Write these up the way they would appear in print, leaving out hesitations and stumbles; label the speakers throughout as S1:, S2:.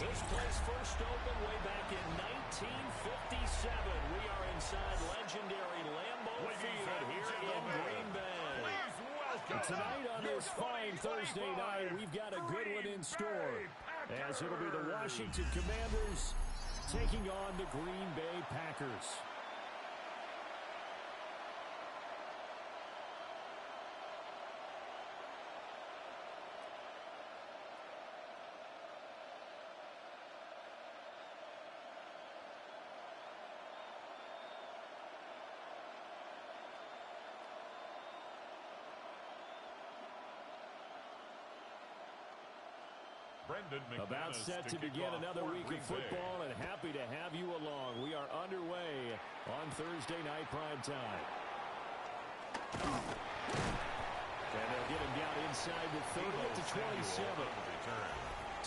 S1: This place first opened way back in 1957. We are inside legendary Lambeau Field here in Green Bay.
S2: And tonight on this fine Thursday night, we've got a good one in store, as it'll be the Washington Commanders taking on the Green Bay Packers. About set to begin another week of football, and happy to have you along. We are underway on Thursday night prime time. And they'll get him down inside the 30 to 27.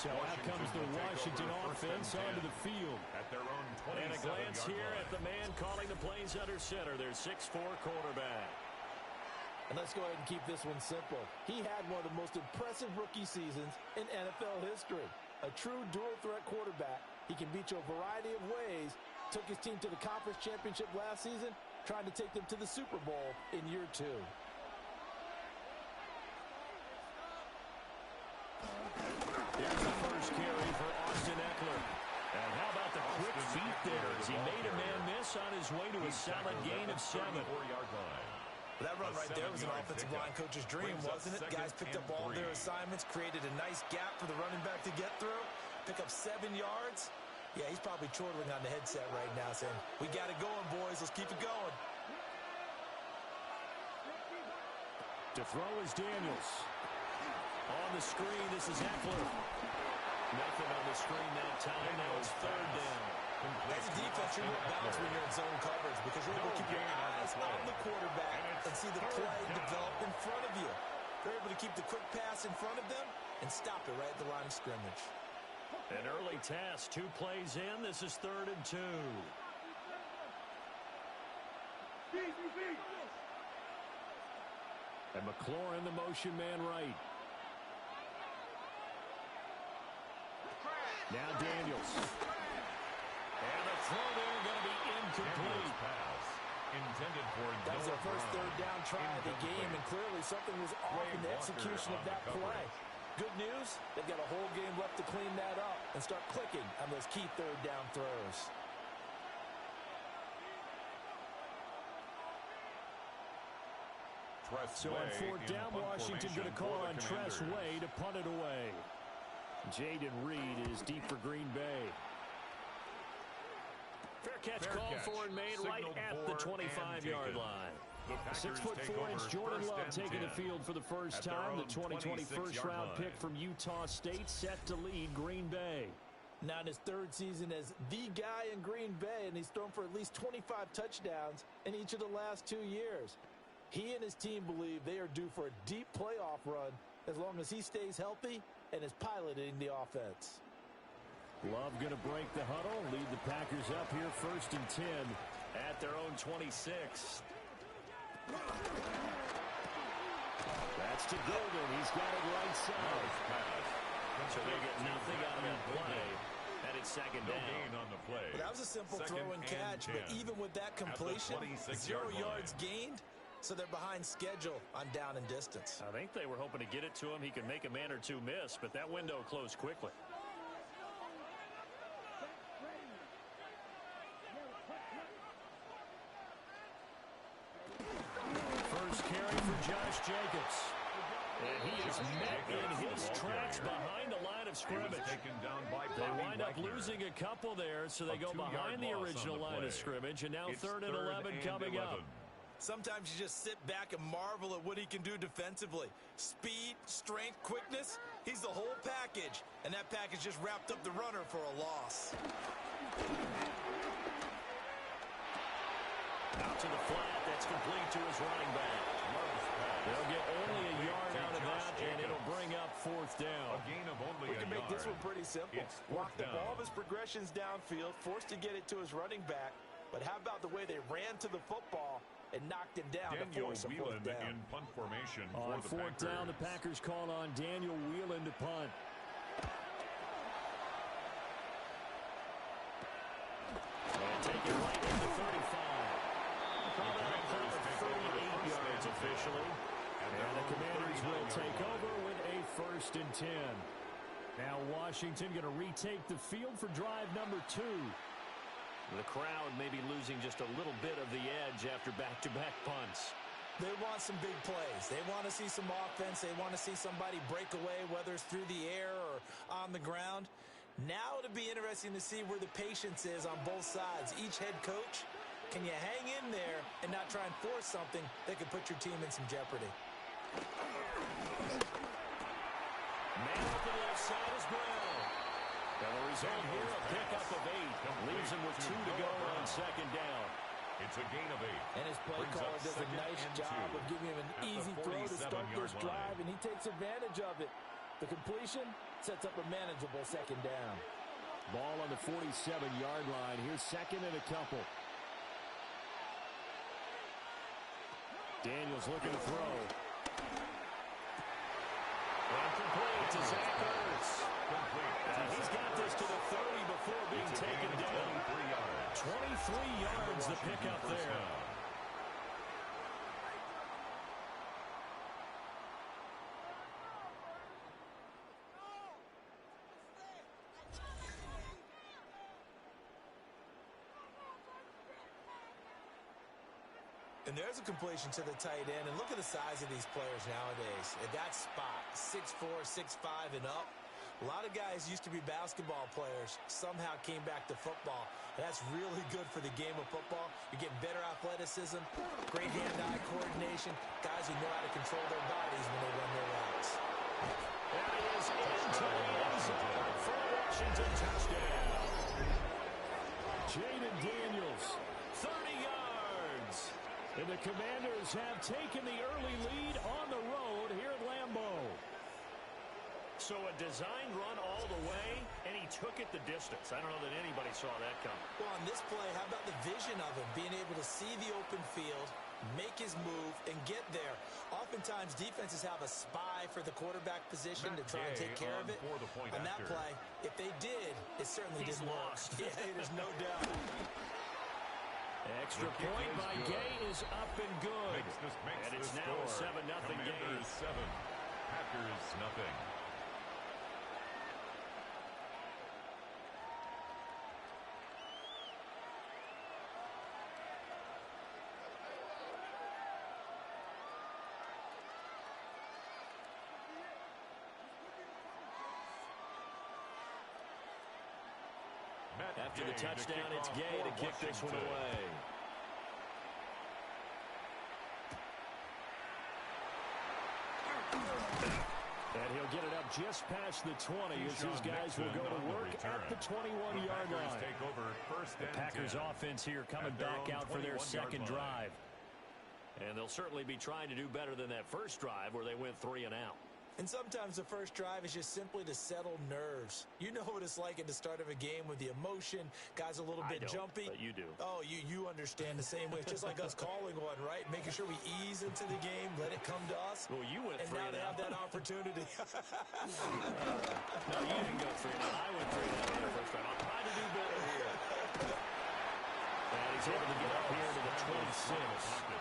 S2: So out comes the Washington offense onto the field.
S1: And a glance here at the man calling the plays under center, their 6'4" quarterback.
S3: And let's go ahead and keep this one simple. He had one of the most impressive rookie seasons in NFL history. A true dual-threat quarterback. He can beat you a variety of ways. Took his team to the conference championship last season, trying to take them to the Super Bowl in year 2.
S1: Here's the first carry for Austin Eckler. And how about the quick feet there as he made a man miss on his way to a solid gain of 7.
S3: That run right there was an offensive line coach's dream, wasn't it? Guys picked up all their assignments, created a nice gap for the running back to get through, pick up 7 yards. Yeah, he's probably chortling on the headset right now saying, we got it going, boys. Let's keep it going.
S2: To throw is Daniels.
S1: On the screen, this is Eckler. Nothing on the screen that time. Now it's 3rd down.
S3: As a defense, you're more balanced when you're in zone coverage because you're able to keep your eyes on the quarterback and see the play develop in front of you. They're able to keep the quick pass in front of them and stop it right at the line of scrimmage.
S1: An early task, 2 plays in. This is 3rd and 2.
S2: And McLaurin, the motion man right. Now Daniels.
S1: And the throw there going to be incomplete.
S3: That was their first 3rd down try of the game, and clearly something was off in the execution of that play. Good news, they've got a whole game left to clean that up and start clicking on those key 3rd down throws.
S2: So on 4th down, Washington going to call on Tress Way to punt it away. Jaden Reed is deep for Green Bay.
S1: Fair catch called for and made right at the 25-yard line.
S2: 6'4" Jordan Love taking the field for the first time. The 2020 first-round pick from Utah State set to lead Green Bay.
S3: Now in his 3rd season as the guy in Green Bay, and he's thrown for at least 25 touchdowns in each of the last 2 years. He and his team believe they are due for a deep playoff run as long as he stays healthy and is piloting the offense.
S2: Love going to break the huddle, lead the Packers up here 1st and 10
S1: at their own 26.
S2: That's to Golden. He's got it right side.
S1: So they get nothing out of that play. And it's 2nd down.
S4: On the play.
S3: Well, that was a simple throw and catch, but even with that completion, 0 yards gained, so they're behind schedule on down and distance.
S1: I think they were hoping to get it to him. He could make a man or 2 miss, but that window closed quickly.
S2: Josh Jacobs.
S1: And he is met in his tracks behind the line of scrimmage. They wind up losing a couple there, so they go behind the original line of scrimmage, and now 3rd and 11 coming up.
S3: Sometimes you just sit back and marvel at what he can do defensively. Speed, strength, quickness, he's the whole package. And that package just wrapped up the runner for a loss.
S1: Out to the flat, that's complete to his running back. They'll get only a yard out of that, and it'll bring up 4th down.
S4: A gain of only
S3: we can make this one pretty simple. Block the ball of his progressions downfield, forced to get it to his running back. But how about the way they ran to the football and knocked him down to force a 4th down?
S4: In punt formation
S2: on 4th down, the Packers call on Daniel Whelan to punt. 1st and 10. Now Washington going to retake the field for drive number 2.
S1: The crowd may be losing just a little bit of the edge after back-to-back punts.
S3: They want some big plays. They want to see some offense. They want to see somebody break away, whether it's through the air or on the ground. Now it'll be interesting to see where the patience is on both sides. Each head coach, can you hang in there and not try and force something that could put your team in some jeopardy?
S1: Man open left side is Brown. And the result here, a pickup of 8. Leaves him with 2 to go on 2nd down.
S4: It's a gain of 8.
S3: And his play caller does a nice job of giving him an easy throw to start this drive, and he takes advantage of it. The completion sets up a manageable 2nd down.
S2: Ball on the 47-yard line. Here's 2nd and a couple. Daniels looking to throw.
S1: Complete to Zach Ertz. And he's got this to the 30 before being taken down. 23 yards the pickup there.
S3: And there's a completion to the tight end. And look at the size of these players nowadays. At that spot, 6'4", 6'5", and up. A lot of guys used to be basketball players, somehow came back to football. And that's really good for the game of football. You're getting better athleticism, great hand-eye coordination, guys who know how to control their bodies when they run their routes.
S1: That is into the end zone for a Washington touchdown.
S2: Jaden Daniels.
S1: 30 yards.
S2: And the Commanders have taken the early lead on the road here at Lambeau.
S1: So a designed run all the way, and he took it the distance. I don't know that anybody saw that coming.
S3: Well, on this play, how about the vision of him, being able to see the open field, make his move, and get there. Oftentimes, defenses have a spy for the quarterback position to try and take care of it. On that play, if they did, it certainly didn't work. Yeah, there's no doubt.
S1: Extra point by Gay is up and good. And it's now a 7-0 game.
S4: 7, Packers nothing.
S1: After the touchdown, it's Gay to kick this one away.
S2: And he'll get it up just past the 20 as his guys will go to work at the 21-yard line.
S1: The Packers offense here coming back out for their 2nd drive. And they'll certainly be trying to do better than that first drive where they went 3 and out.
S3: And sometimes the first drive is just simply to settle nerves. You know what it's like at the start of a game with the emotion. Guys a little bit jumpy.
S1: But you do.
S3: Oh, you understand the same way. It's just like us calling one, right? Making sure we ease into the game, let it come to us.
S1: Well, you went 3
S3: and now they have that opportunity.
S1: No, you didn't go 3 and out. I went 3 and out the first time. I'll try to do better here. And he's able to get up here to the 26.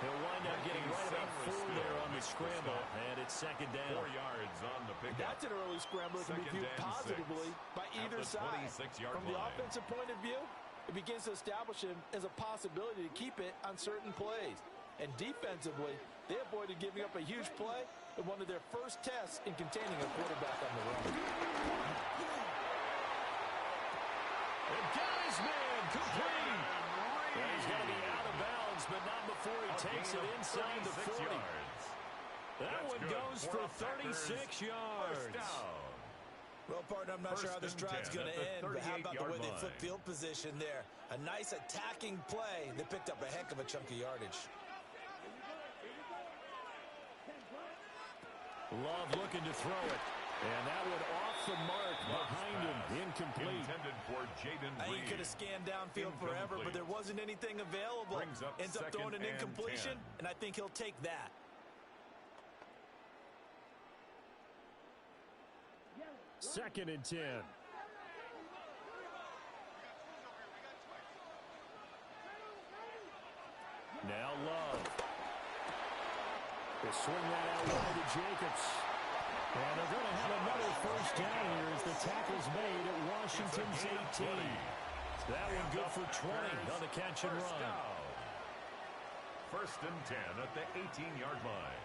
S1: He'll wind up getting right about 4 there on the scramble, and it's 2nd down.
S4: 4 yards on the pickup.
S3: That's an early scramble that can be viewed positively by either side. From the offensive point of view, it begins to establish him as a possibility to keep it on certain plays. And defensively, they avoided giving up a huge play in one of their first tests in containing a quarterback on the run.
S1: And got his man complete. And he's going to be out of bounds, but not before he takes it inside the 40. That one goes for 36 yards.
S3: Well, partner, I'm not sure how this drive's going to end, but how about the way they flip field position there? A nice attacking play that picked up a heck of a chunk of yardage.
S2: Love looking to throw it. And that one off the mark behind him. Incomplete.
S4: Intended for Jaden
S3: He could have scanned downfield forever, but there wasn't anything available. Ends up throwing an incompletion, and I think he'll take that.
S2: Second and 10. Now Love. They swing that out wide to Jacobs. And they're going to have another first down here as the tackle's made at Washington's 18. That one good for 20 on the catch and run.
S4: First and 10 at the 18-yard line.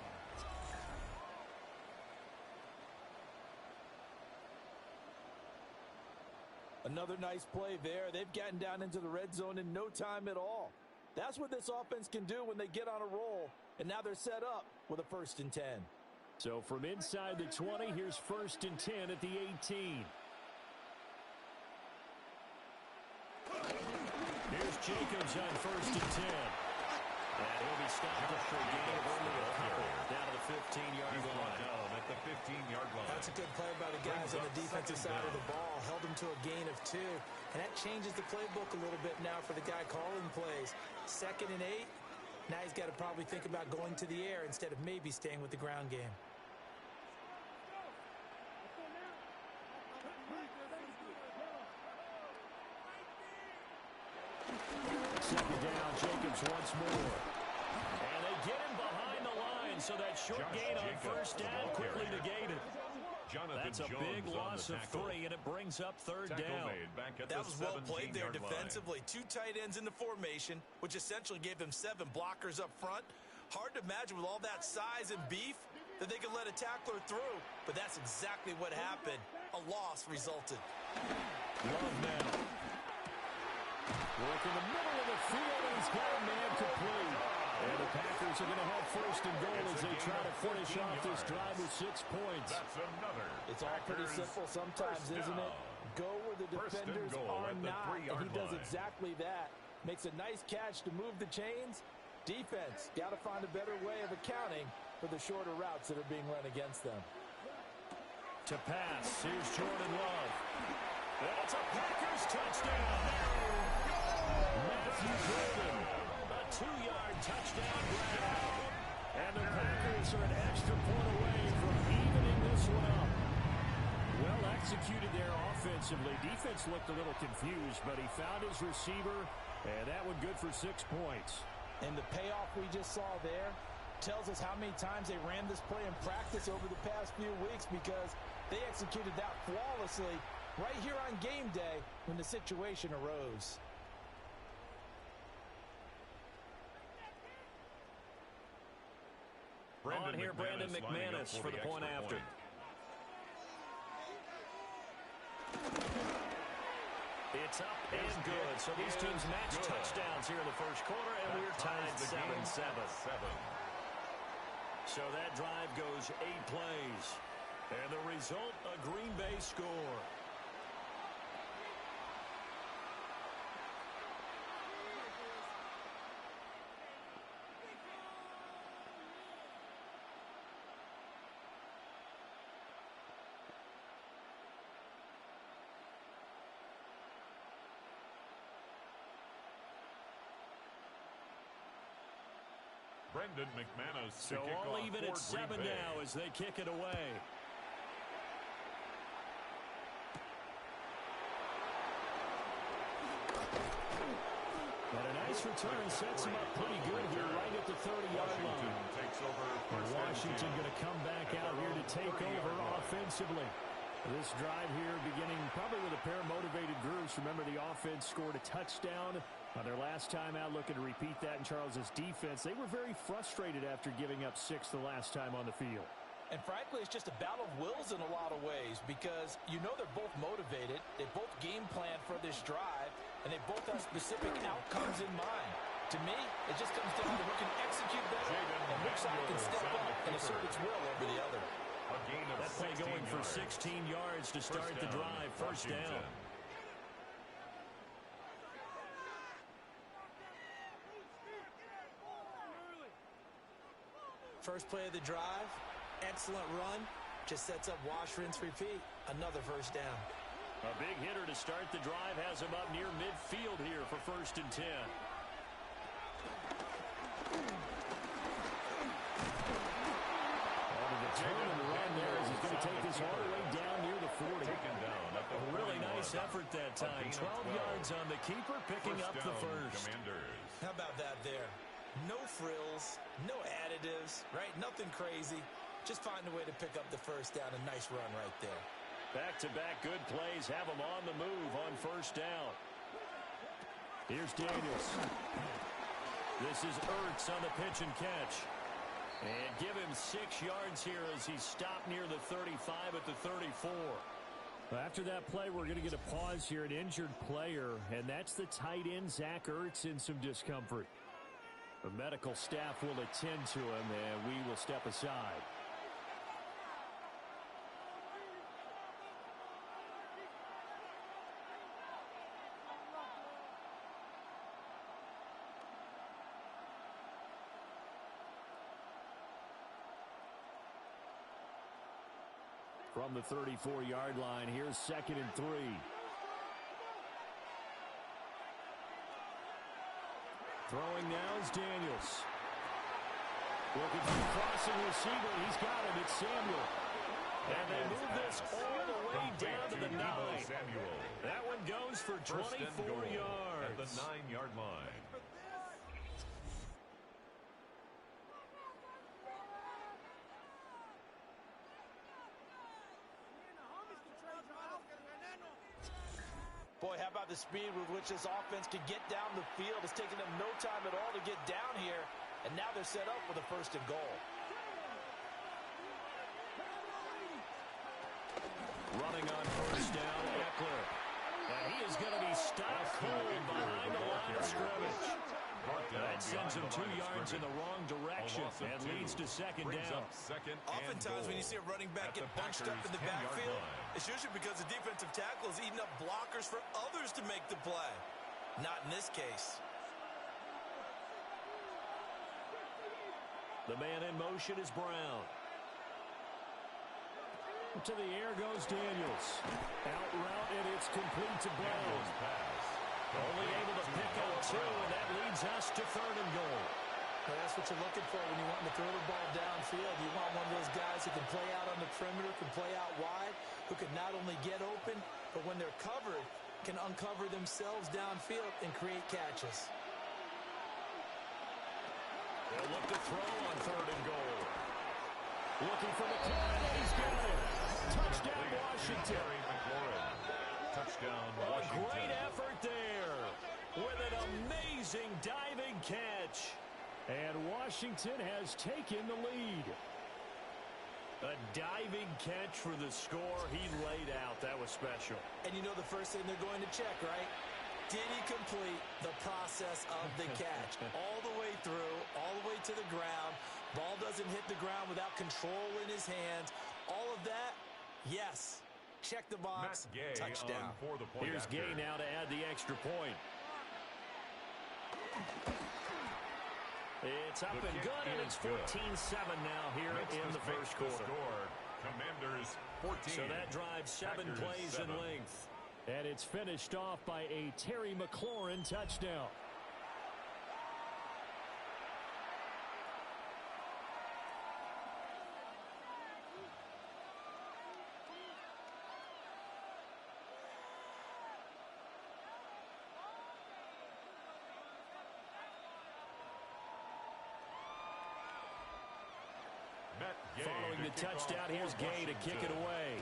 S3: Another nice play there. They've gotten down into the red zone in no time at all. That's what this offense can do when they get on a roll. And now they're set up with a first and 10.
S2: So from inside the 20, here's first and 10 at the 18. Here's Jacobs on first and 10. And he'll be stopped up for a gain of only a couple down to the 15-yard line.
S4: Down at the 15-yard line.
S3: That's a good play by the guys on the defensive side of the ball. Held him to a gain of 2. And that changes the playbook a little bit now for the guy calling plays. 2nd and 8. Now he's got to probably think about going to the air instead of maybe staying with the ground game.
S2: Second down, Jacobs once more. And they get him behind the line, so that short gain on first down quickly negated. That's a big loss of 3, and it brings up third down.
S3: That was well played there defensively. 2 tight ends in the formation, which essentially gave them 7 blockers up front. Hard to imagine with all that size and beef that they could let a tackler through, but that's exactly what happened. A loss resulted.
S2: Love now. Work in the middle of the field, and he's got a man complete. And the Packers are going to have first and goal as they try to finish off this drive with 6 points.
S3: It's all pretty simple sometimes, isn't it? Go where the defenders are not, and he does exactly that. Makes a nice catch to move the chains. Defense, got to find a better way of accounting for the shorter routes that are being run against them.
S2: To pass, here's Jordan Love. That's a Packers touchdown. Matthew Golden, a 2-yard touchdown grab. And the Packers are an extra point away from evening this one up. Well executed there offensively. Defense looked a little confused, but he found his receiver, and that one good for 6 points.
S3: And the payoff we just saw there tells us how many times they ran this play in practice over the past few weeks, because they executed that flawlessly right here on game day when the situation arose.
S1: On here, Brandon McManus for the point after. It's up and good. So these teams match touchdowns here in the first quarter, and we're tied 7-7. So that drive goes 8 plays. And the result, a Green Bay score.
S4: Brendan McManus.
S1: So all even at 7 now as they kick it away.
S2: But a nice return sets him up pretty good here right at the 30-yard line. Washington going to come back out here to take over offensively. This drive here beginning probably with a pair of motivated groups. Remember, the offense scored a touchdown on their last time out, looking to repeat that in Charles's defense. They were very frustrated after giving up 6 the last time on the field.
S3: And frankly, it's just a battle of wills in a lot of ways, because you know they're both motivated. They both game plan for this drive, and they both have specific outcomes in mind. To me, it just comes down to who can execute better and which side can step up and assert its will over the other.
S1: That play going for 16 yards to start the drive. First down.
S3: First play of the drive, excellent run, just sets up wash, rinse, repeat. Another first down.
S1: A big hitter to start the drive has him up near midfield here for first and 10.
S2: Turn and run there as he's going to take this all the way down near the 40.
S1: A really nice effort that time. 12 yards on the keeper, picking up the first.
S3: How about that there? No frills, no additives, right? Nothing crazy. just find a way to pick up the first down. A nice run right there.
S1: Back-to-back good plays have them on the move on first down. Here's Daniels. This is Ertz on the pitch and catch. And give him 6 yards here as he's stopped near the 35 at the 34.
S2: After that play, we're going to get a pause here, an injured player, and that's the tight end, Zach Ertz, in some discomfort. The medical staff will attend to him, and we will step aside. From the 34-yard line, here's 2nd and 3. Throwing now is Daniels. Looking for the crossing receiver. He's got it. It's Samuel. And they move this all the way down to the 9. That one goes for 24 yards.
S4: At the 9-yard line.
S3: Boy, how about the speed with which this offense can get down the field? It's taken them no time at all to get down here, and now they're set up with a 1st and goal.
S1: Running on first down, Eckler. And he is going to be stopped cold behind the line of scrimmage. That sends him 2 yards in the wrong direction and leads to 2nd down.
S3: Oftentimes when you see a running back get bunched up in the backfield, it's usually because the defensive tackle is eating up blockers for others to make the play. Not in this case.
S1: The man in motion is Brown.
S2: To the air goes Daniels. Out route, and it's complete to Brown.
S1: Only able to pick up 2, and that leads us to 3rd and goal.
S3: Well, that's what you're looking for when you want to throw the ball downfield. You want one of those guys who can play out on the perimeter, can play out wide, who can not only get open, but when they're covered, can uncover themselves downfield and create catches.
S1: They'll look to throw on 3rd and goal. Looking for the play. He's got it. Touchdown, Washington.
S4: Touchdown,
S1: A
S4: Washington.
S1: great effort there with an amazing diving catch.
S2: And Washington has taken the lead.
S1: A diving catch for the score he laid out. That was special.
S3: And you know the first thing they're going to check, right? Did he complete the process of the catch? All the way through, all the way to the ground. Ball doesn't hit the ground without control in his hands. All of that, yes. Check the box, touchdown.
S1: Here's Gay now to add the extra point. It's up and good, and it's 14-7 now here in the first quarter.
S4: Commanders 14.
S1: So that drives 7 plays in length.
S2: And it's finished off by a Terry McLaurin touchdown.
S1: Following the touchdown, here's Gay to kick it away.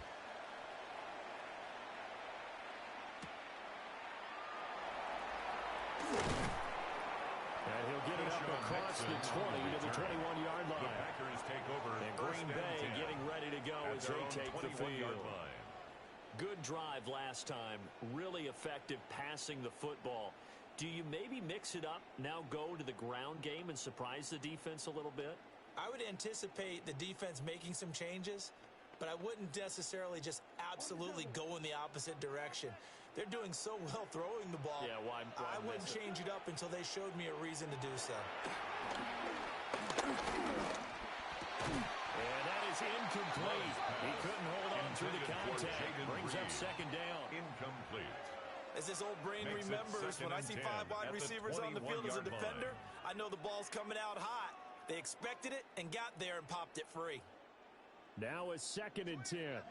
S1: And he'll get it up across the 20 to the 21-yard line.
S4: The Packers take over.
S1: And Green Bay getting ready to go as they take the field. Good drive last time. Really effective passing the football. Do you maybe mix it up, now go to the ground game and surprise the defense a little bit?
S3: I would anticipate the defense making some changes, but I wouldn't necessarily just absolutely go in the opposite direction. They're doing so well throwing the ball.
S1: Yeah, why
S3: I wouldn't change it up until they showed me a reason to do so.
S1: And that is incomplete. He couldn't hold on through the contact. Brings up 2nd down.
S4: Incomplete.
S3: As this old brain remembers, when I see 5 wide receivers on the field as a defender, I know the ball's coming out hot. They expected it and got there and popped it free.
S2: Now it's 2nd and 10.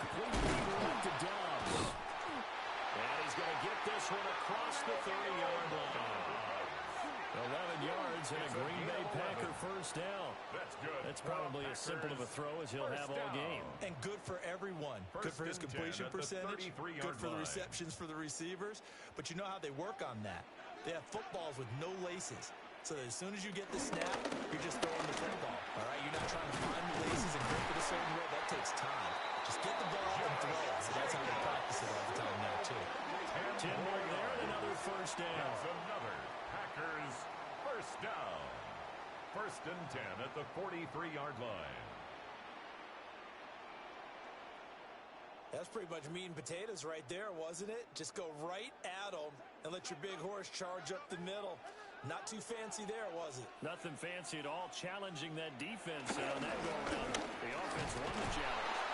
S1: Completely left to Dobbs. And he's going to get this this one across the 30-yard line. 11 yards and a Green Bay Packer first down.
S4: That's good.
S1: That's probably as simple of a throw as he'll have all game.
S3: And good for everyone. Good for his completion percentage. Good for the receptions for the receivers. But you know how they work on that. They have footballs with no laces. So that as soon as you get the snap, you're just throwing the football. All right? You're not trying to find the laces and grip it a certain way. That takes time. Just get the ball and throw it. So that's how they practice it all the time now, too.
S1: 10 more there and another first down.
S4: That's another Packers first down. First and 10 at the 43-yard line.
S3: That's pretty much meat and potatoes right there, wasn't it? Just go right at them and let your big horse charge up the middle. Not too fancy there, was it?
S1: Nothing fancy at all, challenging that defense on that go-around. The offense won the challenge.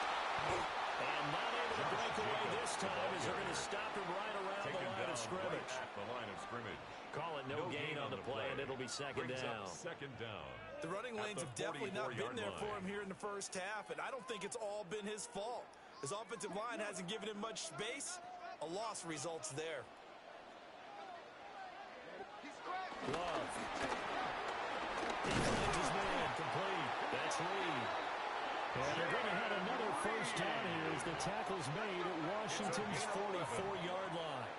S1: And not able to break away this time as they're going to stop him right around the line of scrimmage.
S4: Right at the line of scrimmage.
S1: Call it no gain on the play, and it'll be second down.
S4: Second down.
S3: The running lanes have definitely not been there for him here in the first half, and I don't think it's all been his fault. His offensive line hasn't given him much space. A loss results there.
S1: Love. He finds his man complete. That's Reed. And they're going to have another first down here as the tackle's made at Washington's 44-yard line.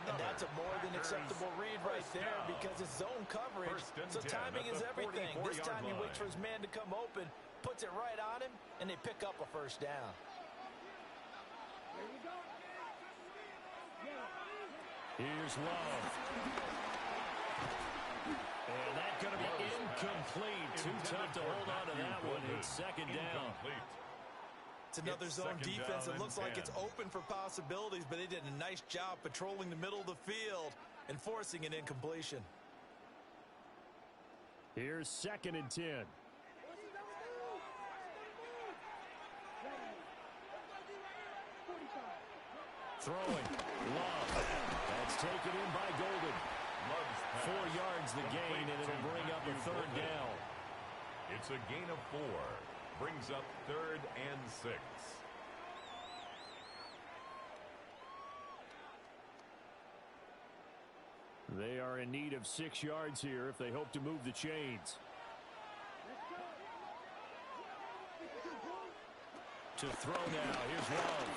S3: And that's a more than acceptable read right there because it's zone coverage, so timing is everything. This time he waits for his man to come open, puts it right on him, and they pick up a first down.
S1: Here's Love. And that's going to be incomplete. Too tough to hold on to that one. It's second down.
S3: It's another zone defense. It looks like it's open for possibilities, but they did a nice job patrolling the middle of the field and forcing an incompletion.
S2: Here's second and 10.
S1: Throwing. Love. That's taken in by Golden. 4 yards the gain, and it'll bring up a third down.
S4: It's a gain of 4. Brings up 3rd and 6.
S2: They are in need of 6 yards here if they hope to move the chains.
S1: To throw now. Here's Love.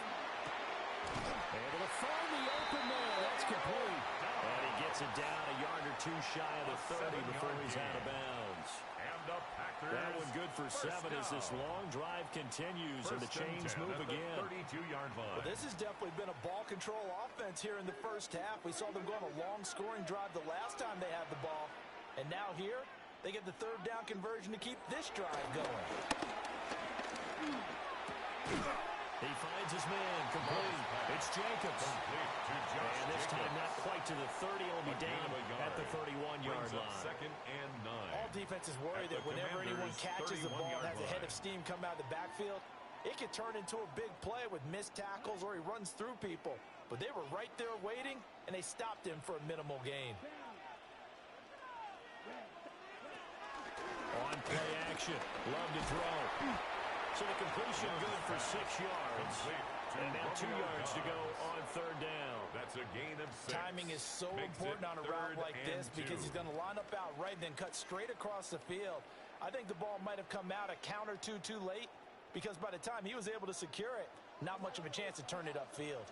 S1: Able to find the open man. That's complete. And he gets it down a yard or two shy of the 30 before he's out of bounds.
S4: And the Packers.
S1: That one good for 7 as this long drive continues and the chains move again.
S4: 32-yard line.
S3: Well, this has definitely been a ball control offense here in the first half. We saw them go on a long scoring drive the last time they had the ball. And now here, they get the third down conversion to keep this drive going.
S1: He finds his man complete. It's Jacobs. And this time not quite to the 30. He'll be down at the 31-yard line.
S4: Second and 9.
S3: All defenses worry that whenever anyone catches the ball and has a head of steam come out of the backfield, it could turn into a big play with missed tackles or he runs through people. But they were right there waiting, and they stopped him for a minimal gain.
S1: On play action. Love to throw. So the completion good for 6 yards. And now 2 yards to go on third down.
S4: That's a gain of 6.
S3: Timing is so important on a route like this because he's going to line up out right and then cut straight across the field. I think the ball might have come out a count or two too late because by the time he was able to secure it, not much of a chance to turn it upfield.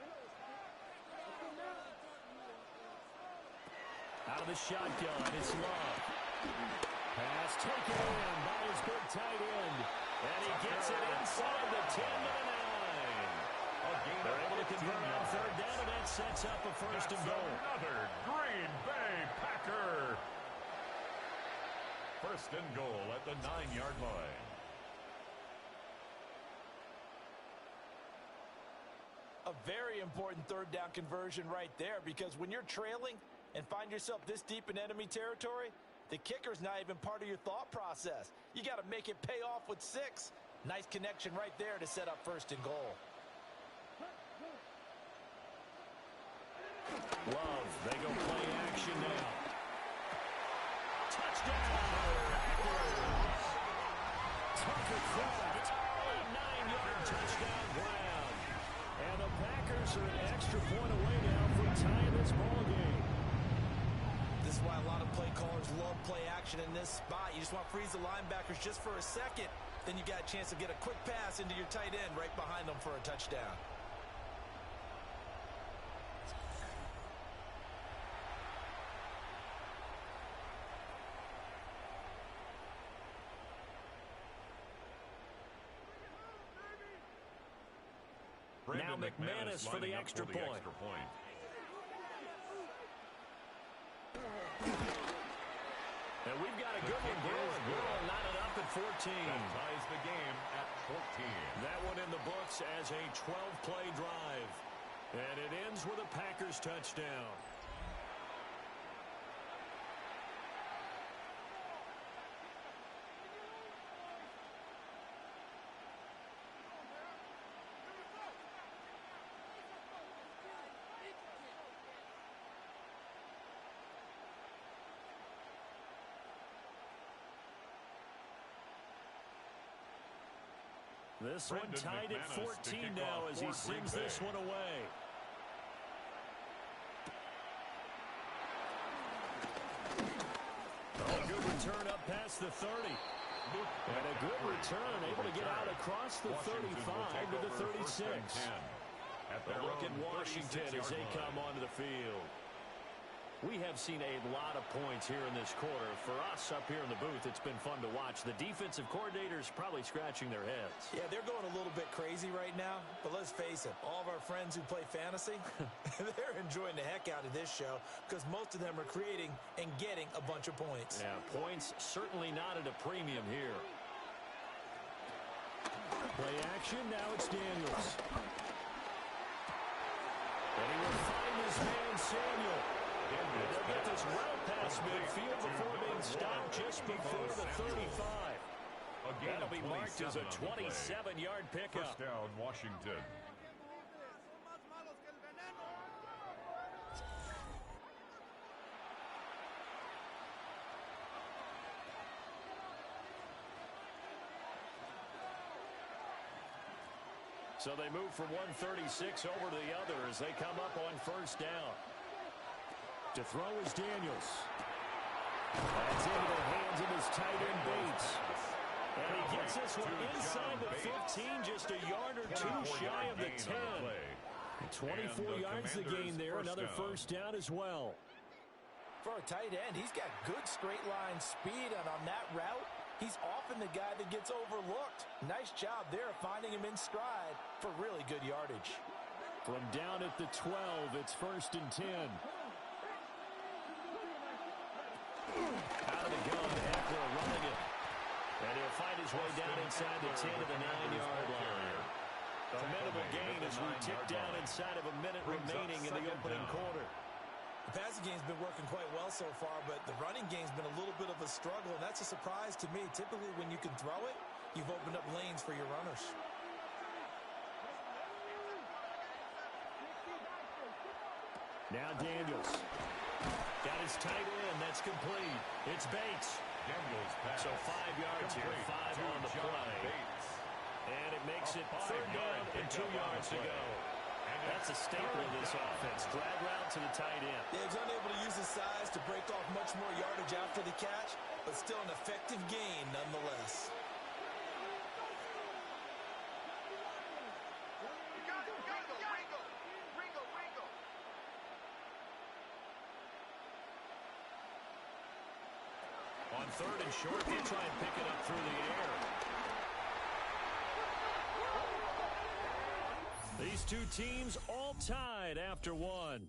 S1: Out of the shotgun, it's Love. Pass taken in by his big tight end. And he gets it inside the 10 to the 9. They're able to convert on third down, and that sets up a first and goal.
S4: Another Green Bay Packer. First and goal at the 9-yard line.
S3: A very important third down conversion right there because when you're trailing and find yourself this deep in enemy territory, the kicker's not even part of your thought process. You got to make it pay off with 6. Nice connection right there to set up first and goal.
S1: Love, they go play action now. Touchdown, Packers! Tucker Craft, a 9-yard touchdown ground. And the Packers are an extra point away now from
S2: tying this ball game.
S3: This is why a lot of play callers love play action in this spot. You just want to freeze the linebackers just for a second. Then you got a chance to get a quick pass into your tight end right behind them for a touchdown.
S1: Now McManus for the extra point. And we've got a good one brewing. We'll line it up at 14.
S4: That ties the game at 14.
S1: That one in the books as a 12-play drive. And it ends with a Packers touchdown. This one tied at 14 now as he sends this one away. Oh, good return up past the 30. And a good return, able to get out across the 35 to the 36. A look at Washington as they come onto the field. We have seen a lot of points here in this quarter. For us up here in the booth, it's been fun to watch. The defensive coordinators probably scratching their heads.
S3: Yeah, they're going a little bit crazy right now. But let's face it, all of our friends who play fantasy, they're enjoying the heck out of this show because most of them are creating and getting a bunch of points.
S1: Yeah, points certainly not at a premium here.
S2: Play action, now it's Daniels.
S1: And he will find his man, Samuel. They'll get this route past midfield before being stopped just before the 35. That'll be marked as a 27-yard pickup.
S4: First down, Washington.
S1: So they move from 136 over to the other as they come up on first down.
S2: To throw is Daniels. That's into the hands of his tight end Bates.
S1: And he gets this one inside the 15, just a yard or two shy of the 10.
S2: 24 yards the gain there, another first down as well.
S3: For a tight end, he's got good straight line speed, and on that route, he's often the guy that gets overlooked. Nice job there finding him in stride for really good yardage.
S2: From down at the 12, it's first and 10.
S1: Out of the gun, Eckler running it. And he'll find his way down inside the 10 to the 9-yard line. A minimal gain as we tick down inside of a minute remaining in the opening quarter.
S3: The passing game's been working quite well so far, but the running game's been a little bit of a struggle, and that's a surprise to me. Typically, when you can throw it, you've opened up lanes for your runners.
S2: Now Daniels.
S1: Got his tight end. That's complete. It's Bates.
S4: Daniels pass.
S1: So 5 yards here, 5 on the play. And it makes it third down and 2 yards to go. That's a staple of this offense. Drag route to the tight end.
S3: Yeah, he's unable to use his size to break off much more yardage after the catch, but still an effective gain nonetheless.
S1: On third and short, they try and pick it up through the air. These two teams all tied after one.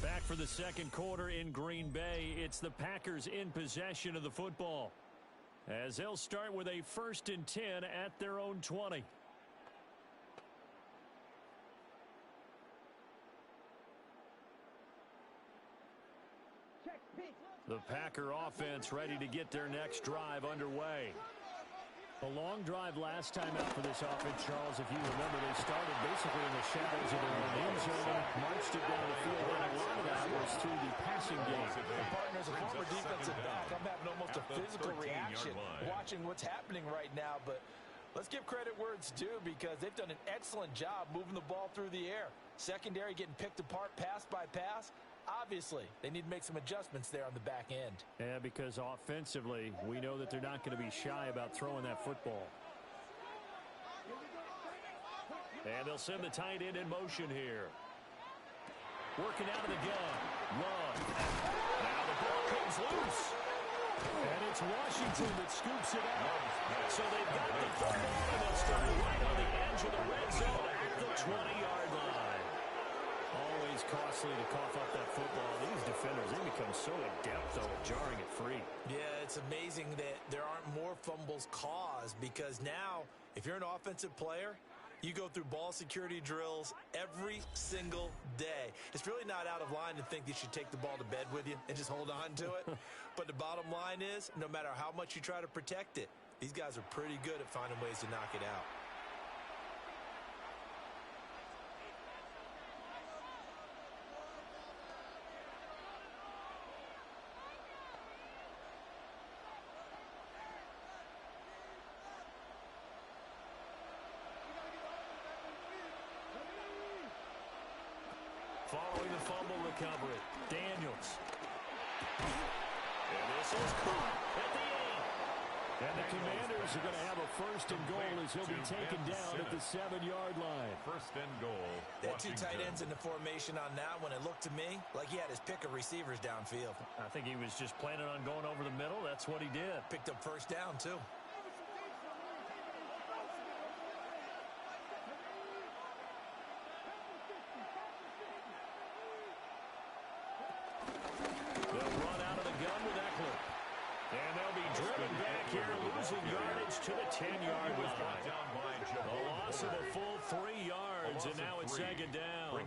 S1: Back for the second quarter in Green Bay. It's the Packers in possession of the football, as they'll start with a 1st and 10 at their own 20. The Packer offense ready to get their next drive underway.
S2: A long drive last time out for this offense, Charles. If you remember, they started basically in the shadows of their own end zone. marched it down the field, and a lot of that was through the passing game.
S3: And partners, a former defensive back, I'm having almost a physical reaction watching what's happening right now, but let's give credit where it's due because they've done an excellent job moving the ball through the air. Secondary getting picked apart pass by pass. Obviously, they need to make some adjustments there on the back end.
S2: Yeah, because offensively, we know that they're not going to be shy about throwing that football.
S1: And they'll send the tight end in motion here. Working out of the gun. Run. Now the ball comes loose.
S2: And it's Washington that scoops it out.
S1: So they've got the football, and they'll start right on the edge of the red zone at the 20-yard line.
S2: Always costly to cough up that football. These defenders, they become so adept, though, at jarring it free.
S3: Yeah, it's amazing that there aren't more fumbles caused because now, if you're an offensive player, you go through ball security drills every single day. It's really not out of line to think you should take the ball to bed with you and just hold on to it. But the bottom line is, no matter how much you try to protect it, these guys are pretty good at finding ways to knock it out.
S1: Following the fumble recovery, Daniels. And this is caught at the 8.
S2: And the Commanders are going to have a first and goal as he'll be taken down at the 7-yard line.
S4: First and goal.
S3: They had two tight ends in the formation on that one. It looked to me like he had his pick of receivers downfield.
S1: I think he was just planning on going over the middle. That's what he did.
S3: Picked up first down, too.
S1: They'll run out of the gun with Eckler. And they'll be driven back here, losing yardage to the 10-yard line. A loss of a full 3 yards, and now it's second down.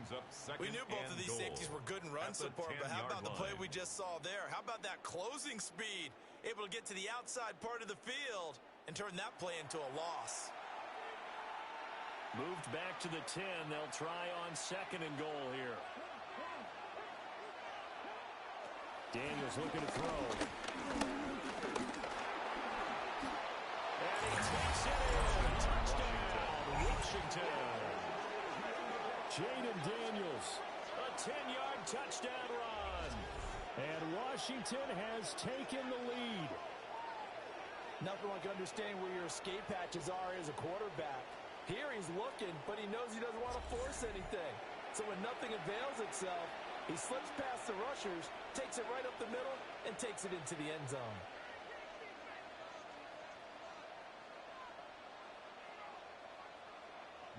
S3: We knew both of these safeties were good in run support, but how about the play we just saw there? How about that closing speed? Able to get to the outside part of the field and turn that play into a loss.
S1: Moved back to the 10. They'll try on second and goal here.
S2: Daniels looking to throw.
S1: And he takes it in. Touchdown, Washington.
S2: Jaden Daniels.
S1: A 10-yard touchdown run.
S2: And Washington has taken the lead.
S3: Nothing like understanding where your escape hatches are as a quarterback. Here he's looking, but he knows he doesn't want to force anything. So when nothing avails itself, he slips past the rushers, takes it right up the middle, and takes it into the end zone.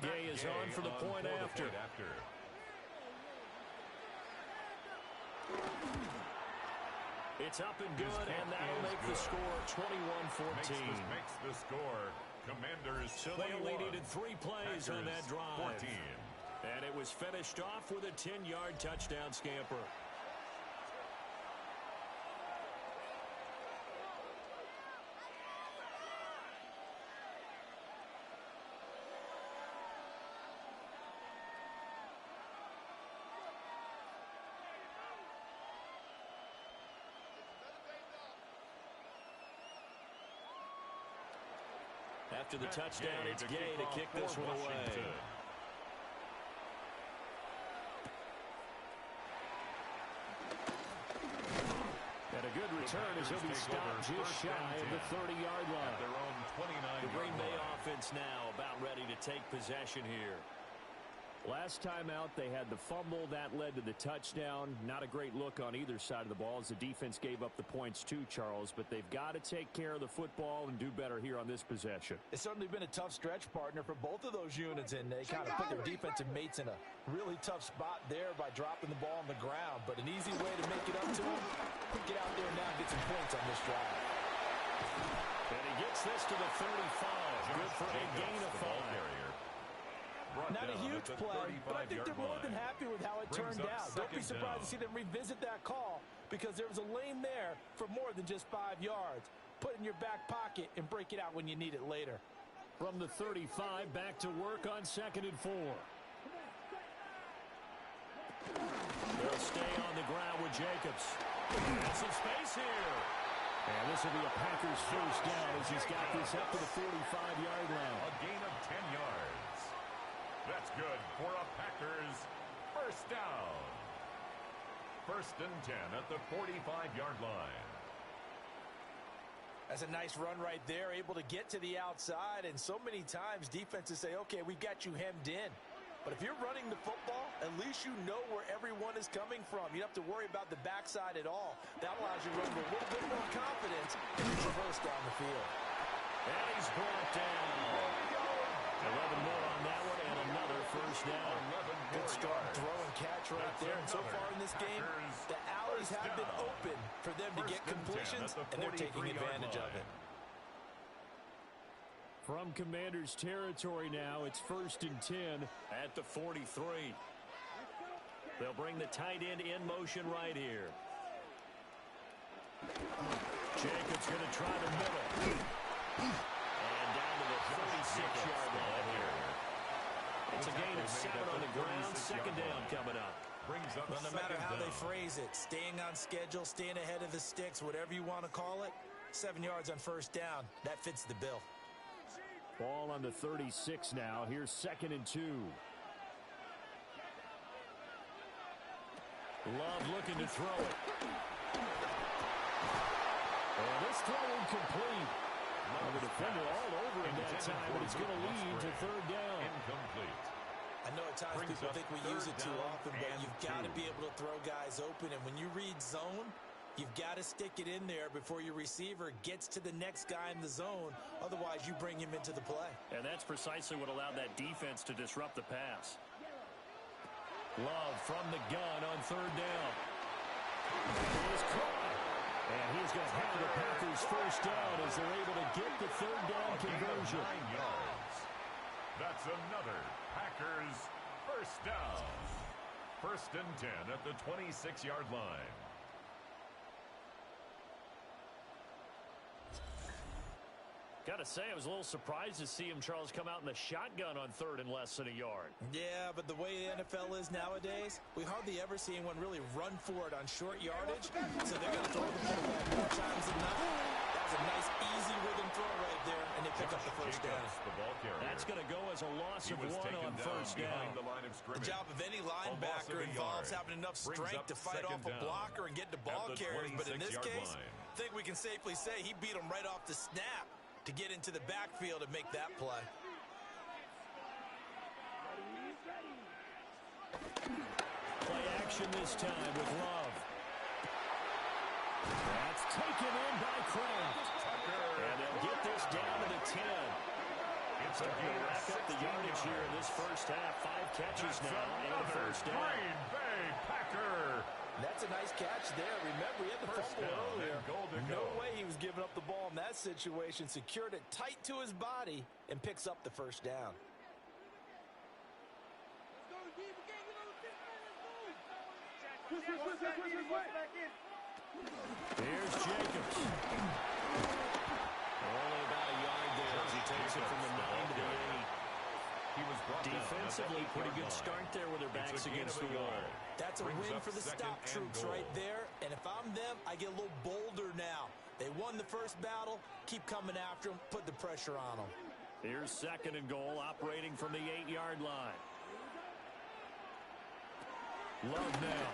S1: Gay is on for the point after. It's up and good, and that'll make the score 21-14.
S4: Makes the score. Commanders.
S1: So they only needed 3 plays on that drive.
S4: 14.
S1: And it was finished off with a 10-yard touchdown scamper. After the touchdown, it's Gay to kick this one away.
S2: And a good return as he'll be stopped just shy of the 30-yard line.
S4: Their own 29.
S1: The Green Bay offense now about ready to take possession here.
S2: Last time out, they had the fumble. That led to the touchdown. Not a great look on either side of the ball as the defense gave up the points too, Charles. But they've got to take care of the football and do better here on this possession.
S3: It's certainly been a tough stretch, partner, for both of those units, and they kind of put their defensive mates in a really tough spot there by dropping the ball on the ground. But an easy way to make it up to them, get out there now and get some points on this drive.
S1: And he gets this to the 35. Good for a gain of 5.
S3: Not a huge play, but I think they're more than happy with how it turned out. Don't be surprised to see them revisit that call because there was a lane there for more than just 5 yards. Put it in your back pocket and break it out when you need it later.
S2: From the 35, back to work on 2nd and 4.
S1: Jacobs. And some space here. And this will be a Packers first down as he's got this up to the 45-yard line.
S4: A gain of 10 yards. That's good for a Packers first down. First and 10 at the 45-yard line.
S3: That's a nice run right there, able to get to the outside. And so many times defenses say, okay, we've got you hemmed in. But if you're running the football, at least you know where everyone is coming from. You don't have to worry about the backside at all. That allows you to run with a little bit more confidence and traverse down the field.
S1: And he's brought down. 11 more on that one, and another first down.
S3: Good strong throw and catch right there. And so far in this game, the alleys have been open for them to get completions, and they're taking advantage of it.
S1: From Commanders territory now, it's first and 10 at the 43. They'll bring the tight end in motion right here. Jacobs going to try the middle. And down to the 36-yard line here. It's a gain of 7 on the ground. Second down coming up.
S3: Well, no matter how they phrase it, staying on schedule, staying ahead of the sticks, whatever you want to call it, 7 yards on first down, that fits the bill.
S1: Ball on the 36 now. Here's second and 2. Love looking to throw it. And this throw incomplete. Well, the defender all over him that time, but it's going to lead to third down.
S4: Incomplete.
S3: I know at times people think we use it too often, but you've got to be able to throw guys open. And when you read zone, you've got to stick it in there before your receiver gets to the next guy in the zone. Otherwise, you bring him into the play.
S1: And that's precisely what allowed that defense to disrupt the pass. Love from the gun on third down. He's caught. And he's going to have the Packers first down as they're able to get the third down conversion.
S4: 9 yards. That's another Packers first down. First and 10 at the 26-yard line.
S1: Got to say, I was a little surprised to see him, Charles, come out in the shotgun on third and less than a yard.
S3: Yeah, but the way the NFL is nowadays, we hardly ever see anyone really run for it on short yardage. So they're going to throw the ball more times than not. That was a nice, easy rhythm throw right there, and they pick up the first down.
S1: That's going to go as a loss of 1 on first down.
S3: The job of any linebacker involves having enough strength to fight off a blocker and get the ball carriers. But in this case, I think we can safely say he beat him right off the snap to get into the backfield and make that play.
S1: Play action this time with Love. That's taken in by Kraft. And they'll get this down to the 10. It's a game to rack up the yardage here in this first half. 5 catches now and a first down.
S4: Green Bay Packer.
S3: That's a nice catch there. Remember, he had the fumble earlier. No way he was giving up the ball in that situation. Secured it tight to his body and picks up the first down.
S1: Here's Jacobs. Only about a yard there as he takes it from the 9 to the 8. Defensively, pretty good start there with their backs against the wall.
S3: That's a win for the stop troops right there. And if I'm them, I get a little bolder now. They won the first battle. Keep coming after them. Put the pressure on them.
S1: Here's second and goal, operating from the 8-yard line. Love now.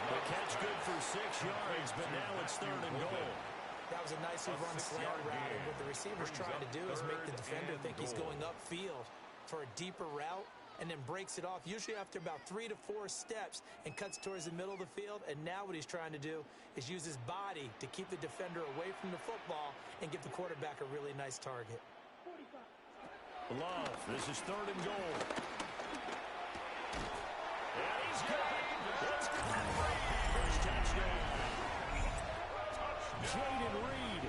S1: The catch good for 6 yards, but now it's third and goal.
S3: That was a nicely run slant route, and what the receiver's trying to do is make the defender think he's going upfield for a deeper route and then breaks it off, usually after about 3 to 4 steps, and cuts towards the middle of the field. And now what he's trying to do is use his body to keep the defender away from the football and give the quarterback a really nice target.
S1: Love, this is third and goal. And he's got it. It's first touchdown. Jaden Reed, a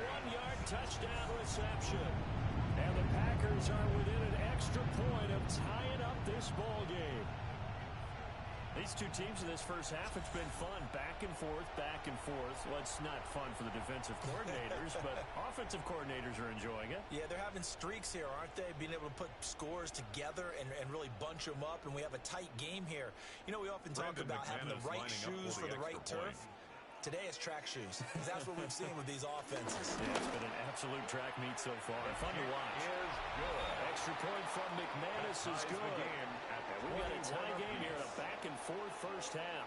S1: 1-yard touchdown reception. And the Packers are within an extra point of tying up this ball game. These two teams in this first half, it's been fun. Back and forth, back and forth. Well, it's not fun for the defensive coordinators, but offensive coordinators are enjoying it.
S3: Yeah, they're having streaks here, aren't they? Being able to put scores together and really bunch them up, and we have a tight game here. You know, we often talk about having the right shoes for the right turf. Today is track shoes. That's what we've seen with these offenses.
S1: Yeah, it's been an absolute track meet so far. Fun to watch. Extra point from McManus is good. And we've got a tie game here, a back-and-forth first half.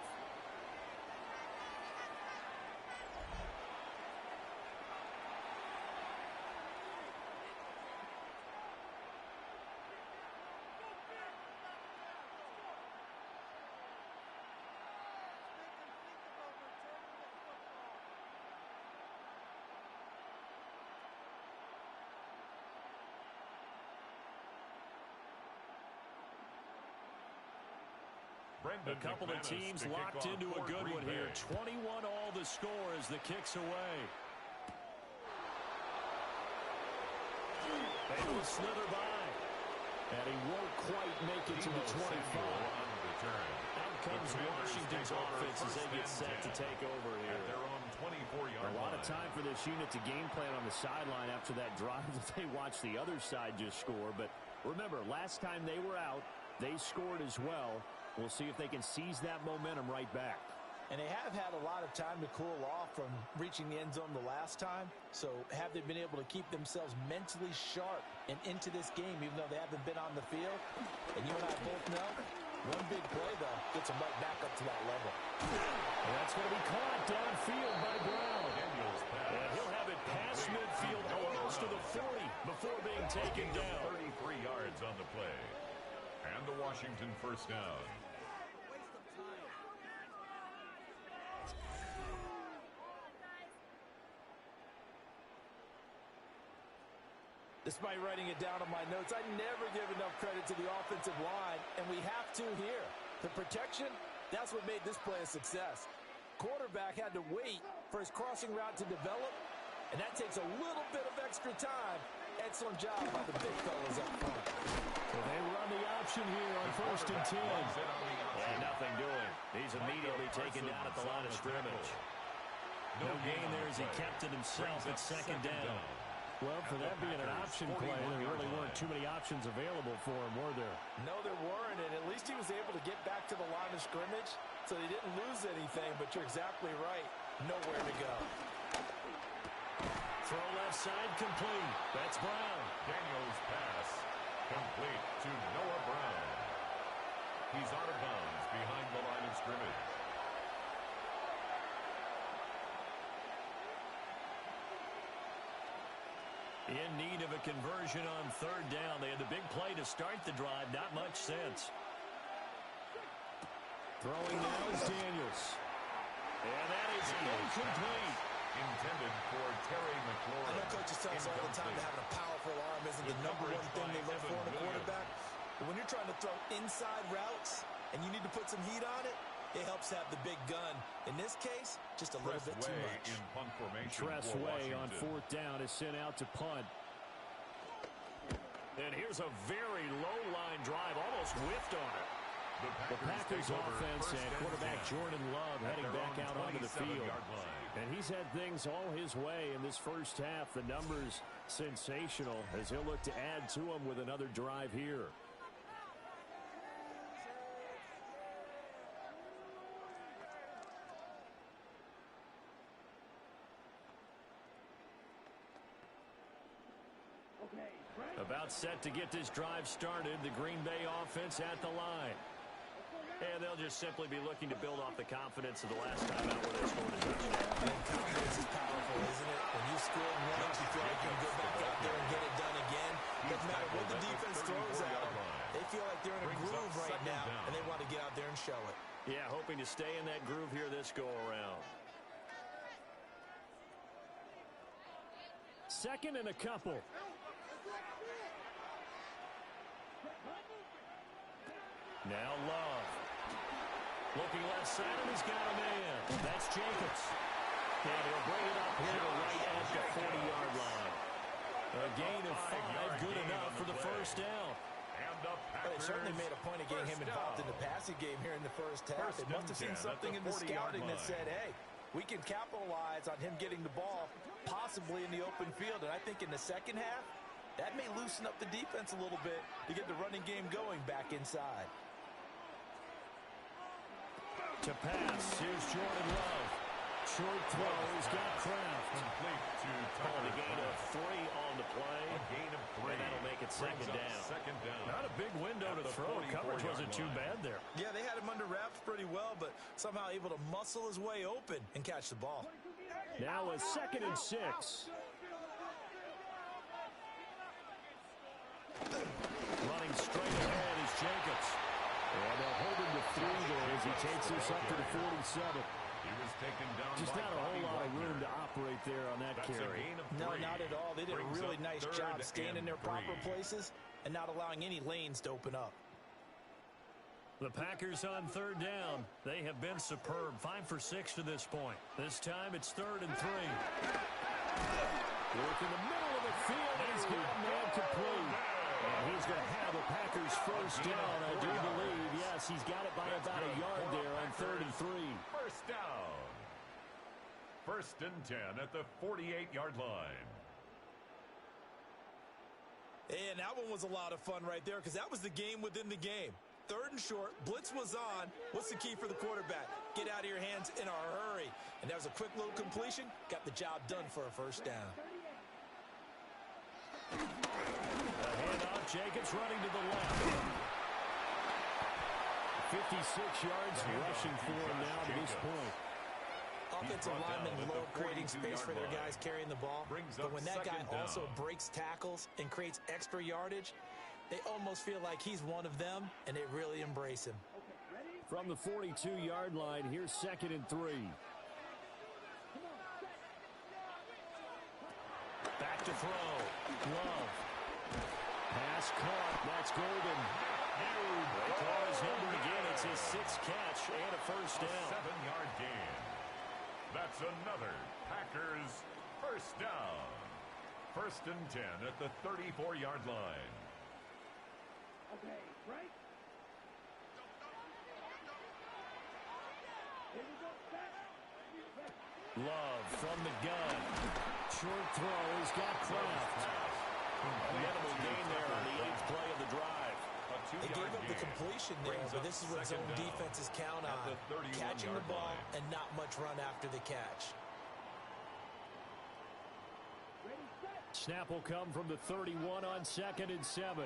S1: A couple of teams locked into a good one here. 21 all the score as the kick's away. They will slither by. And he won't quite make it to the 25. Out comes Washington's offense as they get set to take over here.
S4: At their own 24-yard line.
S2: A lot of time for this unit to game plan on the sideline after that drive that they watched the other side just score. But remember, last time they were out, they scored as well. We'll see if they can seize that momentum right back.
S3: And they have had a lot of time to cool off from reaching the end zone the last time. So have they been able to keep themselves mentally sharp and into this game, even though they haven't been on the field? And you and I both know, one big play, though, gets them right back up to that level.
S2: And that's going to be caught downfield by Brown.
S1: And he'll have it past midfield almost to the 40 before being taken down.
S4: 33 yards on the play. And the Washington first down.
S3: Despite writing it down on my notes, I never give enough credit to the offensive line, and we have to here. The protection, that's what made this play a success. Quarterback had to wait for his crossing route to develop, and that takes a little bit of extra time. Excellent job by the big fellas up front.
S2: So they run the option here on 1st and 10.
S1: And nothing doing. He's immediately taken down at the line of scrimmage. No gain there as he kept it himself at second down.
S2: Well, for that being an option play, there really weren't too many options available for him, were there?
S3: No, there weren't, and at least he was able to get back to the line of scrimmage, so he didn't lose anything, but you're exactly right. Nowhere to go.
S1: Throw left side complete. That's Brown.
S4: Daniels pass complete to Noah Brown. He's out of bounds behind the line of scrimmage.
S1: In need of a conversion on third down. They had the big play to start the drive. Not much sense.
S2: Throwing now is Daniels.
S1: And that is incomplete.
S4: Intended for Terry McLaurin.
S3: I know coaches tell us all the time that having a powerful arm isn't the number one thing they look for in a quarterback. But when you're trying to throw inside routes and you need to put some heat on it, it helps have the big gun. In this case, just a little bit too much.
S4: In punt formation
S2: Tressway on 4th down is sent out to punt.
S1: And here's a very low line drive, almost whiffed on it.
S2: The Packers offense and quarterback Jordan Love heading back out onto the field. And he's had things all his way in this first half. The numbers sensational as he'll look to add to them with another drive here.
S1: About set to get this drive started. The Green Bay offense at the line. And they'll just simply be looking to build off the confidence of the last time out where they scored a touchdown.
S3: And confidence is powerful, isn't it? When you score once, you feel like you can go back out there and get it done again. Doesn't matter what the defense throws at them. They feel like they're in a groove right now, and they want to get out there and show it.
S1: Yeah, hoping to stay in that groove here this go-around.
S2: Second and a couple.
S1: Now Love. Looking left side, and he's got a man. That's Jacobs. And he'll bring it up here to right at the 40-yard line. A gain of 5, good enough for the first down.
S4: And a
S3: Well, they certainly made a point of getting him involved in the passing game here in the first half. They must have seen something in the scouting that said, hey, we can capitalize on him getting the ball possibly in the open field. And I think in the second half, that may loosen up the defense a little bit to get the running game going back inside.
S2: To pass, here's Jordan Love. Short throw, he's got Kraft.
S4: Complete to
S1: Calling a gain of 3 on the play.
S4: A gain of 3.
S1: And that'll make it second down.
S4: Second down.
S1: Not a big window to throw. Coverage wasn't too bad there.
S3: Yeah, they had him under wraps pretty well, but somehow able to muscle his way open and catch the ball.
S2: Now a 2nd and 6.
S1: Running straight ahead is Jacobs.
S2: And they'll hold him to 3 there as he takes this up to the 47.
S4: He was taken down.
S2: Just not a whole lot of room to operate there on that carry.
S3: No, not at all. They did a really nice job staying in their proper places and not allowing any lanes to open up.
S1: The Packers on 3rd down. They have been superb. 5 for 6 to this point. This time it's 3rd and 3.
S2: Work in the middle of the field. He's got man complete. And he's going to have the Packers first down, I do believe. Yes, he's got it by about a yard there on 3rd and 3.
S4: First down. 1st and 10 at the 48-yard line.
S3: And that one was a lot of fun right there because that was the game within the game. 3rd and short, blitz was on. What's the key for the quarterback? Get out of your hands in a hurry. And that was a quick little completion. Got the job done for a first down.
S1: The handoff, Jacobs running to the left.
S2: 56 yards rushing for him now to this point.
S3: Offensive linemen love creating space for their guys carrying the ball. But when that guy also breaks tackles and creates extra yardage, they almost feel like he's one of them, and they really embrace him.
S2: From the 42-yard line, here's 2nd and 3.
S1: Back to throw. Love.
S2: Pass caught. That's Golden.
S1: They call his number again. It's his 6th catch and a first down.
S4: 7-yard gain. That's another Packers first down. 1st and 10 at the 34-yard line.
S5: Okay, right?
S1: Love from the gun. Short throw. He's got Kraft. Minimal gain there on the 8th play of the drive.
S3: They gave up the completion there, but this is what zone defenses count on. Catching the ball and not much run after the catch.
S2: Snap will come from the 31 on 2nd and 7.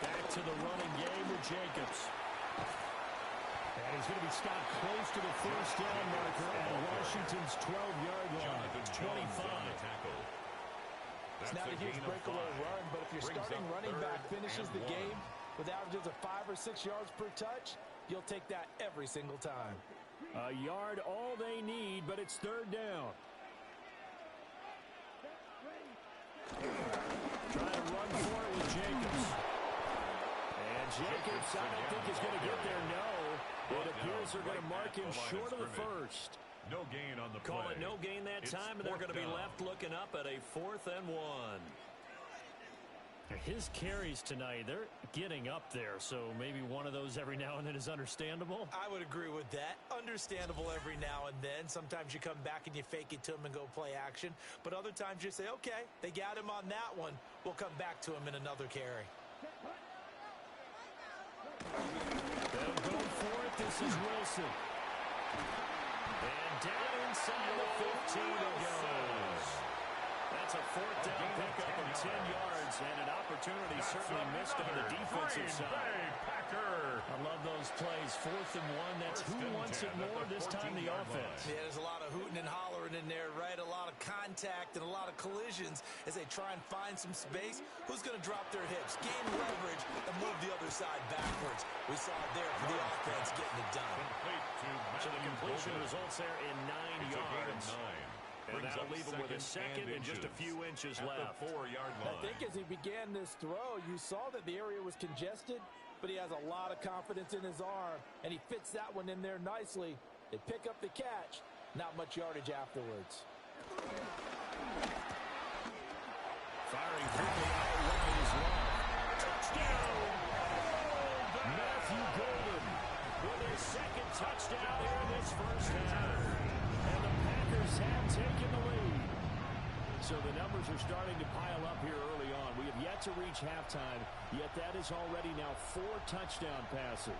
S1: Back to the running game with Jacobs.
S2: And he's going to be stopped close to the first down marker at Washington's 12-yard line.
S1: 25.
S3: It's not a huge breakaway run, but if your starting running back finishes the game with averages of 5 or 6 yards per touch, you'll take that every single time.
S2: A yard all they need, but it's 3rd down.
S1: Trying to run for it with Jacobs.
S2: And Jacobs, I don't think is going to get there, no. It appears they're going to mark him short of the first.
S4: No gain on the play.
S1: Call it no gain that time, and they're going to be left looking up at a 4th and 1. His carries tonight, they're getting up there, so maybe one of those every now and then is understandable.
S3: I would agree with that. Understandable every now and then. Sometimes you come back and you fake it to him and go play action. But other times you say, okay, they got him on that one. We'll come back to him in another carry.
S1: They'll go for it. This is Wilson. And down inside the 15 it goes. That's a 4th down pickup of 10 yards, and an opportunity certainly missed on the defensive side. I love those plays. 4th and 1. That's who wants it more this time, the offense.
S3: Yeah, there's a lot of hooting and hollering in there, right? A lot of contact and a lot of collisions as they try and find some space. Who's going to drop their hips, gain leverage, and move the other side backwards? We saw it there for the offense getting it done.
S1: So the completion results there in 9 yards. And that'll leave him with a 2nd and just a few inches left.
S4: 4-yard line.
S3: I think as he began this throw, you saw that the area was congested, but he has a lot of confidence in his arm, and he fits that one in there nicely. They pick up the catch, not much yardage afterwards.
S2: Firing quickly out wide is Love. Touchdown! Matthew Golden with his second touchdown here in this first half. And the Packers have taken the lead. So the numbers are starting to pile up here early on. We have yet to reach halftime, yet that is already now 4 touchdown passes.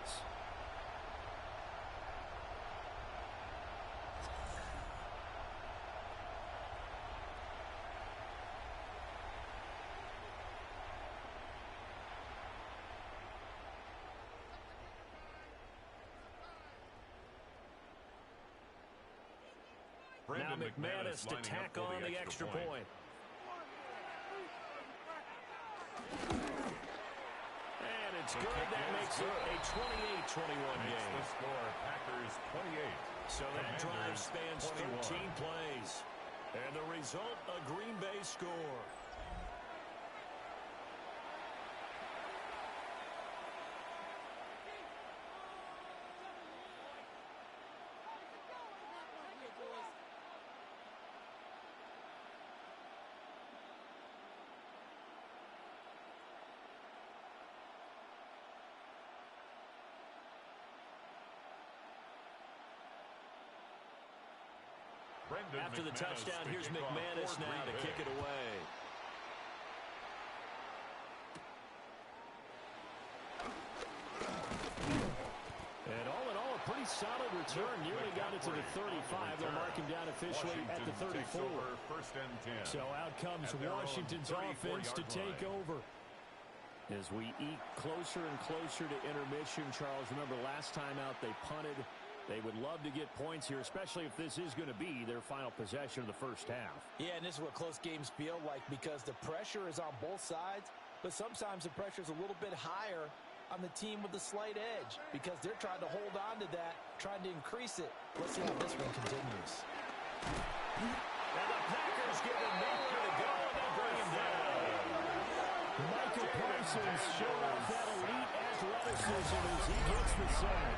S2: Now McManus to tack on the extra point. And it's good. That makes it a 28-21 game.
S4: The score, Packers 28.
S1: So that drive spans 13 plays. And the result, a Green Bay score. After the touchdown, here's McManus now to kick it away.
S2: And all in all, a pretty solid return. Nearly got it to the 35. They'll mark him down officially at the 34. So out comes Washington's offense to take over. As we eke closer and closer to intermission, Charles, remember last time out they punted. They would love to get points here, especially if this is going to be their final possession of the first half.
S3: Yeah, and this is what close games feel like because the pressure is on both sides, but sometimes the pressure is a little bit higher on the team with the slight edge because they're trying to hold on to that, trying to increase it. Let's see how this one continues.
S1: And the Packers give him nowhere to go, and they bring him down.
S2: Micah Parsons showed off that elite athleticism as he gets the sack.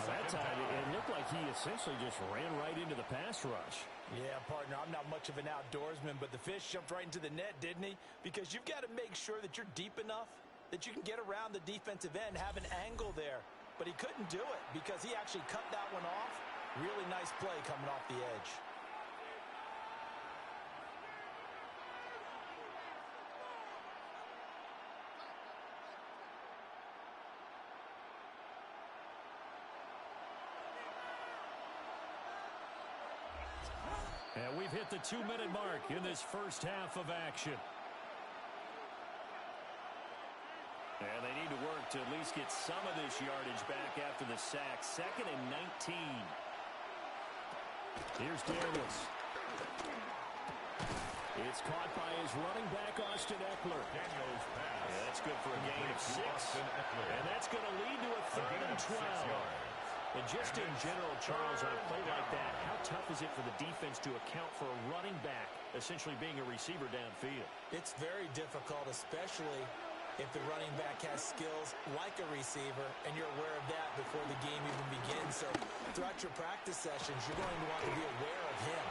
S2: That time, it looked like he essentially just ran right into the pass rush.
S3: Yeah, partner, I'm not much of an outdoorsman, but the fish jumped right into the net, didn't he? Because you've got to make sure that you're deep enough that you can get around the defensive end, have an angle there. But he couldn't do it because he actually cut that one off. Really nice play coming off the edge.
S1: And we've hit the 2-minute mark in this first half of action. And they need to work to at least get some of this yardage back after the sack. 2nd and 19.
S2: Here's Daniels. It's caught by his running back, Austin Eckler.
S4: Daniels pass.
S1: Yeah, that's good for a gain of 6. And that's going to lead to a 3rd and 12. And just in general, Charles, on a play like that, how tough is it for the defense to account for a running back essentially being a receiver downfield?
S3: It's very difficult, especially if the running back has skills like a receiver, and you're aware of that before the game even begins. So throughout your practice sessions, you're going to want to be aware of him.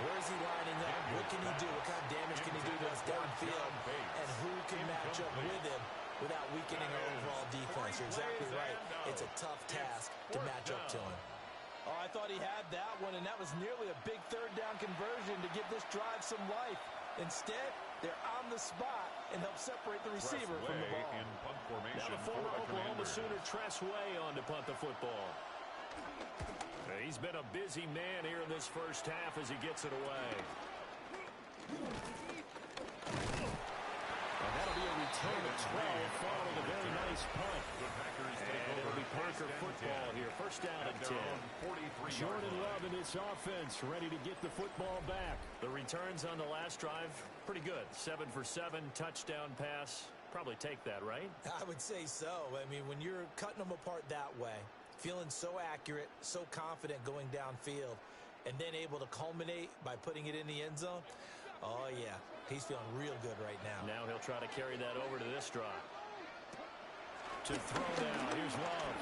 S3: Where is he lining up? What can he do? What kind of damage can he do to us downfield? And who can match up with him without weakening our overall defense? You're exactly right. It's a tough task to match up to him. Oh, I thought he had that one, and that was nearly a big 3rd down conversion to give this drive some life. Instead, they're on the spot and help separate the receiver from the ball.
S1: Now the former Oklahoma Sooner Tress Way on to punt the football. He's been a busy man here in this first half as he gets it away.
S2: And that'll be a return of 12 following a very nice punt.
S1: And it'll be Packer football here. First down and 10.
S2: Jordan Love and his offense ready to get the football back.
S1: The returns on the last drive, pretty good. 7 for 7, touchdown pass. Probably take that, right?
S3: I would say so. I mean, when you're cutting them apart that way, feeling so accurate, so confident going downfield, and then able to culminate by putting it in the end zone, oh, yeah, he's feeling real good right now.
S1: Now he'll try to carry that over to this drive. To throw now, here's Love.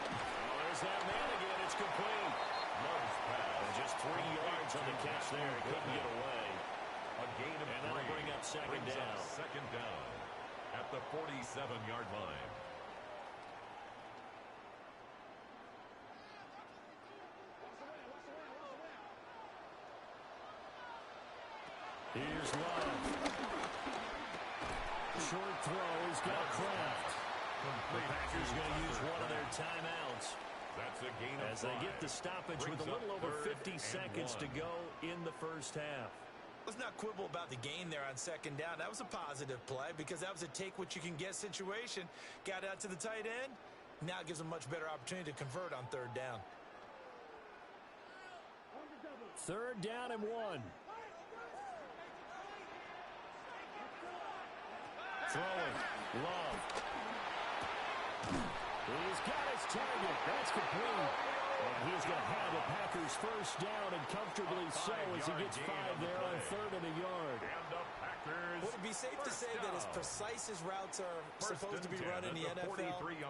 S1: Oh, there's that man again. It's complete. And just 3 yards on the catch there. He couldn't get away.
S4: A gain of 3.
S1: And that'll bring up second down.
S4: Second down at the 47-yard line.
S2: Here's Love. Short throw. He's got Kraft.
S1: The Packers going to use one of their timeouts.
S4: That's a gain of 5.
S1: As they get the stoppage with a little over 50 seconds to go in the first half.
S3: Let's not quibble about the gain there on second down. That was a positive play because that was a take-what-you-can-get situation. Got out to the tight end. Now it gives them a much better opportunity to convert on third down.
S2: Third down and 1. Throwing. Love. He's got his target. That's complete. And he's going to have the Packers first down, and comfortably so as he gets 5 there on third and a yard.
S4: And the Packers.
S3: Would it be safe to say that as precise as routes are supposed to be run in the NFL,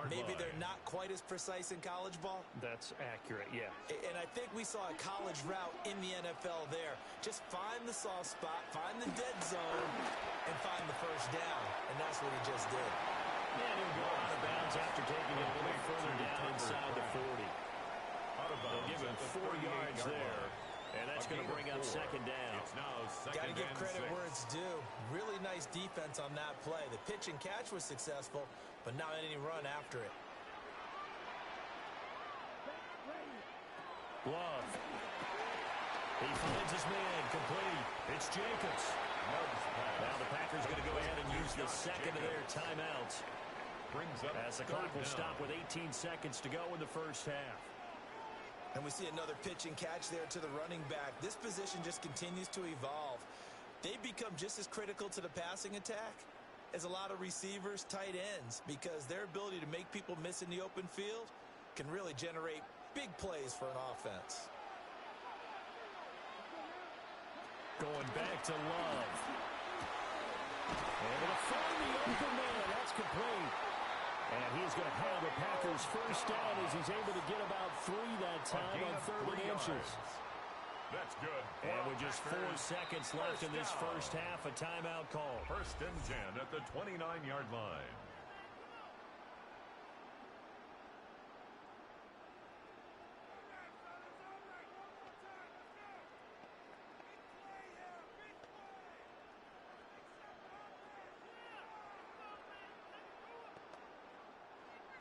S3: maybe they're not quite as precise in college ball?
S2: That's accurate, yeah.
S3: And I think we saw a college route in the NFL there. Just find the soft spot, find the dead zone, and find the first down. And that's what he just did.
S2: And he'll go out of bounds after taking it a little further down inside the 40. They'll give him 4 yards there. And that's going to bring up second down.
S4: It's now
S3: Got to
S4: second
S3: give
S4: and
S3: credit
S4: 6.
S3: where it's due. Really nice defense on that play. The pitch and catch was successful, but not any run after it.
S2: Love. He finds his man, complete. It's Jacobs. Now the Packers going to go ahead and use the second of their timeouts.
S4: Brings up
S2: As the clock will stop with 18 seconds to go in the first half.
S3: And we see another pitch and catch there to the running back. This position just continues to evolve. They become just as critical to the passing attack as a lot of receivers, tight ends, because their ability to make people miss in the open field can really generate big plays for an offense.
S2: Going back to Love. Able to find the open man. That's complete. And he's going to have the Packers first down as he's able to get about 3 that time on third and inches.
S4: That's good.
S1: And with just 4 seconds left in this first half, a timeout call.
S4: First and 10 at the 29-yard line.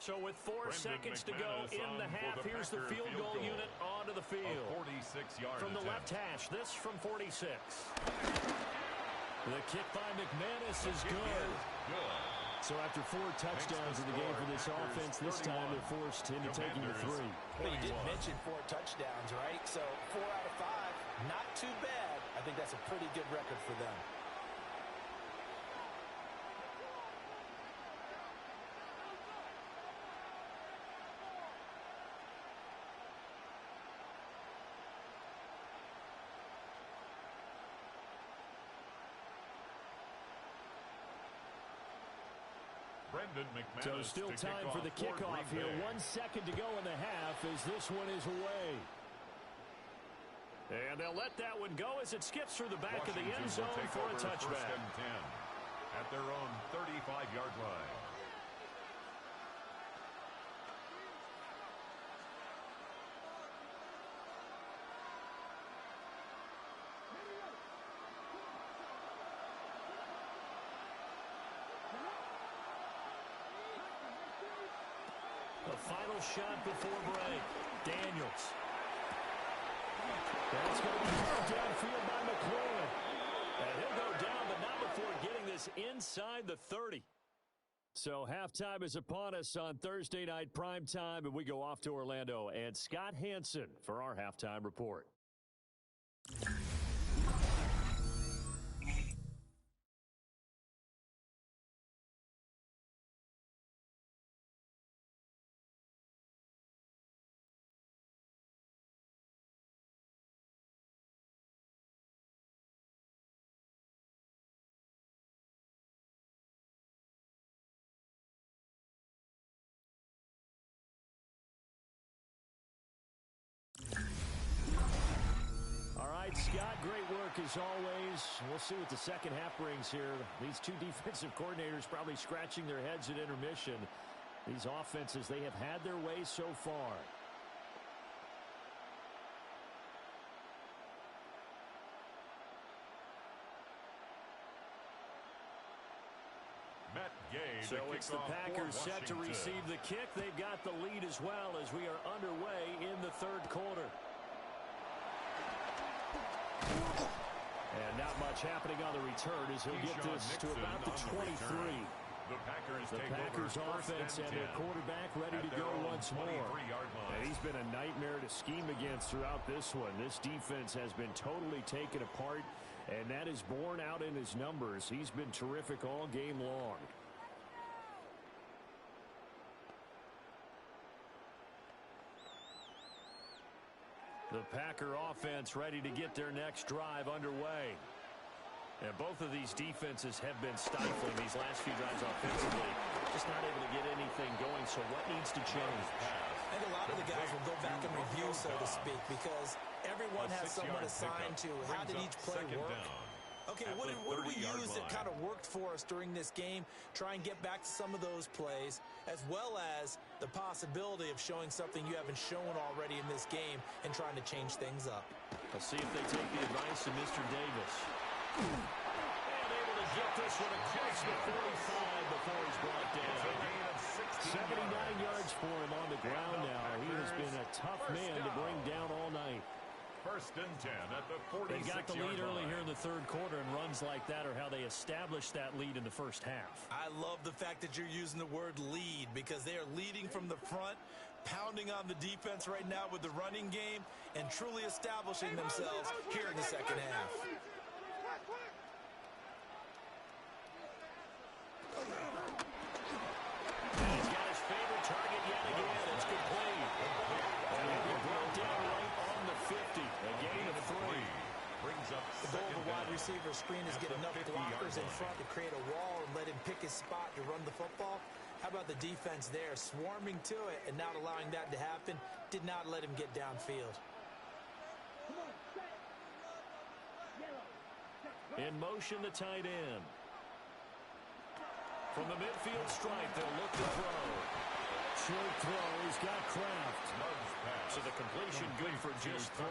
S1: So with 4 seconds to go in the half, here's the field goal unit onto the field.
S4: 46-yard
S1: From the left hash, this from 46. The kick by McManus is good. So after 4 touchdowns in the game for this offense, this time they're forced into taking the 3.
S3: Well, you did mention 4 touchdowns, right? So 4 out of 5, not too bad. I think that's a pretty good record for them.
S2: So still time for the kickoff here. 1 second to go in the half as this one is away.
S1: And they'll let that one go as it skips through the back of the end zone for a touchback.
S4: First and 10 at their own 35-yard line.
S1: The final shot before break. Daniels.
S2: That's going to be hard downfield by McLaurin.
S1: And he'll go down, but not before getting this inside the 30.
S2: So halftime is upon us on Thursday night primetime, and we go off to Orlando. And Scott Hansen for our halftime report. right, Scott, great work as always. We'll see what the second half brings here. These two defensive coordinators probably scratching their heads at intermission. These offenses, they have had their way so far.
S1: So it's the Packers set to receive the kick. They've got the lead as well as we are underway in the third quarter. And not much happening on the return as he'll get this to about the 23. The Packers offense and their quarterback ready to go once more. And he's been a nightmare to scheme against throughout this one. This defense has been totally taken apart, and that is borne out in his numbers. He's been terrific all game long. The Packer offense ready to get their next drive underway. And both of these defenses have been stifling these last few drives offensively. Just not able to get anything going, so what needs to change?
S3: I think a lot of the guys will go back and review, so to speak, because everyone has someone assigned to how did each play work. Okay, what did we use that kind of worked for us during this game? Try and get back to some of those plays, as well as the possibility of showing something you haven't shown already in this game and trying to change things up.
S1: Let's see if they take the advice of Mr. Davis. And able to get this one across the 45 before he's brought down. 79 yards for him on the ground now. He has been a tough man to bring down all night.
S4: First and 10 at the 46-yard line.
S1: They got the lead early here in the third quarter, and runs like that are how they established that lead in the first half.
S3: I love the fact that you're using the word lead, because they are leading from the front, pounding on the defense right now with the running game, and truly establishing themselves here in the second half.
S1: He's got his favorite target yet again. It's complete. And he'll be brought down right on the 50. A gain of 3.
S4: Brings up
S3: the goal of a wide receiver screen is get enough blockers in front to create a wall and let him pick his spot to run the football. How about the defense there, swarming to it and not allowing that to happen? Did not let him get downfield.
S1: In motion, the tight end. From the midfield stripe, they'll look to throw.
S2: Short throw. He's got Kraft.
S1: So the completion good for just 3.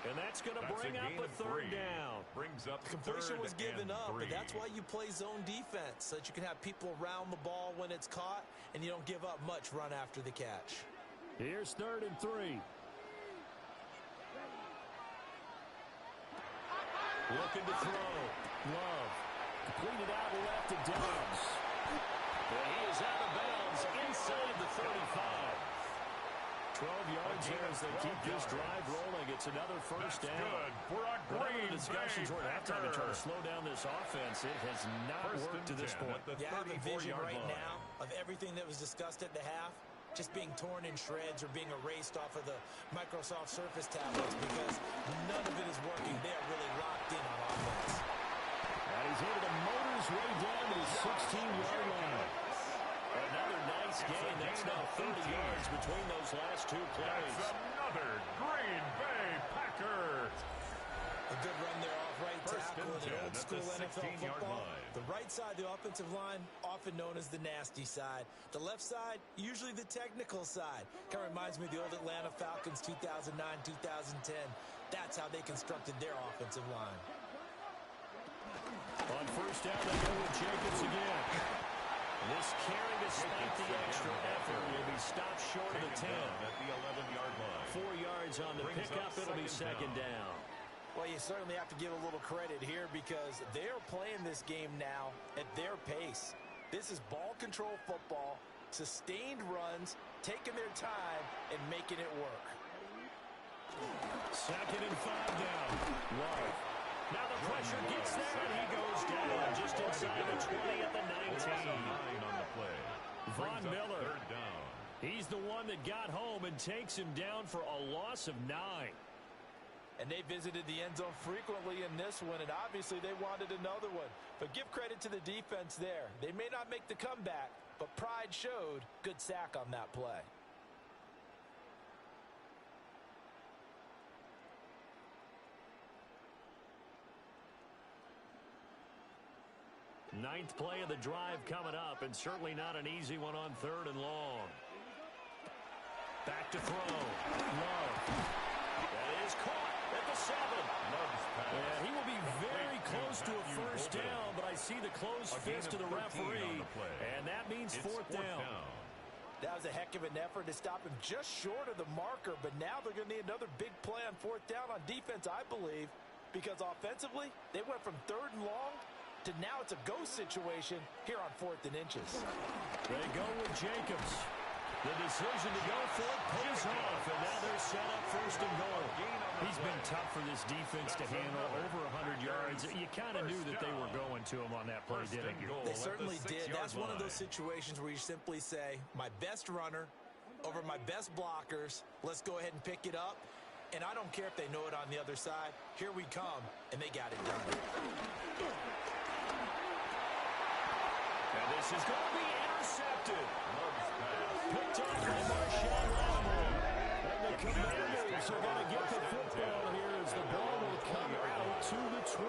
S1: And that's going to bring up a third down.
S4: Brings up
S3: the completion was given up, but that's why you play zone defense, so that you can have people around the ball when it's caught, and you don't give up much run after the catch.
S2: Here's 3rd and 3.
S1: Looking to throw. Love. Completed out left to Downs. And he is out of bounds inside the 35. 12 yards here as they keep this drive rolling. It's another first down.
S4: Good for a great
S1: discussions were at halftime to try to slow down this offense. It has not worked to this point.
S3: Yeah, I have a vision right now of everything that was discussed at the half just being torn in shreds or being erased off of the Microsoft Surface tablets, because none of it is working. They are really locked in on offense.
S2: And he's able to motor his way down to his 16-yard line.
S1: Another nice gain. That's now 30 yards between those last two plays.
S4: That's another Green Bay Packer.
S3: A good run there off right tackle in old school NFL football. The right side, the offensive line, often known as the nasty side. The left side, usually the technical side. Kind of reminds me of the old Atlanta Falcons 2009, 2010. That's how they constructed their offensive line.
S1: On first down, they go with Jacobs again. This carry, despite the extra effort, will be stopped short of the 10.
S4: At the 11-yard line.
S1: 4 yards on the pickup. It'll be second down.
S3: Well, you certainly have to give a little credit here, because they're playing this game now at their pace. This is ball control football, sustained runs, taking their time, and making it work.
S1: 2nd and 5 down. Love. Now the pressure gets there, and he goes down just inside the 20 at the 19.
S4: On the play.
S1: Von Miller.
S4: Third down.
S1: He's the one that got home and takes him down for a loss of 9.
S3: And they visited the end zone frequently in this one, and obviously they wanted another one. But give credit to the defense there. They may not make the comeback, but pride showed. Good sack on that play.
S1: Ninth play of the drive coming up, and certainly not an easy one on 3rd and long. Back to throw. Love. That is caught at the 7. Yeah, he will be very close to a first down, but I see the closed fist of the referee, and that means 4th down.
S3: That was a heck of an effort to stop him just short of the marker, but now they're going to need another big play on 4th down on defense, I believe, because offensively, they went from 3rd and long to now it's a go situation here on 4th and inches.
S1: They go with Jacobs. The decision to go for it pays off, and now they're set up 1st and goal. He's been tough for this defense to handle, over 100 yards. You kind of knew that they were going to him on that play, didn't you?
S3: They certainly did. That's one of those situations where you simply say, my best runner over my best blockers, let's go ahead and pick it up. And I don't care if they know it on the other side. Here we come, and they got it done.
S1: And this is going to be intercepted. Picked up by Marshawn Lattimore. And the Commanders are going to get the football here as the ball will come out to the 20.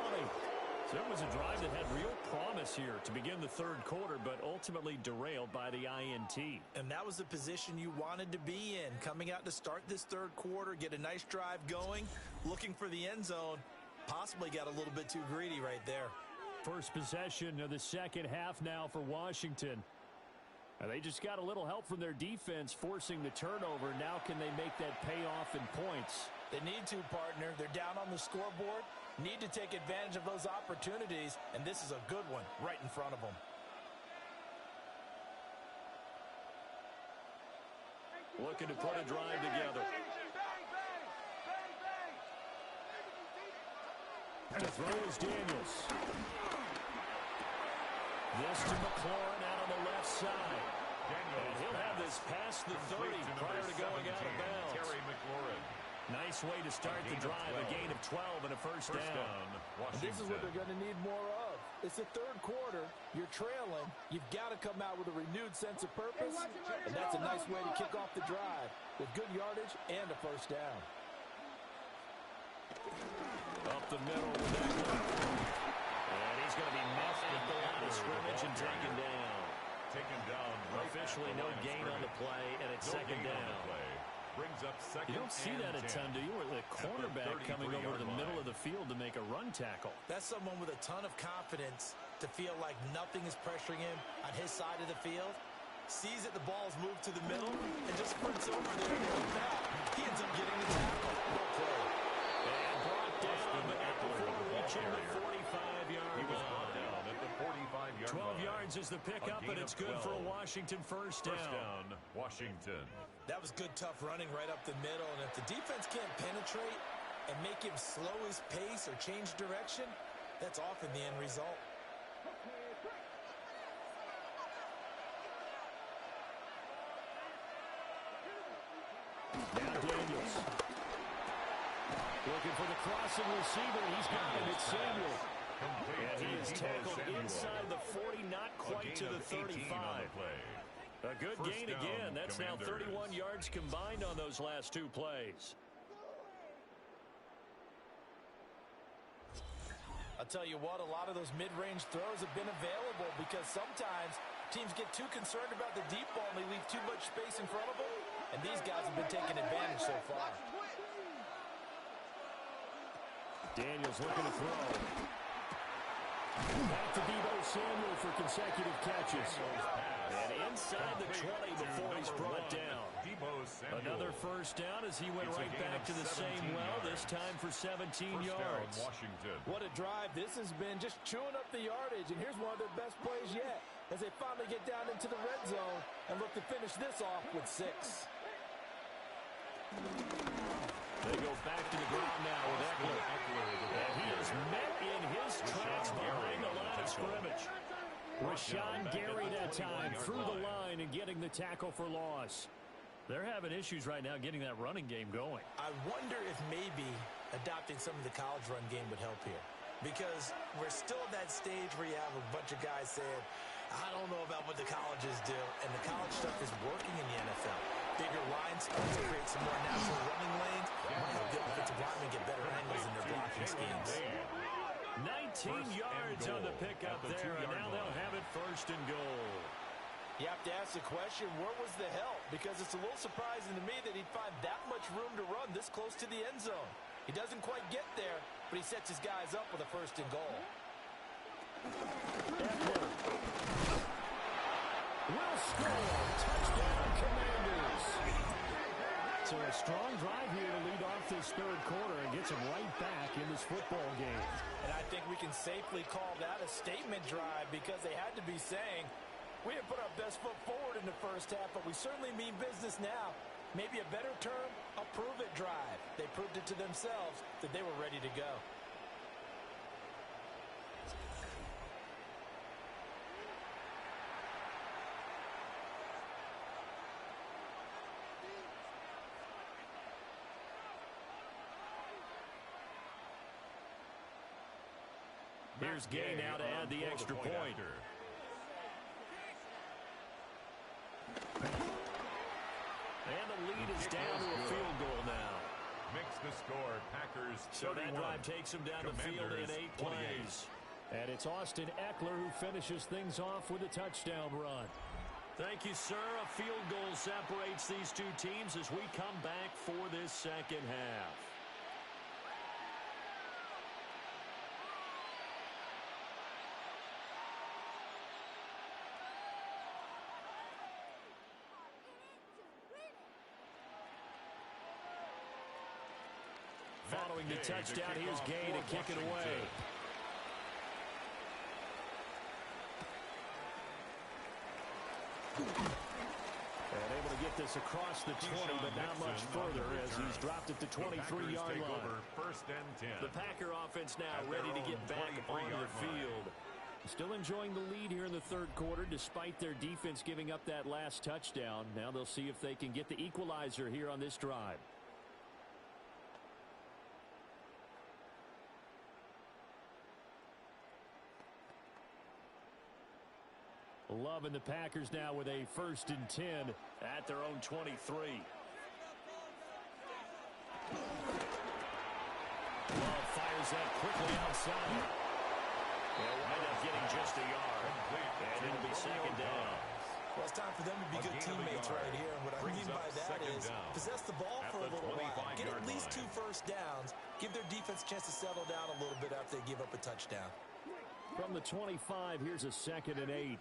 S1: So it was a drive that had real promise here to begin the 3rd quarter, but ultimately derailed by the INT.
S3: And that was the position you wanted to be in, coming out to start this 3rd quarter, get a nice drive going, looking for the end zone. Possibly got a little bit too greedy right there.
S2: First possession of the 2nd half now for Washington. And they just got a little help from their defense forcing the turnover. Now can they make that pay off in points?
S3: They need to, partner. They're down on the scoreboard. Need to take advantage of those opportunities, and this is a good one right in front of them.
S1: Looking to put a drive together.
S2: And the throw is Daniels.
S1: This to McLaurin out on the left side. And he'll have this past the 30 prior to going out of bounds. Nice way to start the drive, a gain of 12 and a first down.
S3: And this is what they're going to need more of. It's the 3rd quarter. You're trailing. You've got to come out with a renewed sense of purpose. And that's a nice way to kick off the drive with good yardage and a first down.
S1: Up the middle with that one. And he's going to be met at the line of scrimmage and taken down. Officially no gain on the play, and it's 2nd down.
S2: You don't see that a ton, do you? With the cornerback coming over to the middle of the field to make a run tackle.
S3: That's someone with a ton of confidence to feel like nothing is pressuring him on his side of the field. Sees that the ball's moved to the middle and just sprints over there. And with that, he ends up getting the tackle. Well played.
S1: And brought down before reaching the 45-yard line. 12 yards is the pickup, and it's good for a Washington first down.
S4: Washington.
S3: That was good, tough running right up the middle. And if the defense can't penetrate and make him slow his pace or change direction, that's often the end result.
S2: Now Daniels. Looking for the crossing receiver. He's got it. It's Samuel.
S1: And he is tackled inside the 40, not quite to the 35. A good gain again. That's now 31 yards combined on those last 2 plays.
S3: I'll tell you what, a lot of those mid-range throws have been available because sometimes teams get too concerned about the deep ball and they leave too much space in front of them, and these guys have been taking advantage so far.
S2: Daniels looking to throw. Back to Deebo Samuel for consecutive catches.
S1: And inside the 20 before he's brought down. Another first down as he went right back to the same well, this time for 17 yards.
S3: What a drive this has been, just chewing up the yardage. And here's one of their best plays yet as they finally get down into the red zone and look to finish this off with 6.
S1: They go back to the ground now with Eckler. And he is met in his tracks behind the line of scrimmage.
S2: Rashawn Gary that time through the line and getting the tackle for loss.
S1: They're having issues right now getting that running game going.
S3: I wonder if maybe adopting some of the college run game would help here. Because we're still at that stage where you have a bunch of guys saying, I don't know about what the colleges do. And the college stuff is working in the NFL. Bigger line splits to create some more natural running lanes. Might help the offensive linemen get better angles in their blocking schemes.
S1: 19 yards on the pickup there, and now they'll have it 1st and goal.
S3: You have to ask the question, where was the help? Because it's a little surprising to me that he'd find that much room to run this close to the end zone. He doesn't quite get there, but he sets his guys up with a 1st and goal.
S2: Eckler will score. Touchdown, Commanders. So a strong drive here to lead off this 3rd quarter and gets him right back in this football game.
S3: And I think we can safely call that a statement drive because they had to be saying, we didn't put our best foot forward in the 1st half, but we certainly mean business now. Maybe a better term, a prove-it drive. They proved it to themselves that they were ready to go.
S1: Here's Gay now to add the extra point. And the lead is down to a field goal now.
S4: Makes the score, Packers 31.
S1: So that drive takes them down the field in 8 plays.
S2: And it's Austin Eckler who finishes things off with a touchdown run.
S1: Thank you, sir. A field goal separates these two teams as we come back for this 2nd half. Following the touchdown, here's Gay to kick it away.
S2: And able to get this across the 20, but not much further as he's dropped it to 23-yard line.
S4: 1st and 10.
S1: The Packer offense now ready to get back on the field.
S2: Still enjoying the lead here in the 3rd quarter despite their defense giving up that last touchdown. Now they'll see if they can get the equalizer here on this drive. Love and the Packers now with a 1st and 10
S1: at their own 23.
S2: Love fires that quickly outside.
S1: They'll wind up getting just a yard. And it'll be 2nd down.
S3: Well, it's time for them to be good teammates right here. And what I mean by that is possess the ball for a little while. Get at least 2 first downs. Give their defense a chance to settle down a little bit after they give up a touchdown.
S2: From the 25, here's a 2nd and 8.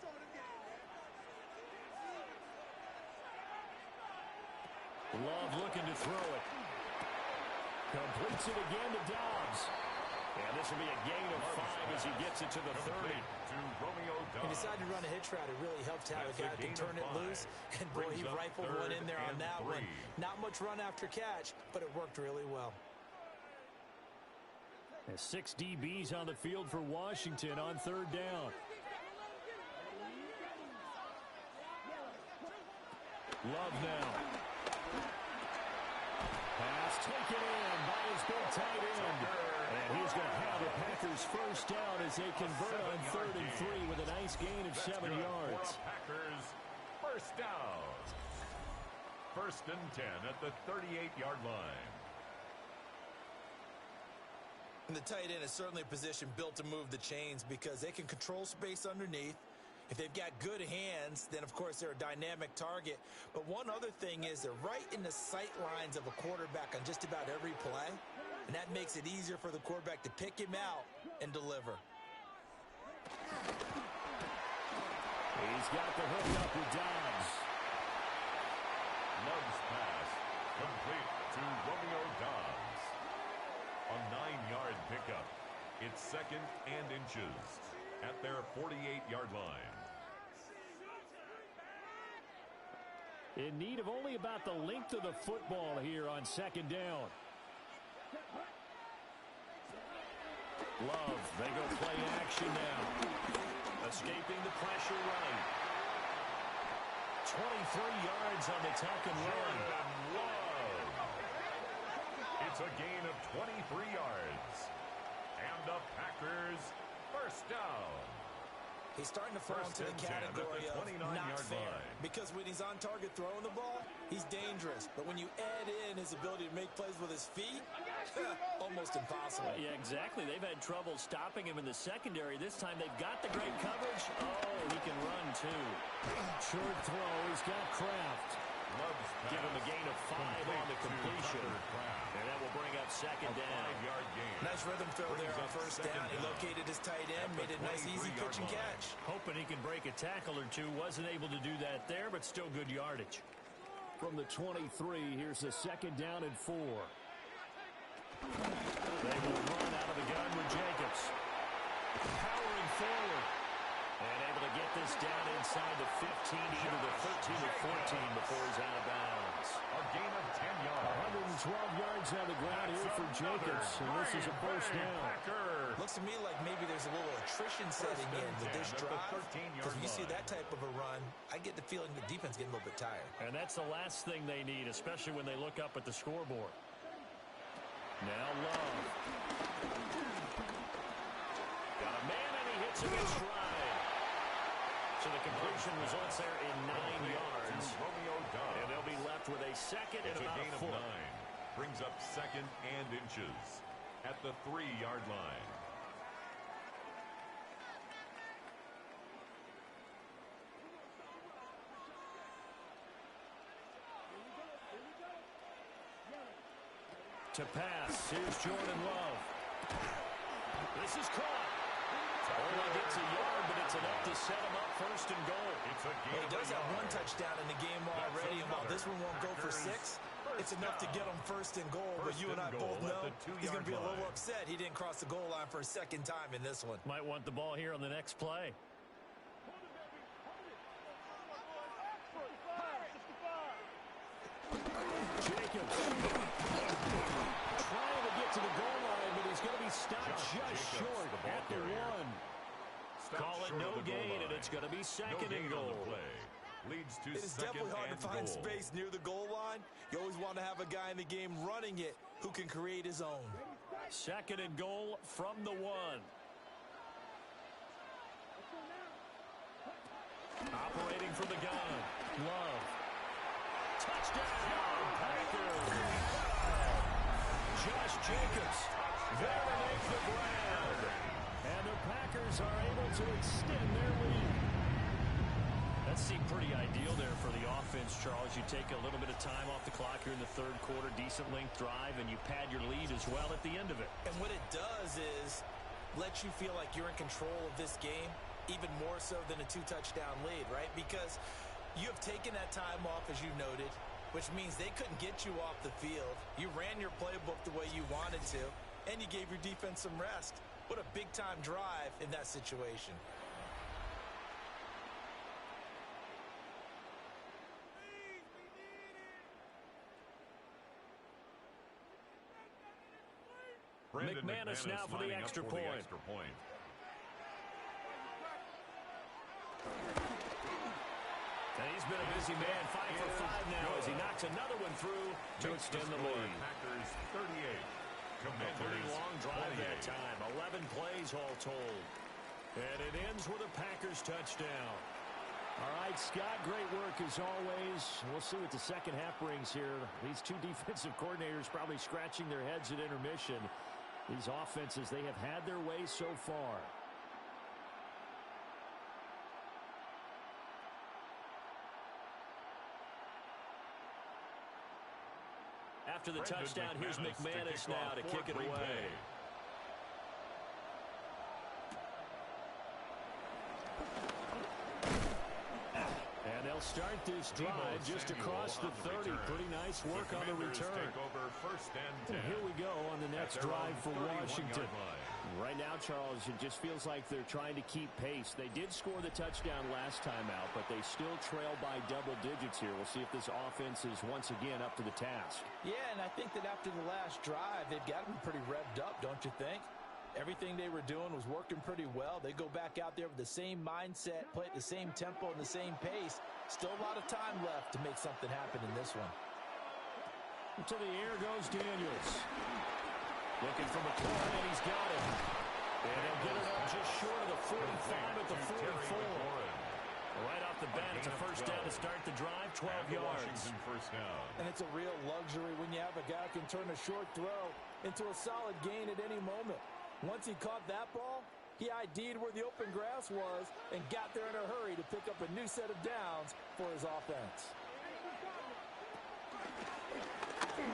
S2: Love looking to throw it. Completes it again to Dobbs.
S1: And this will be a gain of 5 as he gets it to the 30.
S3: He decided to run a hitch route. It really helped how the guy can turn it loose. And boy, he rifled one in there on that one. Not much run after catch, but it worked really well.
S2: 6 DBs on the field for Washington on 3rd down. Love now. Pass taken in by his big tight end. And he's going to have the Packers 1st down as they convert on 3rd and 3 with a nice gain of 7 yards.
S4: Packers 1st down. 1st and 10 at the 38-yard line.
S3: And the tight end is certainly a position built to move the chains because they can control space underneath. If they've got good hands, then, of course, they're a dynamic target. But one other thing is they're right in the sight lines of a quarterback on just about every play, and that makes it easier for the quarterback to pick him out and deliver.
S2: He's got the hook up with Dobbs.
S4: Love's pass complete to Romeo Dobbs. A 9-yard pickup. It's 2nd and inches at their 48-yard line.
S2: In need of only about the length of the football here on 2nd down.
S1: Love, they go play action now. Escaping the pressure right. 23 yards on the tuck and run.
S4: Love. It's a gain of 23 yards. And the Packers 1st down.
S3: He's starting to fall into the category of not fair. Because when he's on target throwing the ball, he's dangerous. But when you add in his ability to make plays with his feet, Almost impossible.
S1: Yeah, exactly. They've had trouble stopping him in the secondary. This time they've got the great coverage. Oh, he can run, too.
S2: Short throw. He's got Kraft.
S1: Give him a gain of 5 on the completion. And that will bring up second down.
S3: Nice rhythm throw there on first down. He located his tight end, made it a nice, easy pitch and catch.
S1: Hoping he can break a tackle or two. Wasn't able to do that there, but still good yardage.
S2: From the 23, here's the second down and 4.
S1: They will run out of the gun with Jacobs. Powering forward. And able to get this down inside the 15, either the 13 or 14 before he's out of bounds.
S4: A gain of 10 yards.
S2: 112 yards on the ground here for Jacobs, and this is a first down.
S3: Looks to me like maybe there's a little attrition setting in with this drive. Because when you see that type of a run, I get the feeling the defense getting a little bit tired.
S1: And that's the last thing they need, especially when they look up at the scoreboard. Now Love. Got a man, and he hits him in stride. So the completion results there in 9 yards. And they'll be left with a second and about a foot.
S4: Brings up second and inches at the 3-yard line.
S1: To pass, here's Jordan Love. This is caught. Only gets a yard, but it's enough to set him up first and goal.
S3: He does have 1 touchdown in the game already, and while this one won't go for 6, it's enough to get him first and goal. But you and I both know he's going to be a little upset he didn't cross the goal line for a second time in this one.
S1: Might want the ball here on the next play.
S2: Jacobs trying to get to the goal line, but he's going to be stopped just short at the 1.
S1: Call it no gain, and it's going to be second and goal.
S4: Leads to
S3: it is definitely hard to find space near the goal line. You always want to have a guy in the game running it who can create his own.
S1: Second and goal from the 1. Operating from the gun. Love. Touchdown, Packers. Josh Jacobs there to make the grab.
S2: And the Packers are able to extend their lead.
S1: That seemed pretty ideal there for the offense, Charles. You take a little bit of time off the clock here in the third quarter, decent length drive, and you pad your lead as well at the end of it.
S3: And what it does is let you feel like you're in control of this game, even more so than a 2-touchdown lead, right? Because you have taken that time off, as you noted, which means they couldn't get you off the field. You ran your playbook the way you wanted to, and you gave your defense some rest. What a big-time drive in that situation.
S1: McManus now for the extra point. And he's been a busy man, 5 for 5 now as he knocks another one through to extend the lead.
S4: Packers 38.
S1: A pretty long drive that time, 11 plays all told. And it ends with a Packers touchdown.
S2: All right, Scott, great work as always. We'll see what the second half brings here. These two defensive coordinators probably scratching their heads at intermission. These offenses, they have had their way so far.
S1: After the touchdown, here's McManus now to kick it away.
S2: And they'll start this drive just across the 30. Pretty nice work on the return. And here we go on the next drive for Washington. Right now, Charles, it just feels like they're trying to keep pace. They did score the touchdown last time out, but they still trail by double digits here. We'll see if this offense is once again up to the task.
S3: Yeah, and I think that after the last drive, they've got to be pretty revved up, don't you think? Everything they were doing was working pretty well. They go back out there with the same mindset, play at the same tempo and the same pace. Still a lot of time left to make something happen in this one.
S2: To the air goes Daniels.
S1: Looking for McLaurin, and he's got it. And he'll get it up just short of the 45 at the 44. Right off the bat, It's a first down to start the drive, 12 yards.
S4: Washington first down.
S3: And it's a real luxury when you have a guy who can turn a short throw into a solid gain at any moment. Once he caught that ball, he ID'd where the open grass was and got there in a hurry to pick up a new set of downs for his offense.
S1: 9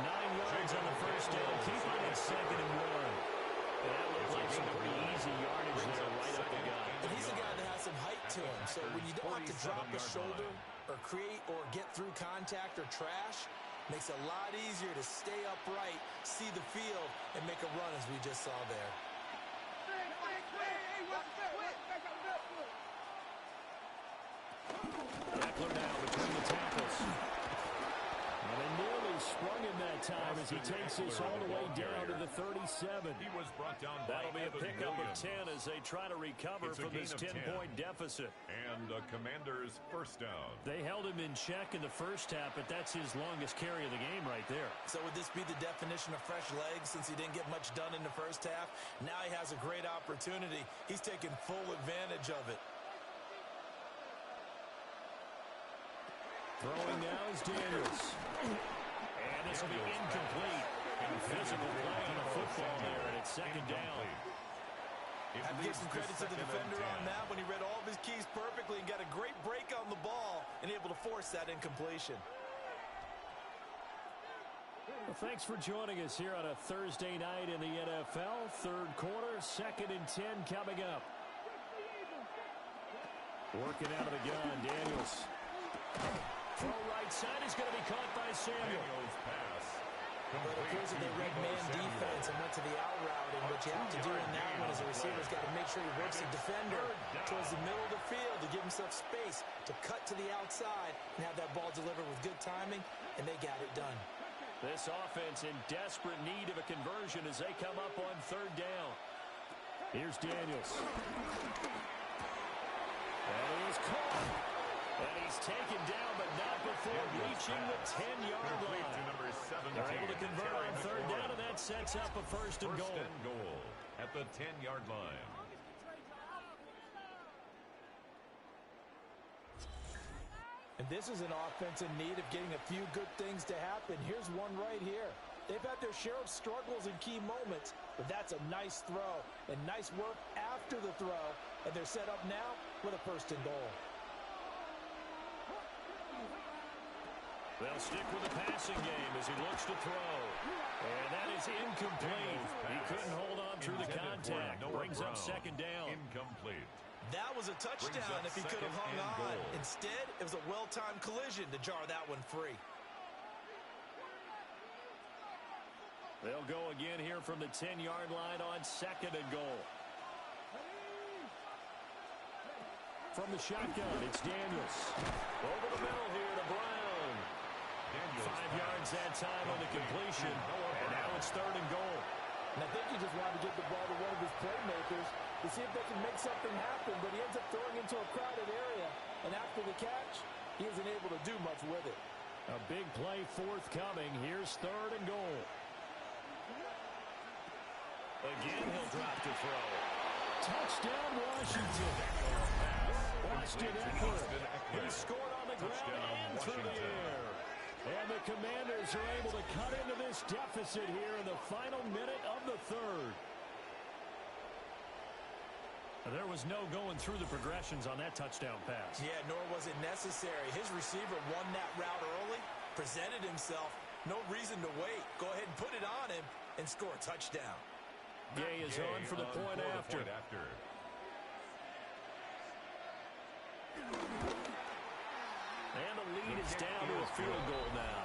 S1: yards on the first down, keeping it 2nd and 1. And that looked like some pretty easy yardage there right up the gut.
S3: And he's a guy that has some height to him, so when you don't have to drop a shoulder or create or get through contact or trash, makes it a lot easier to stay upright, see the field, and make a run as we just saw there.
S1: Eckler now between the tackles. And they nearly sprung him that time as he takes this all the way down to the 37.
S4: He was brought down.
S1: That'll be a pickup of 10 as they try to recover from this 10-point deficit.
S4: And the Commanders' first down.
S1: They held him in check in the first half, but that's his longest carry of the game right there.
S3: So would this be the definition of fresh legs since he didn't get much done in the first half? Now he has a great opportunity. He's taking full advantage of it.
S1: Throwing now is Daniels. And this will be incomplete. Physical play on the football there, and it's 2nd down.
S3: Have to give some credit to the defender on that when he read all of his keys perfectly and got a great break on the ball and able to force that incompletion.
S1: Well, thanks for joining us here on a Thursday night in the NFL. Third quarter, 2nd and 10 coming up. Working out of the gun, Daniels. Throw right side is going to be caught by Samuel.
S3: But it appears that they read man defense and went to the out route, and what you have to do in that one is the receiver's got to make sure he works the defender towards the middle of the field to give himself space to cut to the outside and have that ball delivered with good timing, and they got it done.
S1: This offense in desperate need of a conversion as they come up on 3rd down. Here's Daniels. And he is caught. And he's taken down, but not before reaching the 10-yard line. They're able to convert on 3rd down, and that sets up a 1st and goal.
S4: At the 10-yard line.
S3: And this is an offense in need of getting a few good things to happen. Here's one right here. They've had their share of struggles in key moments, but that's a nice throw and nice work after the throw, and they're set up now with a 1st and goal.
S1: They'll stick with the passing game as he looks to throw. And that is incomplete. He couldn't hold on through the contact. Brings up 2nd down.
S4: Incomplete.
S3: That was a touchdown if he could have hung on. Instead, it was a well-timed collision to jar that one free.
S1: They'll go again here from the 10-yard line on 2nd and goal. From the shotgun, it's Daniels. Over the middle here to Brown. 5 yards that time on the completion. And now it's 3rd and goal.
S3: And I think he just wanted to get the ball to one of his playmakers to see if they can make something happen, but he ends up throwing into a crowded area. And after the catch, he isn't able to do much with it.
S1: A big play forthcoming. Here's 3rd and goal. Again, he'll drop to throw. Touchdown, Washington. Austin Eckler. He scored on the ground and through the air. And the Commanders are able to cut into this deficit here in the final minute of the 3rd. There was no going through the progressions on that touchdown pass.
S3: Yeah, nor was it necessary. His receiver won that route early, presented himself. No reason to wait. Go ahead and put it on him and score a touchdown.
S1: Gay is on for the point after. And the lead is down to a field goal now.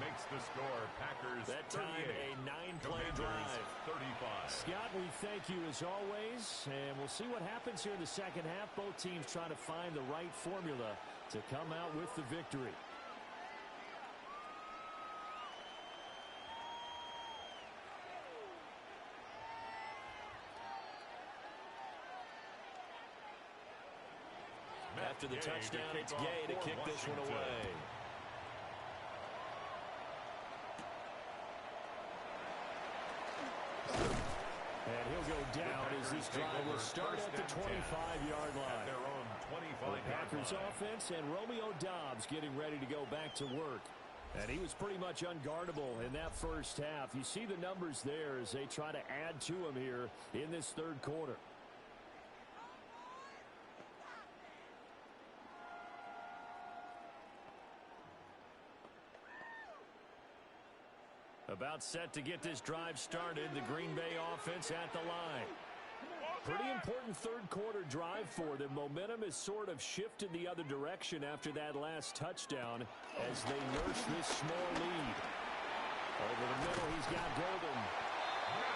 S4: Makes the score Packers
S1: that time
S4: 38.
S1: A 9-play drive.
S4: 35.
S1: Scott, we thank you as always, and we'll see what happens here in the second half. Both teams trying to find the right formula to come out with the victory. After the touchdown, it's Gay to kick this one away. And he'll go down as
S2: as this drive will start at the 25-yard line.
S4: Their own 25-yard
S2: Packers
S4: line.
S2: offense and Romeo Doubs getting ready to go back to work. And he was pretty much unguardable in that first half. You see the numbers there as they try to add to him here in this third quarter. About set to get this drive started. The Green Bay offense at the line. Pretty important third quarter drive for them. Momentum has sort of shifted the other direction after that last touchdown as they nurse this small lead. Over the middle, he's got Golden.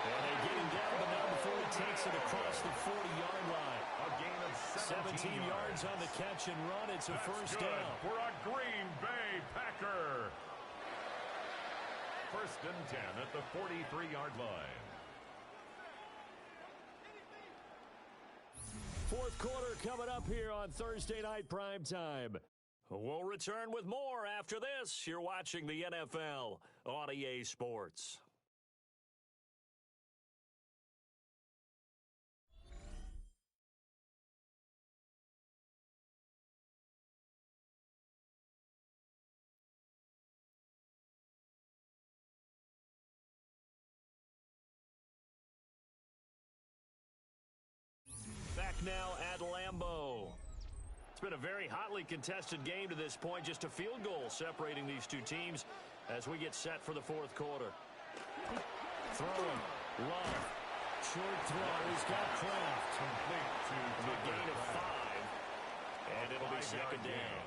S2: And they get him down, but not before he takes it across the 40-yard line.
S4: A gain of
S2: 17 yards on the catch and run. It's a first down.
S4: For a Green Bay Packer. First and 10 at the 43-yard line.
S2: Fourth quarter coming up here on Thursday Night Primetime. We'll return with more after this. You're watching the NFL on EA Sports. Back now at Lambeau. It's been a very hotly contested game to this point. Just a field goal separating these two teams as we get set for the fourth quarter. Throwing. Love. Short throw. He's got Kraft. A gain of 5. And it'll be second down.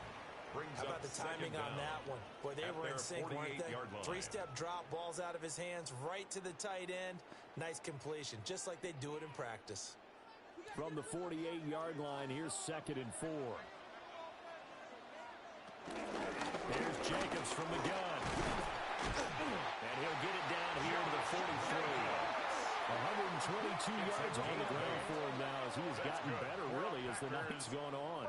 S3: How about the timing on that one? Boy, they were in sync, weren't they? Three-step drop, balls out of his hands, right to the tight end. Nice completion, just like they do it in practice.
S2: From the 48-yard line, here's second and 4. Here's Jacobs from the gun. And he'll get it down here to the 43. 122 yards on the ground for him now as he has gotten better, really, as the night's gone on.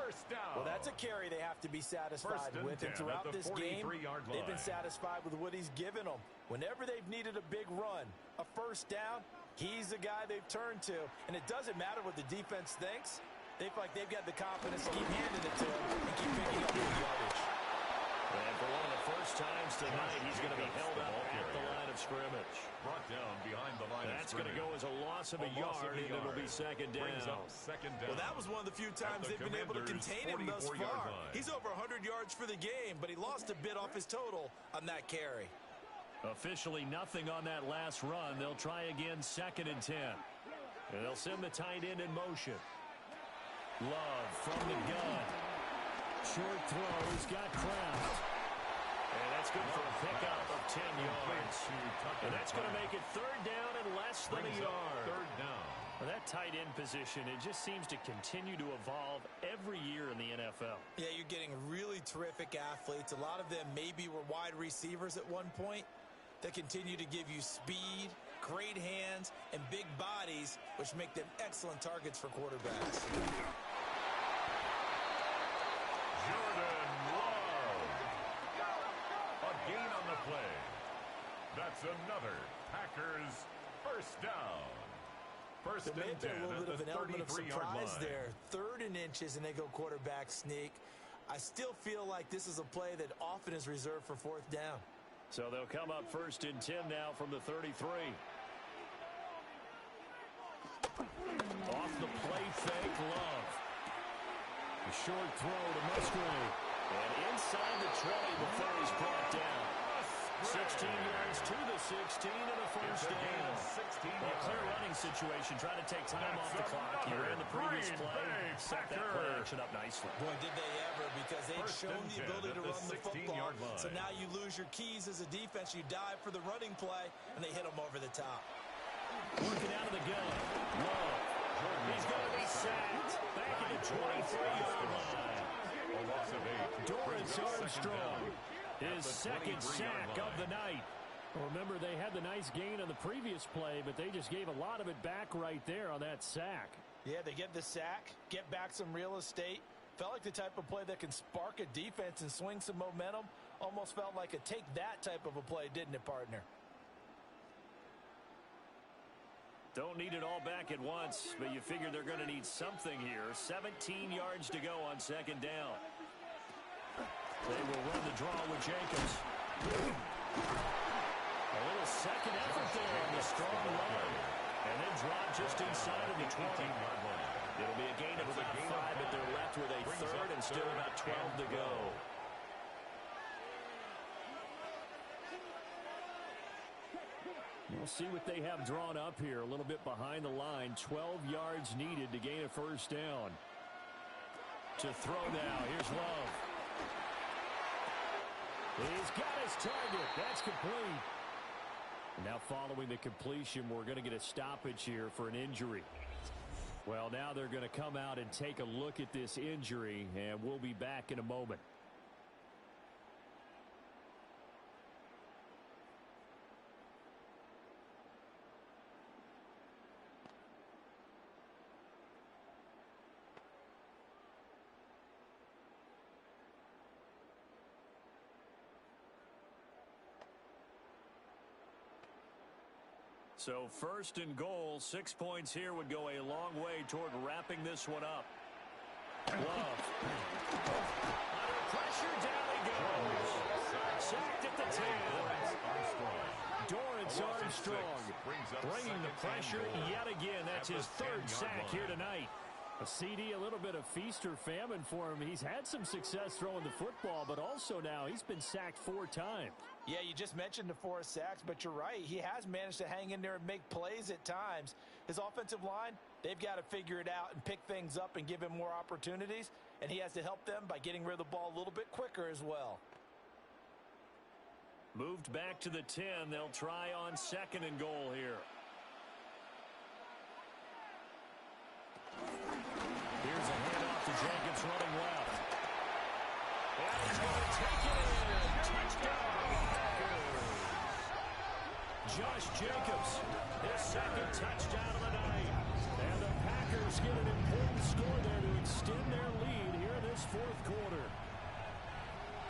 S3: Well, that's a carry they have to be satisfied with. And throughout this game, they've been satisfied with what he's given them. Whenever they've needed a big run, a first down, he's the guy they've turned to. And it doesn't matter what the defense thinks. They feel like they've got the confidence to keep handing it to him and keep picking up the yardage.
S2: And for one of the first times tonight, he's going to be held up at the line of scrimmage.
S4: Brought down behind the line
S2: That's going to go as a loss of a yard, and it'll be second down.
S3: Well, that was one of the few times they've been able to contain him thus far. He's over 100 yards for the game, but he lost a bit off his total on that carry.
S2: Officially nothing on that last run. They'll try again, second and 10. And they'll send the tight end in motion. Love from the gun. Short throw. He's got Kraft. And that's good for a pickup of 10 yards. And that's going to make it third down and less than a yard.
S4: Third down.
S2: Well, that tight end position, it just seems to continue to evolve every year in the NFL.
S3: Yeah, you're getting really terrific athletes. A lot of them maybe were wide receivers at one point. They continue to give you speed, great hands, and big bodies, which make them excellent targets for quarterbacks.
S4: Jordan Love. A gain on the play. That's another Packers first down. First and 10
S3: a little bit
S4: at
S3: of
S4: the
S3: an element of
S4: 33-yard line.
S3: surprise there. Third and inches, and they go quarterback sneak. I still feel like this is a play that often is reserved for fourth down.
S2: So they'll come up first and 10 now from the 33. Off the play fake, Love. A short throw to Musgrave. And inside the 20 before he's brought down. 16 yards to the 16 and a first down. Well, clear running situation. Try to take time off the clock. You ran the previous play. Set that play action up nicely.
S3: Boy, did they ever, because they've shown the ability to run the football. So now you lose your keys as a defense. You dive for the running play, and they hit them over the top.
S2: Working out of the gun. Love. He's going to be sacked. Back at the 23-yard line. Dorrance Armstrong. His second sack of the night. Remember, they had the nice gain on the previous play, but they just gave a lot of it back right there on that sack.
S3: Yeah, they get the sack, get back some real estate. Felt like the type of play that can spark a defense and swing some momentum. Almost felt like a take that type of a play, didn't it, partner?
S1: Don't need it all back at once, but you figure they're going to need something here. 17 yards to go on second down. They will run the draw with Jacobs. A little second effort there on the strong line. And then drop just inside of the 20-yard line. It'll be a gain of about 5, but they're left with a third and still about 12 to go. We'll see what they have drawn up here. A little bit behind the line. 12 yards needed to gain a first down. To throw now. Here's Love. He's got his target. That's complete. Now following the completion, we're going to get a stoppage here for an injury. Well, now they're going to come out and take a look at this injury, and we'll be back in a moment. So first and goal, 6 points here would go a long way toward wrapping this one up. Love. Under pressure, down he goes. Sacked at the 10. Dorrance Armstrong bringing the pressure yet again. That's his third sack here tonight. A CD, a little bit of feast or famine for him. He's had some success throwing the football, but also now he's been sacked 4 times.
S3: Yeah, you just mentioned the 4 sacks, but you're right. He has managed to hang in there and make plays at times. His offensive line, they've got to figure it out and pick things up and give him more opportunities, and he has to help them by getting rid of the ball a little bit quicker as well.
S1: Moved back to the 10. They'll try on second and goal here. Here's a handoff to Jacobs running left. And he's going to take it in. Touchdown, Packers. Josh Jacobs, his second touchdown of the night. And the Packers get an important score there to extend their lead here in this fourth quarter.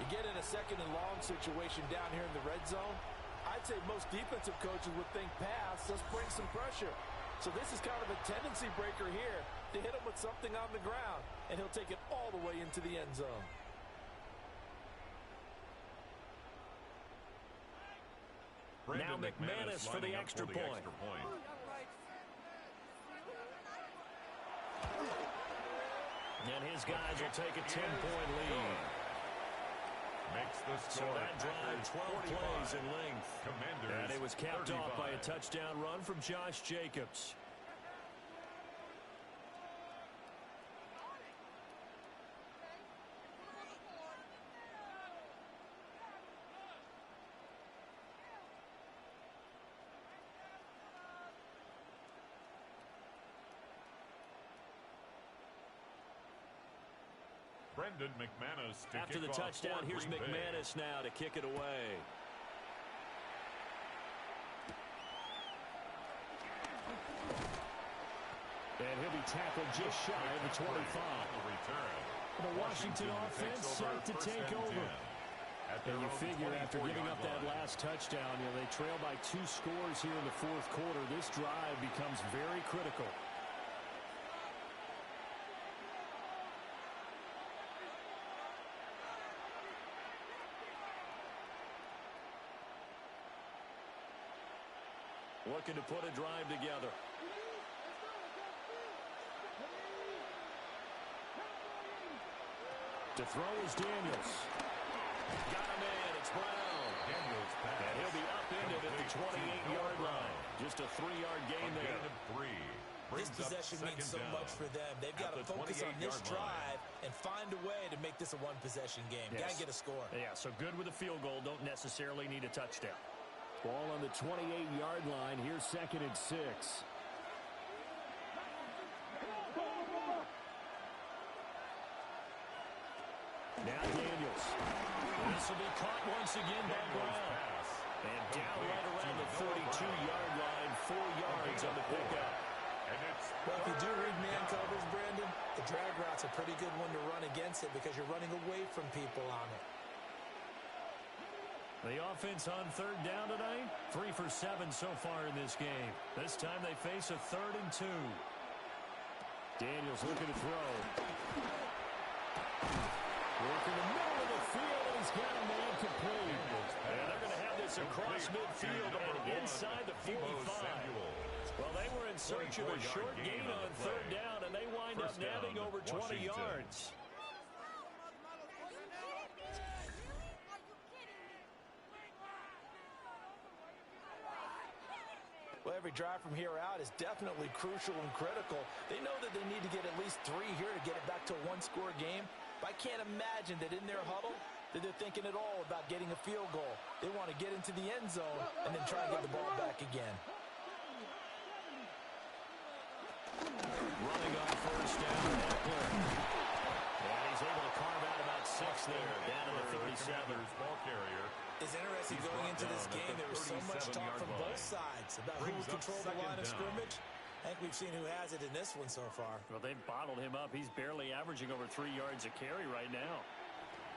S3: You get in a second and long situation down here in the red zone. I'd say most defensive coaches would think pass, let's bring some pressure. So this is kind of a tendency breaker here to hit him with something on the ground, and he'll take it all the way into the end zone.
S1: Now McManus for the extra point. And his guys will take a 10-point lead.
S4: Makes the score.
S1: So that drive, 12 plays in length.
S4: Commanders,
S1: and it was capped
S4: 35.
S1: off by a touchdown run from Josh Jacobs.
S4: Brendan McManus to
S1: After the touchdown, here's McManus now to kick it away. And he'll be tackled just shy of the 25. The Washington offense set to take over. And you figure after giving up that last touchdown, they trail by 2 scores here in the fourth quarter. This drive becomes very critical. Looking to put a drive together. To throw is Daniels. Got him in. It's Brown.
S4: Daniels pass.
S1: And he'll be upended at the 28-yard line. Just a 3-yard gain there.
S3: This possession means so much for them. They've got to focus on this drive and find a way to make this a one-possession game. Got to get a score.
S1: Yeah, so good with a field goal. Don't necessarily need a touchdown. Ball on the 28-yard line. Here's second and 6. Now Daniels. This will be caught once again by Brown. And down right around the 42-yard line. 4 yards on the pickup.
S3: Well, if you do read man coverage, Brandon, the drag route's a pretty good one to run against it because you're running away from people on it.
S1: The offense on third down tonight, 3 for 7 so far in this game. This time they face a 3rd and 2.
S2: Daniels looking to throw. Work in the middle of the field, and he's got a man complete.
S1: And they're going to have this across midfield and inside the 45. Well, they were in search of a short gain on third down, and they wind up nabbing over 20 yards.
S3: Well, every drive from here out is definitely crucial and critical. They know that they need to get at least 3 here to get it back to a one-score game. But I can't imagine that in their huddle that they're thinking at all about getting a field goal. They want to get into the end zone and then try and get the ball back again.
S1: Running on first down, Eckler. And he's able to carve out about 6 there, down to the 37.
S4: Ball carrier.
S3: It's interesting going into this game. There was so much talk from both sides about who would control the line of scrimmage. I think we've seen who has it in this one so far.
S1: Well, they've bottled him up. He's barely averaging over 3 yards a carry right now.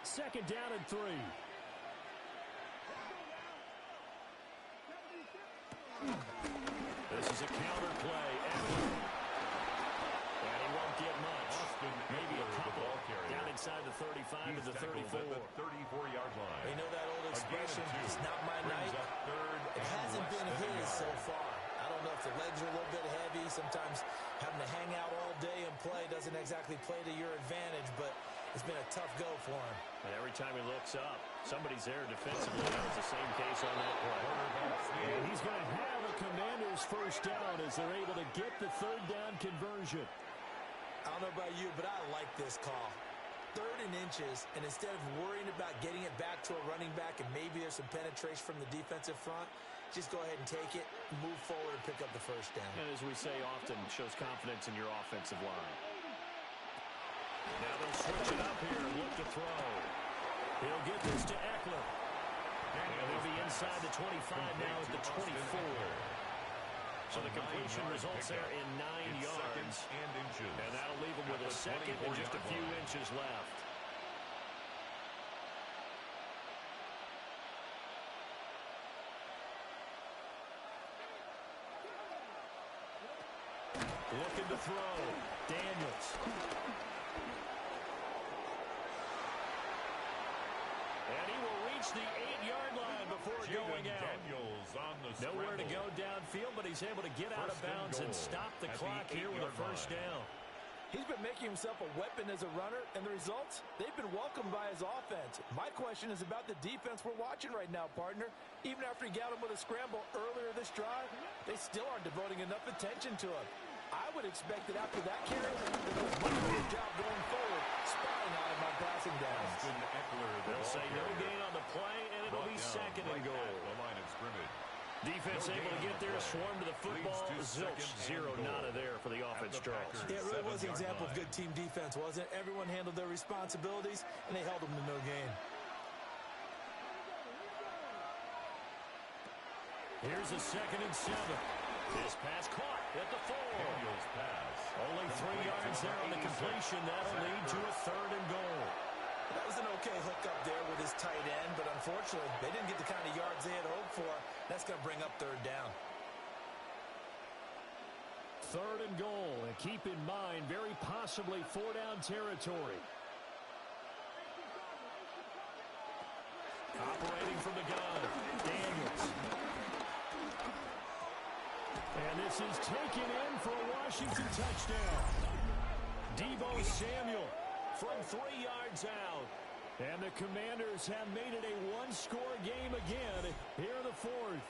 S2: 2nd down and 3.
S1: This is a counter play. And he won't get much. Maybe a couple. Down inside the 35 to the 34.
S4: At the 34-yard line.
S3: You know that old expression, it's not my night. It hasn't been his so far. I don't know if the legs are a little bit heavy. Sometimes having to hang out all day and play doesn't exactly play to your advantage, but it's been a tough go for him.
S1: And every time he looks up, somebody's there defensively. That was the same case on that play.
S2: And he's going to have a Commander's first down as they're able to get the 3rd down conversion.
S3: I don't know about you, but I like this call. 3rd and inches, and instead of worrying about getting it back to a running back and maybe there's some penetration from the defensive front, just go ahead and take it, move forward, and pick up the first down.
S1: And as we say often, shows confidence in your offensive line. Now they'll switch it up here and look to throw. He'll get this to Eckler. And he'll be inside the 25 now at the 24. So the completion results there in 9 yards. And that'll leave him with a 2nd and just a few inches left. Looking to throw. Daniels. And he will reach the 8-yard line before going out. Nowhere to go downfield, but he's able to get out of bounds and stop the clock here with a first down.
S3: He's been making himself a weapon as a runner, and the results, they've been welcomed by his offense. My question is about the defense we're watching right now, partner. Even after he got him with a scramble earlier this drive, they still aren't devoting enough attention to him. I would expect that after that carry, they'll do a much better job going forward, spying on him on passing downs.
S1: They'll say no gain on the play, and it'll be 2nd and goal. Defense able to get there, swarm to the football. Zilch, 0 nada there for the offense draws.
S3: Yeah, it really was an example of good team defense, wasn't it? Everyone handled their responsibilities, and they held them to no gain.
S1: Here's a 2nd and 7. This pass caught at the 4. Only 3 yards there on the completion. That'll lead to a 3rd and goal.
S3: That was an okay hookup there with his tight end, but unfortunately, they didn't get the kind of yards they had hoped for. That's going to bring up 3rd down.
S2: 3rd and goal, and keep in mind, very possibly 4-down territory.
S1: Operating from the gun, Daniels.
S2: And this is taken in for a Washington touchdown. Deebo Samuel from 3 yards out. And the Commanders have made it a one-score game again here in the 4th.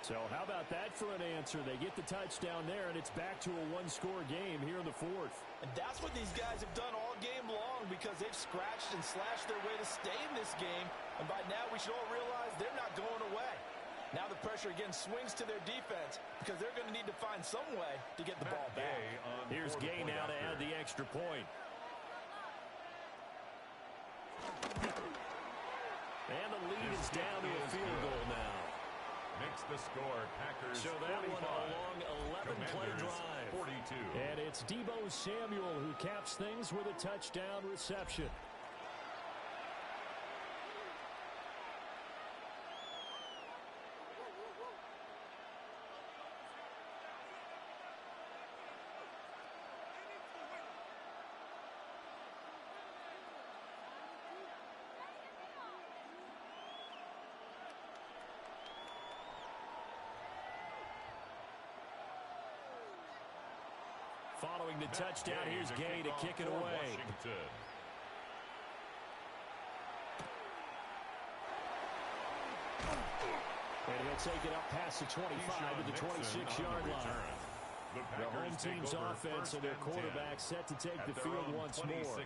S2: So how about that for an answer? They get the touchdown there, and it's back to a one-score game here in the 4th.
S3: And that's what these guys have done all game long because they've scratched and slashed their way to stay in this game. And by now we should all realize they're not going away. Now the pressure again swings to their defense because they're going to need to find some way to get the ball back.
S1: Here's Gay now to add the extra point. And the lead is down to a field goal now.
S4: Makes the score Packers.
S1: So that 45. One a long 11-play drive.
S4: 42.
S2: And it's Deebo Samuel who caps things with a touchdown reception.
S1: Following the touchdown, here's Gay to kick it away.
S4: Washington.
S2: And he'll take it up past the 25 to the 26-yard line. The home team's offense and their quarterback set to take the field once more.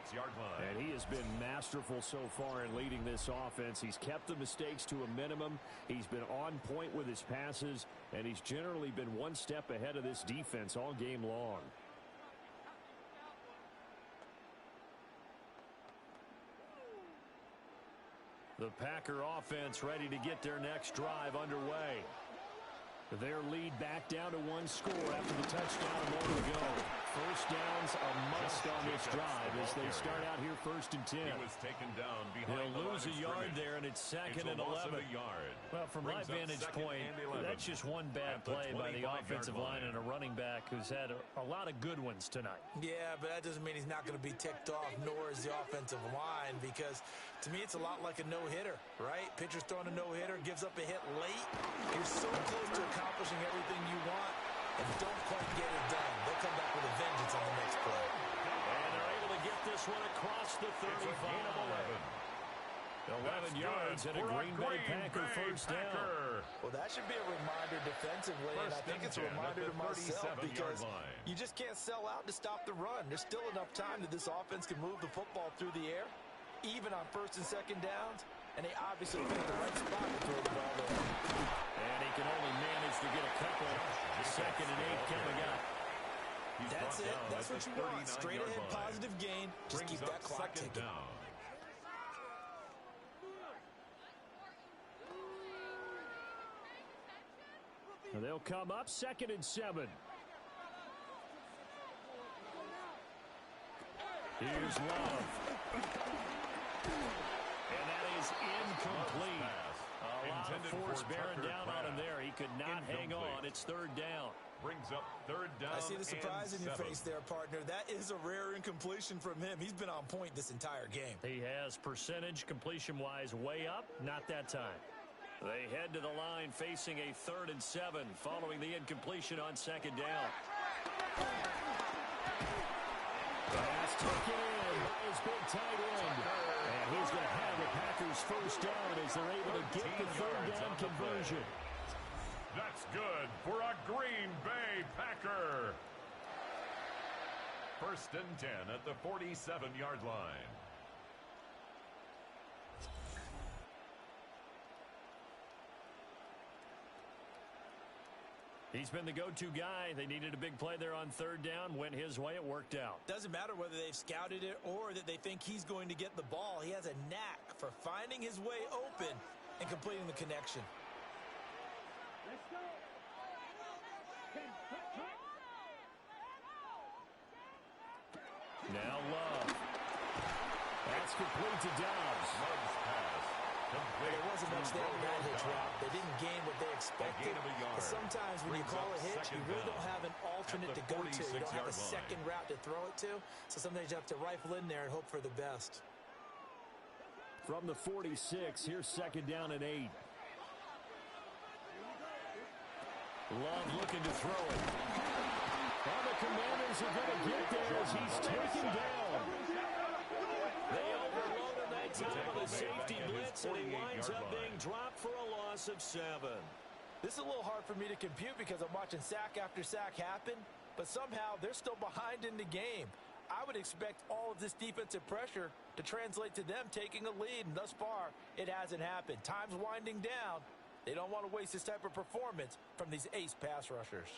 S2: And he has been masterful so far in leading this offense. He's kept the mistakes to a minimum. He's been on point with his passes, and he's generally been one step ahead of this defense all game long. The Packer offense ready to get their next drive underway. Their lead back down to one score after the touchdown a moment ago. First down's a must on this drive as they start out here 1st and 10.
S4: He was taken down behind
S1: They'll lose a yard there, and it's 2nd and 11. Well, from my vantage point, that's just one bad play by the offensive line and a running back who's had a lot of good ones tonight.
S3: Yeah, but that doesn't mean he's not going to be ticked off, nor is the offensive line, because to me it's a lot like a no-hitter, right? Pitcher's throwing a no-hitter, gives up a hit late. You're so close to accomplishing everything you want, and don't quite get it done. They'll come back with a vengeance on the next play.
S1: And they're able to get this one across the 35. 11 yards and a Green Bay Packer first down.
S3: Well, that should be a reminder defensively, and I think it's a reminder to myself because you just can't sell out to stop the run. There's still enough time that this offense can move the football through the air, even on 1st and 2nd downs, and they obviously picked the right spot to throw the ball there.
S1: And he can only manage to get a couple. The 2nd and 8 coming up.
S3: That's it. That's what you want. Straight ahead positive gain. Just keep that clock ticking.
S2: They'll come up 2nd and 7. Here's Love.
S1: And that is incomplete. A lot of force bearing down on him there. He could not hang on. It's 3rd down.
S4: Brings up 3rd down.
S3: I see the surprise in your face there, partner. That is a rare incompletion from him. He's been on point this entire game.
S1: He has percentage completion-wise way up. Not that time. They head to the line facing a 3rd and 7 following the incompletion on 2nd down.
S2: Pass taken in by his big tight end. And he's going to have the Packers first down as they're able to get the 3rd down conversion.
S4: That's good for a Green Bay Packer. 1st and 10 at the 47-yard line.
S1: He's been the go-to guy. They needed a big play there on 3rd down. Went his way. It worked out.
S3: Doesn't matter whether they've scouted it or that they think he's going to get the ball. He has a knack for finding his way open and completing the connection.
S5: Let's go.
S2: Now Love. That's complete to Dobbs.
S4: Love's pass.
S3: There wasn't much there with that hitch route. They didn't gain what they expected. But sometimes when you call a hitch, you really don't have an alternate to go to. You don't have a second route to throw it to. So sometimes you have to rifle in there and hope for the best.
S2: From the 46, here's 2nd down and 8.
S1: Love looking to throw it.
S2: And the Commanders are going to get there as he's taken down.
S1: They overload him that time with a safety blitz, and he winds up being dropped for a loss of 7.
S3: This is a little hard for me to compute because I'm watching sack after sack happen, but somehow they're still behind in the game. I would expect all of this defensive pressure to translate to them taking a lead, and thus far, it hasn't happened. Time's winding down. They don't want to waste this type of performance from these ace pass rushers.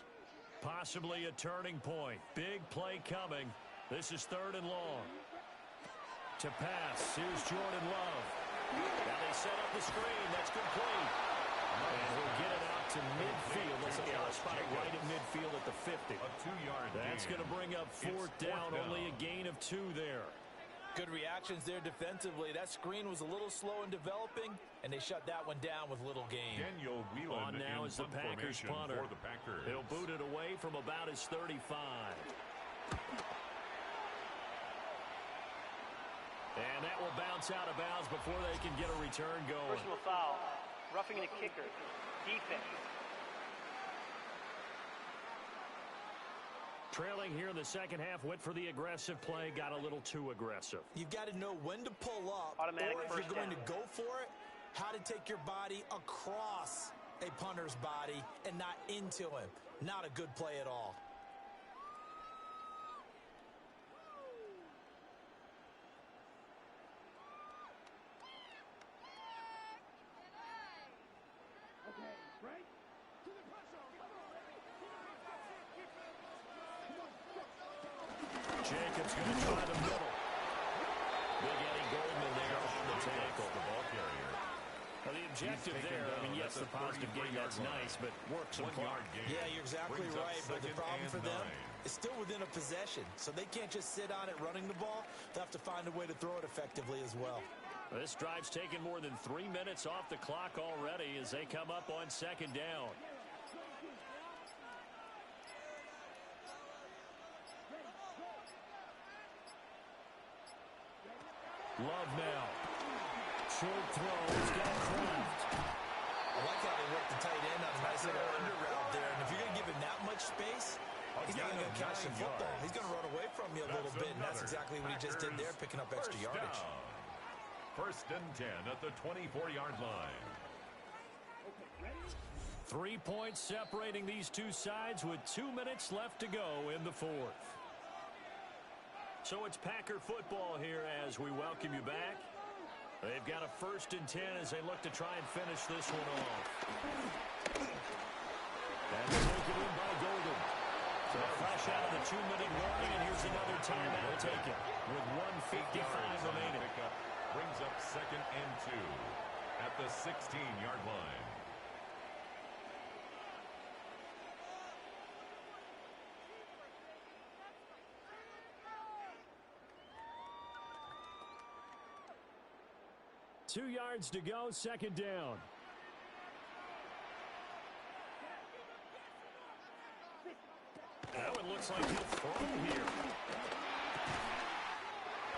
S1: Possibly a turning point. Big play coming. This is 3rd and long. To pass, here's Jordan Love. Now they set up the screen. That's complete. And he'll get it out to midfield. Looks like they'll spot it right at midfield at the 50.
S4: A 2-yard gain.
S1: That's going to bring up 4th down. Only a gain of 2 there.
S3: Good reactions there defensively. That screen was a little slow in developing, and they shut that one down with little gain.
S4: Daniel Whelan
S1: on now is the Packers punter.
S4: For the Packers.
S1: He'll boot it away from about his 35. And that will bounce out of bounds before they can get a return going.
S6: Personal foul. Roughing the kicker. Defense.
S1: Trailing here in the second half, went for the aggressive play, got a little too aggressive.
S3: You've got to know when to pull up,
S6: Automatic
S3: or if
S6: first
S3: you're going
S6: down.
S3: to go for it, how to take your body across a punter's body and not into him. Not a good play at all.
S5: Okay, right? To the pressure.
S1: Jacobs going to try the middle. Big Eddie Goldman there on the tackle.
S4: The ball carrier.
S1: Well, the objective there, I mean, yes, the positive gain, that's nice, but work some clock.
S3: Yeah, you're exactly
S4: Brings up
S3: right, but the
S4: second
S3: problem
S4: and
S3: for them
S4: 9.
S3: is still within a possession, so they can't just sit on it running the ball. They'll have to find a way to throw it effectively as well.
S1: This drive's taken more than 3 minutes off the clock already as they come up on second down. Love now. Short throw. He's got Kraft.
S3: I like how they work the tight end on a nice little under route there, and if you're going to give him that much space, he's not going to catch the football. He's going to run away from you a little bit, and that's exactly what he just did there, picking up extra yardage.
S4: First and 10 at the 24-yard line.
S1: 3 points separating these two sides with 2 minutes left to go in the fourth. So it's Packer football here as we welcome you back. They've got a first and 10 as they look to try and finish this one off. That's taken in by Golden. So fresh out of the 2-minute warning, and here's another timeout taken with 1:55 remaining.
S4: Brings up second and 2 at the 16-yard line.
S1: Two yards to go, second down. Now it looks like he'll throw here.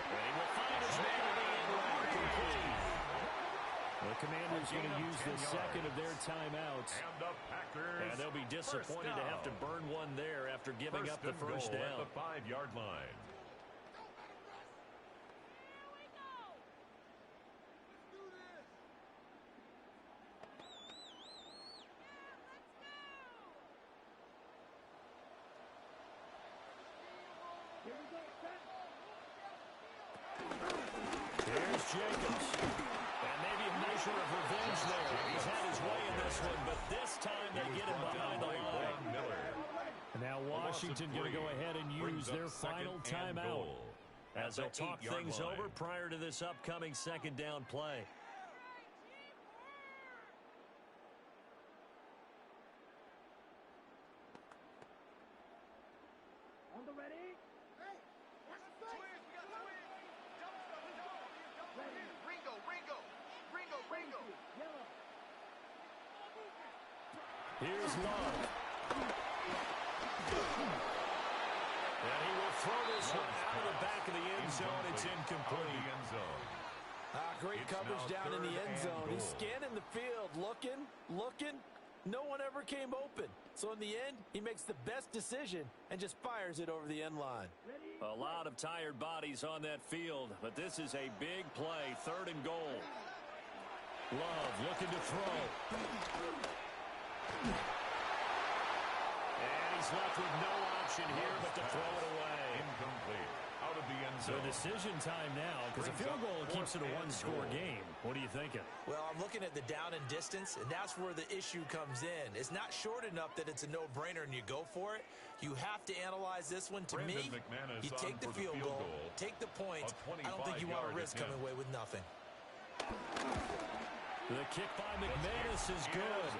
S1: And he will find his man at the end line complete. The Commanders going to use the second of their timeouts.
S4: And the Packers.
S1: And they'll be disappointed to have to burn one there after giving up the first down.
S4: At the 5-yard line.
S1: Here's Jacobs. And maybe a measure of revenge there. He's had his way in this one, but this time they get him behind the line. And now Washington going to go ahead and use their final timeout as they'll talk things over prior to this upcoming second down play.
S5: On the ready?
S1: Here's Love. And he will throw this one out of the back of the end zone. It's incomplete.
S3: Great coverage down in the end zone. He's scanning the field, looking. No one ever came open. So in the end, he makes the best decision and just fires it over the end line.
S1: A lot of tired bodies on that field, but this is a big play. Third and goal. Love looking to throw. And he's left with no option here but to throw it away.
S4: Incomplete. Out of the end zone.
S1: So decision time now, because a field goal keeps it a one-score game. What are you thinking?
S3: Well, I'm looking at the down and distance, and that's where the issue comes in. It's not short enough that it's a no-brainer and you go for it. You have to analyze this one. To me, you take the field goal, take the points. I don't think you want to risk coming away with nothing.
S1: The kick by McManus is good.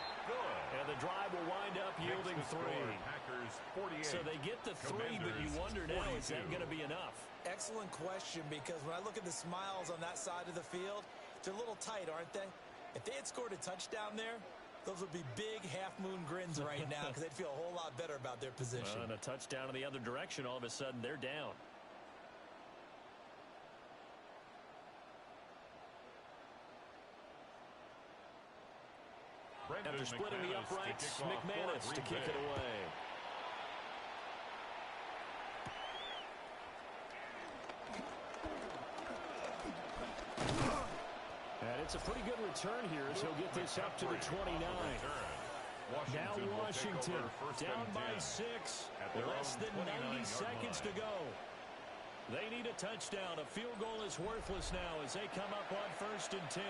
S1: And the drive will wind up yielding 3. So they get the 3, but you wonder now, is that going to be enough?
S3: Excellent question, because when I look at the smiles on that side of the field, they're a little tight, aren't they? If they had scored a touchdown there, those would be big half-moon grins right now because they'd feel a whole lot better about their position.
S1: And a touchdown in the other direction, all of a sudden they're down. After splitting the uprights, McManus to kick it away.
S2: That's a pretty good return here, so he'll get this up to the 29. Now Washington down by 6. Less than 90 seconds to go. They need a touchdown. A field goal is worthless now as they come up on 1st and 10.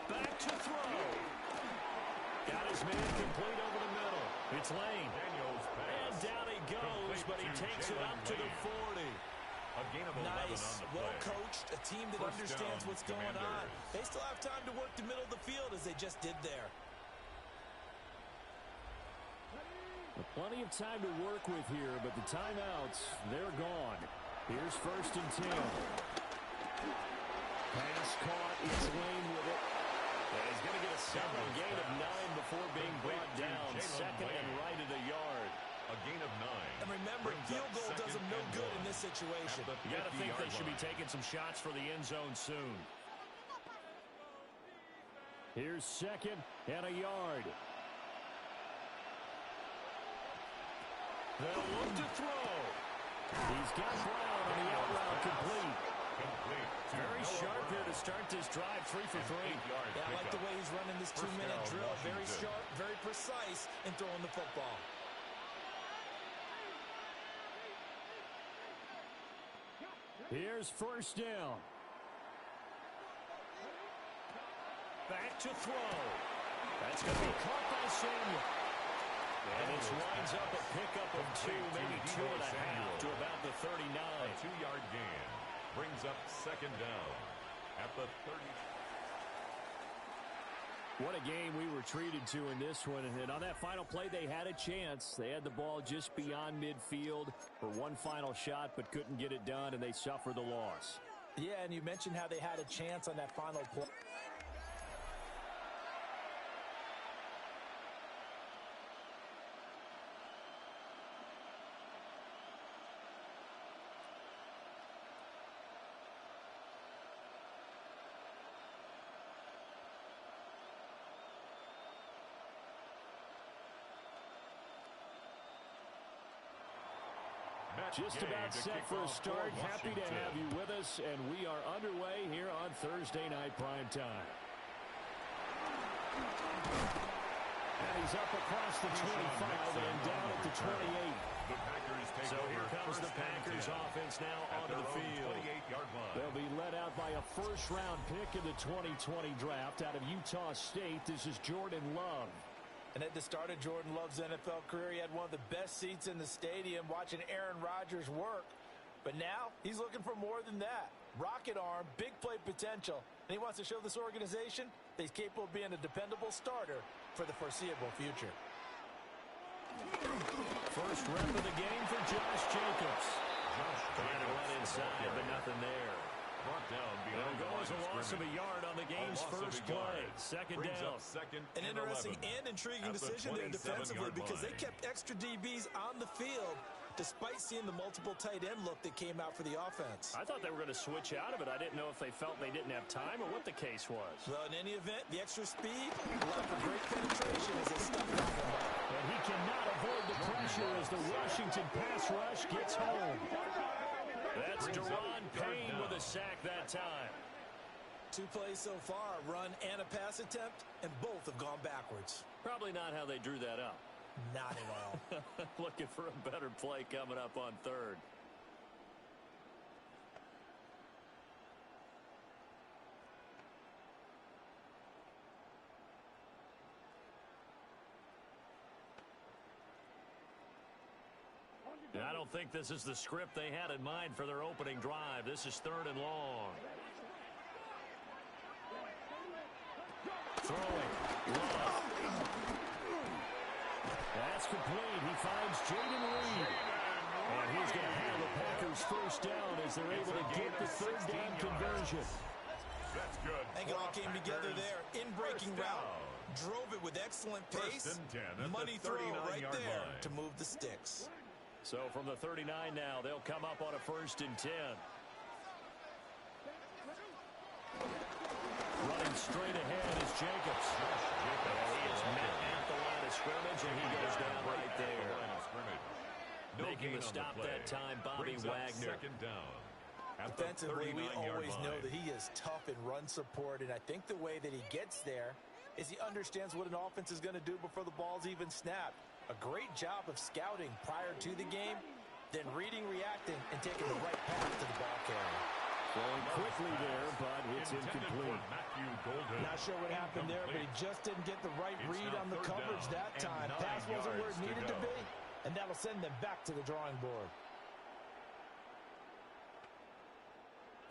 S2: Back to throw. Got his man complete over the middle. It's Lane. And down he goes, but he takes it up to the 40.
S3: Nice, well coached, a team that understands what's going on. They still have time to work the middle of the field as they just did there.
S2: Plenty of time to work with here, but the timeouts, they're gone. Here's 1st and 10. Pass caught. It's Lane with it.
S1: And he's going to get a solid gain of 9 before being brought down. 2nd and right at a yard.
S4: A gain of 9.
S3: And remember, field goal does them no good in this situation.
S1: You got to think they should be taking some shots for the end zone soon.
S2: Here's 2nd and a yard.
S1: They'll look to throw.
S2: He's got Brown on the out route complete.
S1: Very sharp here to start this drive, 3 for 3.
S3: Yeah, I like the way he's running this 2-minute drill. Very sharp, very precise in throwing the football.
S2: Here's 1st down.
S1: Back to throw. That's going to be caught by Samuel. And it winds up a pickup of 2, maybe 2.5 to about the 39.
S4: A 2-yard gain brings up 2nd down at the 30.
S2: What a game we were treated to in this one. And on that final play, they had a chance. They had the ball just beyond midfield for one final shot, but couldn't get it done, and they suffered the loss.
S3: Yeah, and you mentioned how they had a chance on that final play.
S2: Just about set for a start. Happy to have you with us, and we are underway here on Thursday Night Primetime. And he's up across the 25 and down at the 28.
S1: So here comes the Packers offense now onto the field.
S2: They'll be led out by a first-round pick in the 2020 draft out of Utah State. This is Jordan Love.
S3: And at the start of Jordan Love's NFL career, he had one of the best seats in the stadium watching Aaron Rodgers work. But now, he's looking for more than that. Rocket arm, big play potential. And he wants to show this organization that he's capable of being a dependable starter for the foreseeable future.
S1: First rep of the game for Josh Jacobs. Trying to run inside, but nothing there.
S4: Brought down
S1: behind the line of loss of a yard on the game's first play. 2nd down.
S3: An interesting and intriguing decision there defensively because they kept extra DBs on the field despite seeing the multiple tight end look that came out for the offense.
S1: I thought they were going to switch out of it. I didn't know if they felt they didn't have time or what the case was.
S3: Well, in any event, the extra speed allowed for great penetration as they stuffed out.
S2: And he cannot avoid the pressure as the Washington pass rush gets home.
S1: That's Deron Payne with a sack that time.
S3: 2 plays so far, a run and a pass attempt, and both have gone backwards.
S1: Probably not how they drew that up.
S3: Not at all.
S1: Looking for a better play coming up on 3rd. I don't think this is the script they had in mind for their opening drive. This is 3rd and long. Throwing.
S2: That's complete. He finds Jaden Reed. And he's going to have the Packers first down as they're able to get the 3rd down conversion.
S4: That's good.
S3: I think it all came together there. In-breaking route. Drove it with excellent pace. Money throw right there to move the sticks.
S1: So from the 39 now, they'll come up on a 1st and 10. Running straight ahead is Jacobs. He is met at the line of scrimmage, and he goes down right there. Making the stop that time, Bobby Wagner.
S4: Second down.
S3: Defensively, we always know that he is tough in run support, and I think the way that he gets there is he understands what an offense is going to do before the ball's even snapped. A great job of scouting prior to the game, then reading, reacting, and taking the right path to the ball carrier.
S2: Going quickly there, but it's incomplete.
S3: Not sure what happened there, but he just didn't get the right read on the coverage that time. Pass wasn't where it needed to be, and that'll send them back to the drawing board.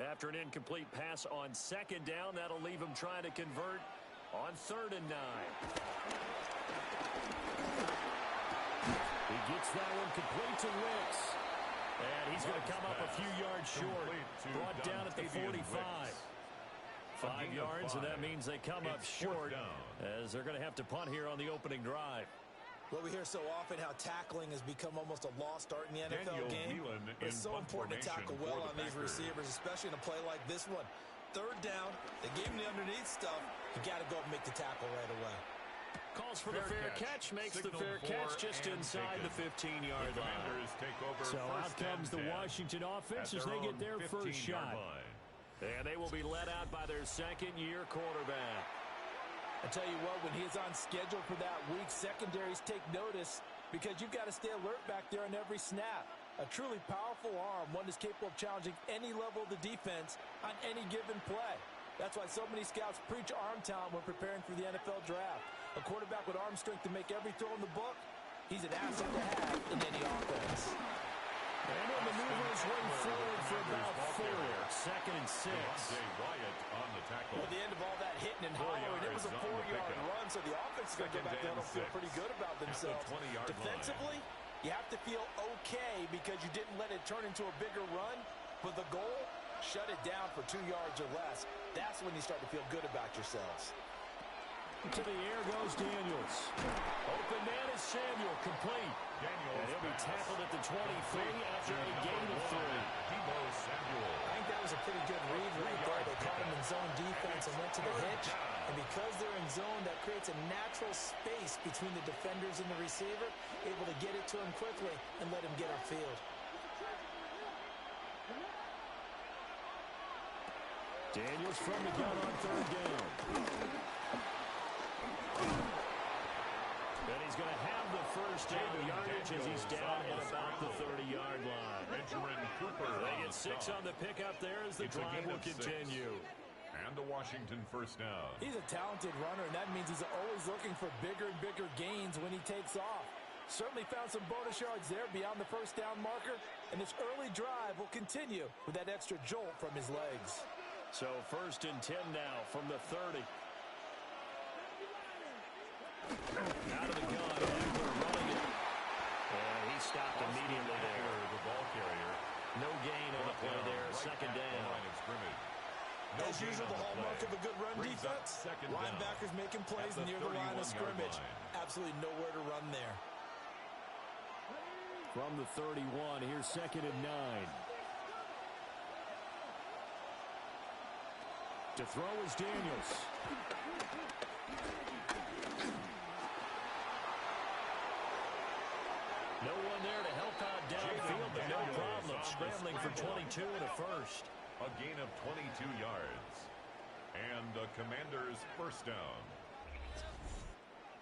S1: After an incomplete pass on 2nd down, that'll leave him trying to convert on 3rd and 9. He gets that one complete to Wicks. And he's going to come up a few yards short. Brought down at the 45. 5 yards, and that means they come up short as they're going to have to punt here on the opening drive.
S3: Well, we hear so often how tackling has become almost a lost art in the NFL game. It's so important to tackle well on these receivers, especially in a play like this one. 3rd down, they gave him the underneath stuff. You got to go and make the tackle right away.
S1: Calls for the fair catch, makes the fair catch just inside the 15-yard line.
S2: So out comes the Washington offense as they get their first shot.
S1: And they will be let out by their 2nd-year quarterback.
S3: I tell you what, when he's on schedule for that week, secondaries take notice because you've got to stay alert back there on every snap. A truly powerful arm, one that's capable of challenging any level of the defense on any given play. That's why so many scouts preach arm talent when preparing for the NFL draft. A quarterback with arm strength to make every throw in the book, he's an asset to have in any offense.
S1: And the maneuver is way forward for about 4. 2nd and 6.
S3: Well, at the end of all that hitting and hollering, it was a 4-yard run, so the offense is going to go back there and feel pretty good about themselves. Defensively, you have to feel okay because you didn't let it turn into a bigger run, but the goal, shut it down for 2 yards or less. That's when you start to feel good about yourselves.
S1: To the air goes Daniels. Open man is Samuel, complete. And he'll be tackled at the 23 after a gain of 3.
S3: I think that was a pretty good read right there. They caught him in zone defense and went to the hitch. And because they're in zone, that creates a natural space between the defenders and the receiver, able to get it to him quickly and let him get upfield.
S2: Daniels from the gun on 3rd down.
S1: And he's going to have the first down yardage as he's down at about the 30-yard line. They get 6 on the pickup there as the drive will continue.
S4: And a Washington first down.
S3: He's a talented runner, and that means he's always looking for bigger and bigger gains when he takes off. Certainly found some bonus yards there beyond the first down marker, and this early drive will continue with that extra jolt from his legs.
S1: So 1st and 10 now from the 30. Out of the gun, Eckler running it. And he stopped immediately there.
S4: The ball carrier.
S1: No gain on the play there. 2nd down.
S3: As usual, the hallmark of a good run defense, linebackers making plays near the line of scrimmage. Absolutely nowhere to run there.
S2: From the 31, here's 2nd and 9. To throw is Daniels.
S1: No one there to help out downfield, but no problem. Scrambling for 22 and a first.
S4: A gain of 22 yards. And the Commanders' first down.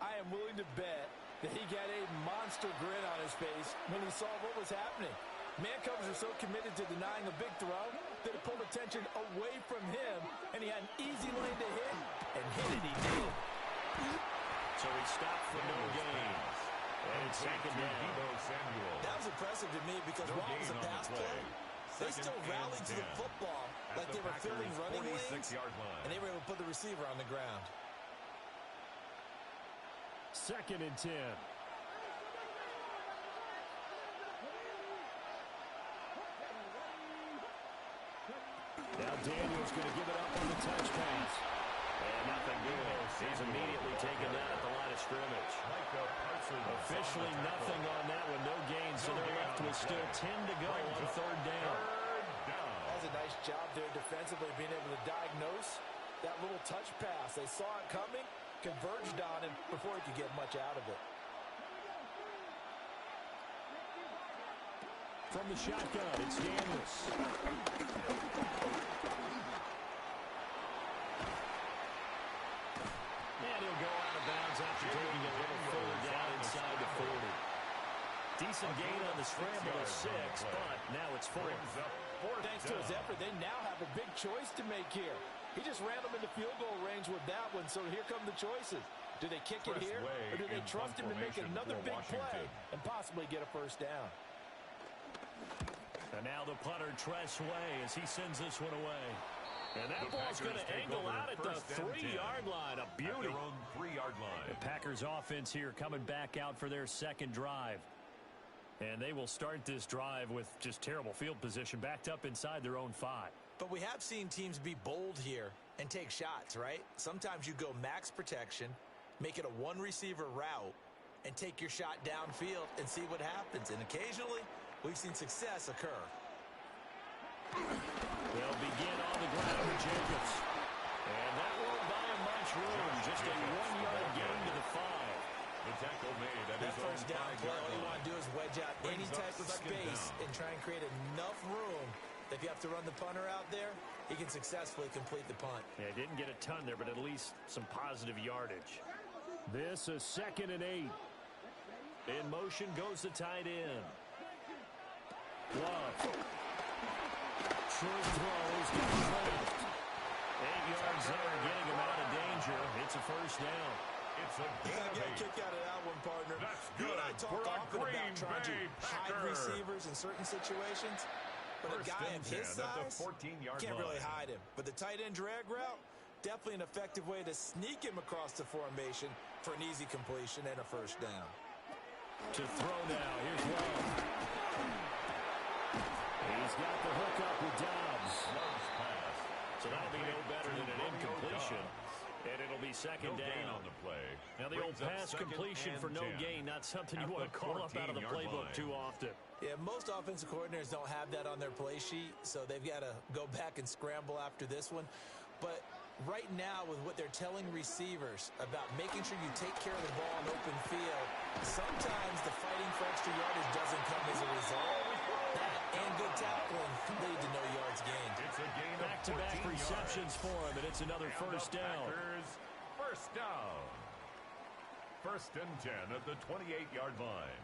S3: I am willing to bet that he got a monster grin on his face when he saw what was happening. Man covers are so committed to denying a big throw that it pulled attention away from him, and he had an easy lane to hit, and hit it he did.
S1: So he stopped for no gain. And it's 2nd down.
S3: That was impressive to me because while it was a pass play, they still rallied to the football like they were filling running lanes, and they were able to put the receiver on the ground.
S2: 2nd and 10.
S1: Now Daniels going to give it up on the touch pass. And nothing good. He's immediately taken down at the line of scrimmage. Officially nothing on that one, no gain, so they're left with still 10 to go on third down.
S3: That's a nice job there defensively, being able to diagnose that little touch pass. They saw it coming, converged on him before he could get much out of it.
S2: From the shotgun, it's Daniels.
S1: And he'll go out of bounds after taking a little further down inside the 40. Decent gain on the scramble of 6, but now it's 4.
S3: Thanks to his effort, they now have a big choice to make here. He just ran them into field goal range with that one, so here come the choices. Do they kick it here, or do they trust him to make another big play and possibly get a first down?
S1: And now the punter Tress Way as he sends this one away. And that ball's going to angle out at the 3-yard line. A beauty.
S4: Their own 3-yard line.
S1: The Packers offense here coming back out for their second drive. And they will start this drive with just terrible field position, backed up inside their own 5.
S3: But we have seen teams be bold here and take shots, right? Sometimes you go max protection, make it a one-receiver route, and take your shot downfield and see what happens. And occasionally, we've seen success occur.
S1: They'll begin on the ground with Jacobs. And that won't buy him much room. Just a 1-yard gain to the 5.
S4: The tackle made at
S3: That
S4: his own
S3: first down play, all you want to do is wedge out any type of space and try and create enough room that if you have to run the punter out there, he can successfully complete the punt.
S1: Yeah, didn't get a ton there, but at least some positive yardage.
S2: This is 2nd and 8.
S1: In motion goes the tight end. Love. Short throws. Got left. 8 yards there, getting him out of danger. It's a first down.
S4: It's a
S3: You got to get a kick out of that one, partner.
S4: That's
S3: You and I
S4: good
S3: talk
S4: for a
S3: often
S4: Green
S3: about trying to
S4: Bay
S3: hide
S4: Packer.
S3: receivers in certain situations. But a
S4: First
S3: guy
S4: and
S3: of his
S4: 10 at the
S3: size,
S4: 14-yard
S3: can't really
S4: line.
S3: hide him. But the tight end drag route, definitely an effective way to sneak him across the formation for an easy completion and a first down.
S1: To throw now. Here's Love. He's got the hook up with Dobbs.
S4: Love's pass.
S1: So that'll be no better than an incompletion. And it'll be second
S4: No gain
S1: down.
S4: on the play.
S1: Now the old
S4: Brings up
S1: pass
S4: second
S1: completion
S4: and
S1: for no
S4: 10.
S1: gain, not something you
S4: At
S1: want to
S4: the
S1: call up out of the
S4: 14-yard
S1: playbook
S4: line.
S1: too often.
S3: Yeah, most offensive coordinators don't have that on their play sheet, so they've got to go back and scramble after this one. But right now, with what they're telling receivers about making sure you take care of the ball in open field, sometimes the fighting for extra yardage doesn't come as a result. That and good tackling lead to no yards gained.
S4: It's a gain of
S1: Back-to-back
S4: 14
S1: receptions
S4: yards.
S1: for him, and it's another
S4: And
S1: first
S4: the
S1: down.
S4: Packers, first down. First and 10 at the 28-yard line.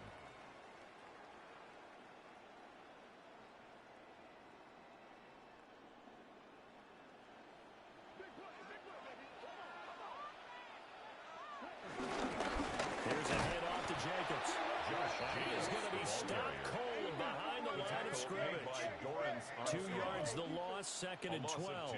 S1: Here's a head off to Jacobs. He is going to be stopped cold behind the line of scrimmage. 2 yards the loss, second and 12.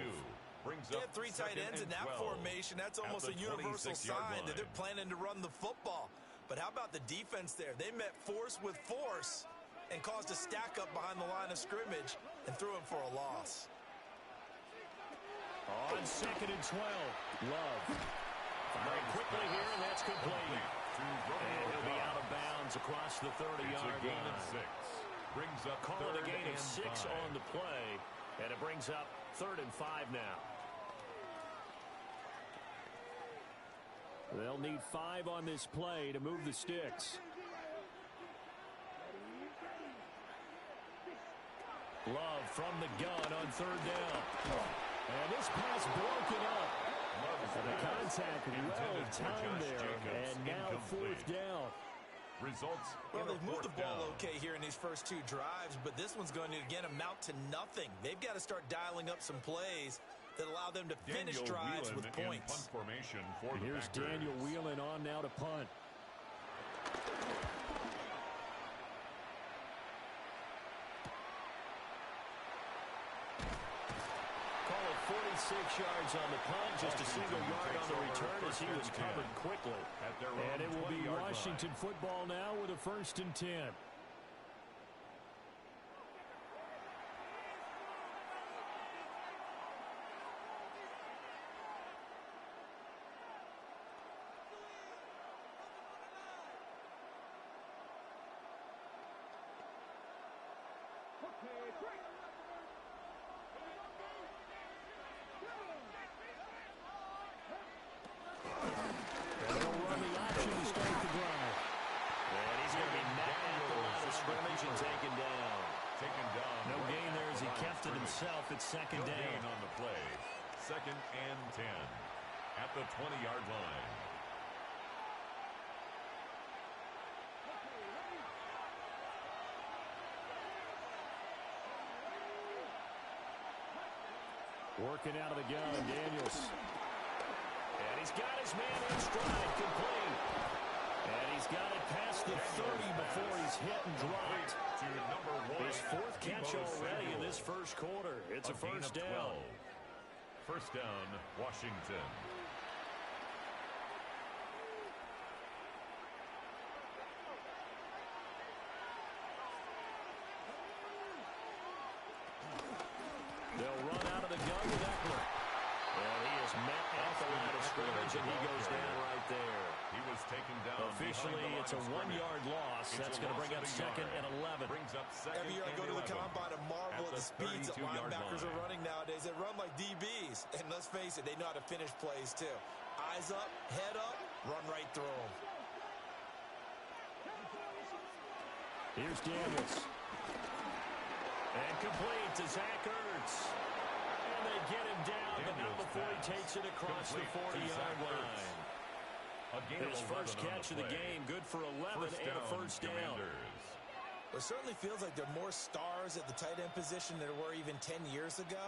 S3: They have 3 tight ends in that formation. That's almost a universal sign that they're planning to run the football. But how about the defense there? They met force with force and caused a stack up behind the line of scrimmage and threw him for a loss.
S1: On second and 12, Love. Firing quickly here, and that's complete. And he'll be out of bounds across the 30-yard line.
S4: Brings up
S1: Call it a gain of 6
S4: 5.
S1: on the play, and it brings up 3rd and 5 now. They'll need 5 on this play to move the sticks. Love from the gun on 3rd down. And this pass broken up. The contact well timed there, and now 4th down.
S4: Results.
S3: Well, they've moved the ball okay here in these first 2 drives, but this one's going to, again, amount to nothing. They've got to start dialing up some plays that allow them to finish drives with points.
S2: Here's Daniel Whelan on now to punt.
S1: Call it 46 yards on the punt, just a single yard on the return as he was covered quickly.
S2: And it will be Washington football now with a 1st and 10. And they'll run the option to start the drive.
S1: And he's going to be met at the line of scrimmage and taken down.
S2: No gain there as he kept it himself. It's second down.
S4: Gain on the play. 2nd and 10 at the 20-yard line.
S2: Working out of the gun, Daniels.
S1: And he's got his man in stride, complete.
S2: And he's got it past the 30 before he's hit and dropped.
S4: To number 1.
S1: His 4th catch already in this first quarter. It's a first down.
S4: First down, Washington.
S1: They'll run out of the gun with Eckler. And he is met at the line of scrimmage, and he goes down right there.
S4: He was taken down.
S1: Officially, it's a 1-yard loss. That's going to bring up 2nd and 11.
S4: Brings up 2nd
S3: Every year I go to the combine and marvel at the speeds that linebackers are running nowadays. They run like DBs. And let's face it, they know how to finish plays too. Eyes up, head up, run right through them.
S2: Here's Daniels.
S1: And complete to Zach Ertz. And they get him down, but not before he takes it across the 40-yard line. His first catch of the game, good for 11 and a first down.
S3: It certainly feels like there are more stars at the tight end position than there were even 10 years ago.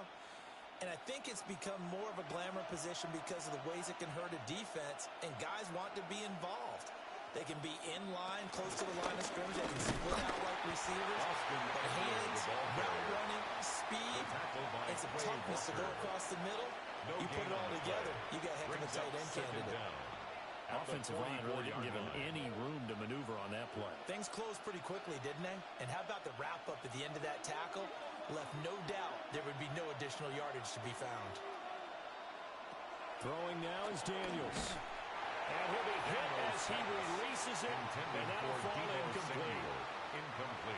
S3: And I think it's become more of a glamour position because of the ways it can hurt a defense, and guys want to be involved. They can be in line, close to the line of scrimmage. They can split out like receivers. But hands, route running, speed, and some toughness to go across the middle. You put it all together, you got a heck of a tight end candidate.
S2: Offensive line really didn't give him any room to maneuver on that play.
S3: Things closed pretty quickly, didn't they? And how about the wrap-up at the end of that tackle? Left no doubt there would be no additional yardage to be found.
S1: Throwing now is Daniels. And he'll be hit as he releases it, and that'll fall incomplete.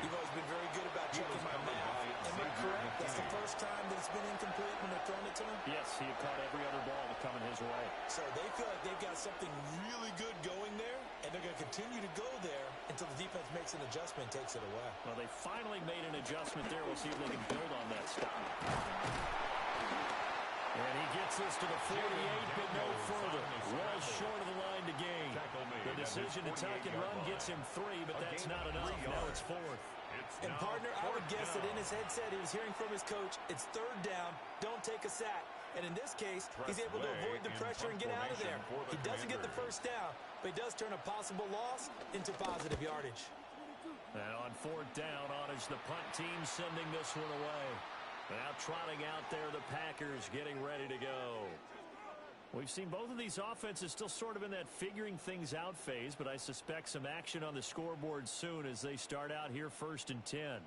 S3: You've always been very good about checking my math. Am I correct? That's the first time that it's been incomplete when they're throwing it to him?
S2: Yes, he had caught every other ball that coming his way.
S3: So they feel like they've got something really good going there, and they're going to continue to go there until the defense makes an adjustment and takes it away.
S2: Well, they finally made an adjustment there. We'll see if they can build on that stop.
S1: And he gets us to the 48, but no further. Was short of the line to gain. The decision to tuck and run gets him 3, but that's not enough. Now it's 4th.
S3: And partner, I would guess that in his headset he was hearing from his coach, it's 3rd down, don't take a sack. And in this case, he's able to avoid the pressure and get out of there. He doesn't get the first down, but he does turn a possible loss into positive yardage.
S1: And on 4th down, Ottage, the punt team sending this one away. Now trotting out there, the Packers getting ready to go.
S2: We've seen both of these offenses still sort of in that figuring things out phase, but I suspect some action on the scoreboard soon as they start out here 1st and 10.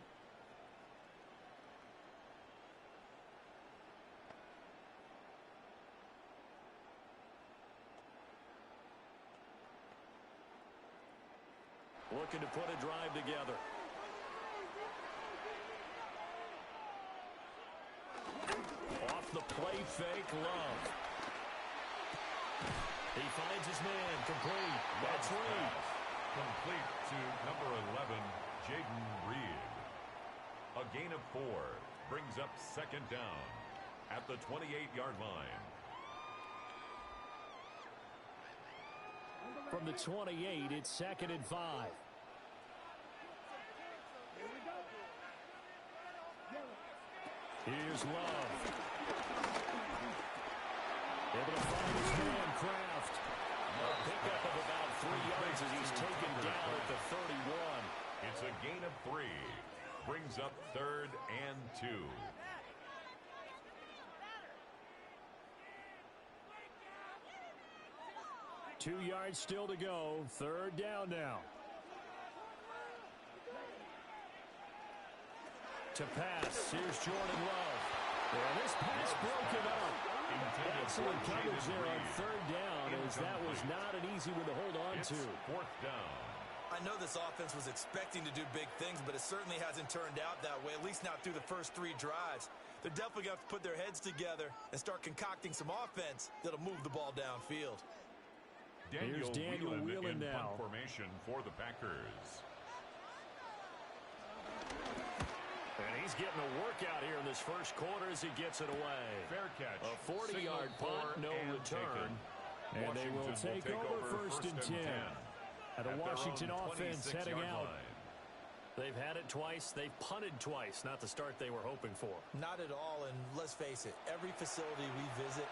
S1: Looking to put a drive together. Off the play fake, Love. He finds his man, complete. That's Reed.
S4: Complete to number 11, Jaden Reed. A gain of 4 brings up 2nd down at the 28-yard line.
S2: From the 28, it's 2nd and 5. Here's Love. Able to find his man, Kraft.
S1: A pickup of about 3 yards as he's taken down at the 31.
S4: It's a gain of 3. Brings up 3rd and 2.
S2: Two yards still to go. 3rd down now. To pass. Here's Jordan Love. And this pass broken up. Excellent coverage there on 3rd down, as that was not an easy one to hold on to.
S4: 4th down.
S3: I know this offense was expecting to do big things, but it certainly hasn't turned out that way, at least not through the first 3 drives. They're definitely going to have to put their heads together and start concocting some offense that'll move the ball downfield.
S2: Here's Daniel Whelan
S4: in
S2: now.
S4: punt formation for the Packers.
S1: And he's getting a workout here in this first quarter as he gets it away.
S4: Fair catch.
S1: A 40-yard punt, no return.
S2: And they will take over first and 10. And the Washington offense heading out.
S1: They've had it twice. They've punted twice. Not the start they were hoping for.
S3: Not at all, and let's face it, every facility we visit,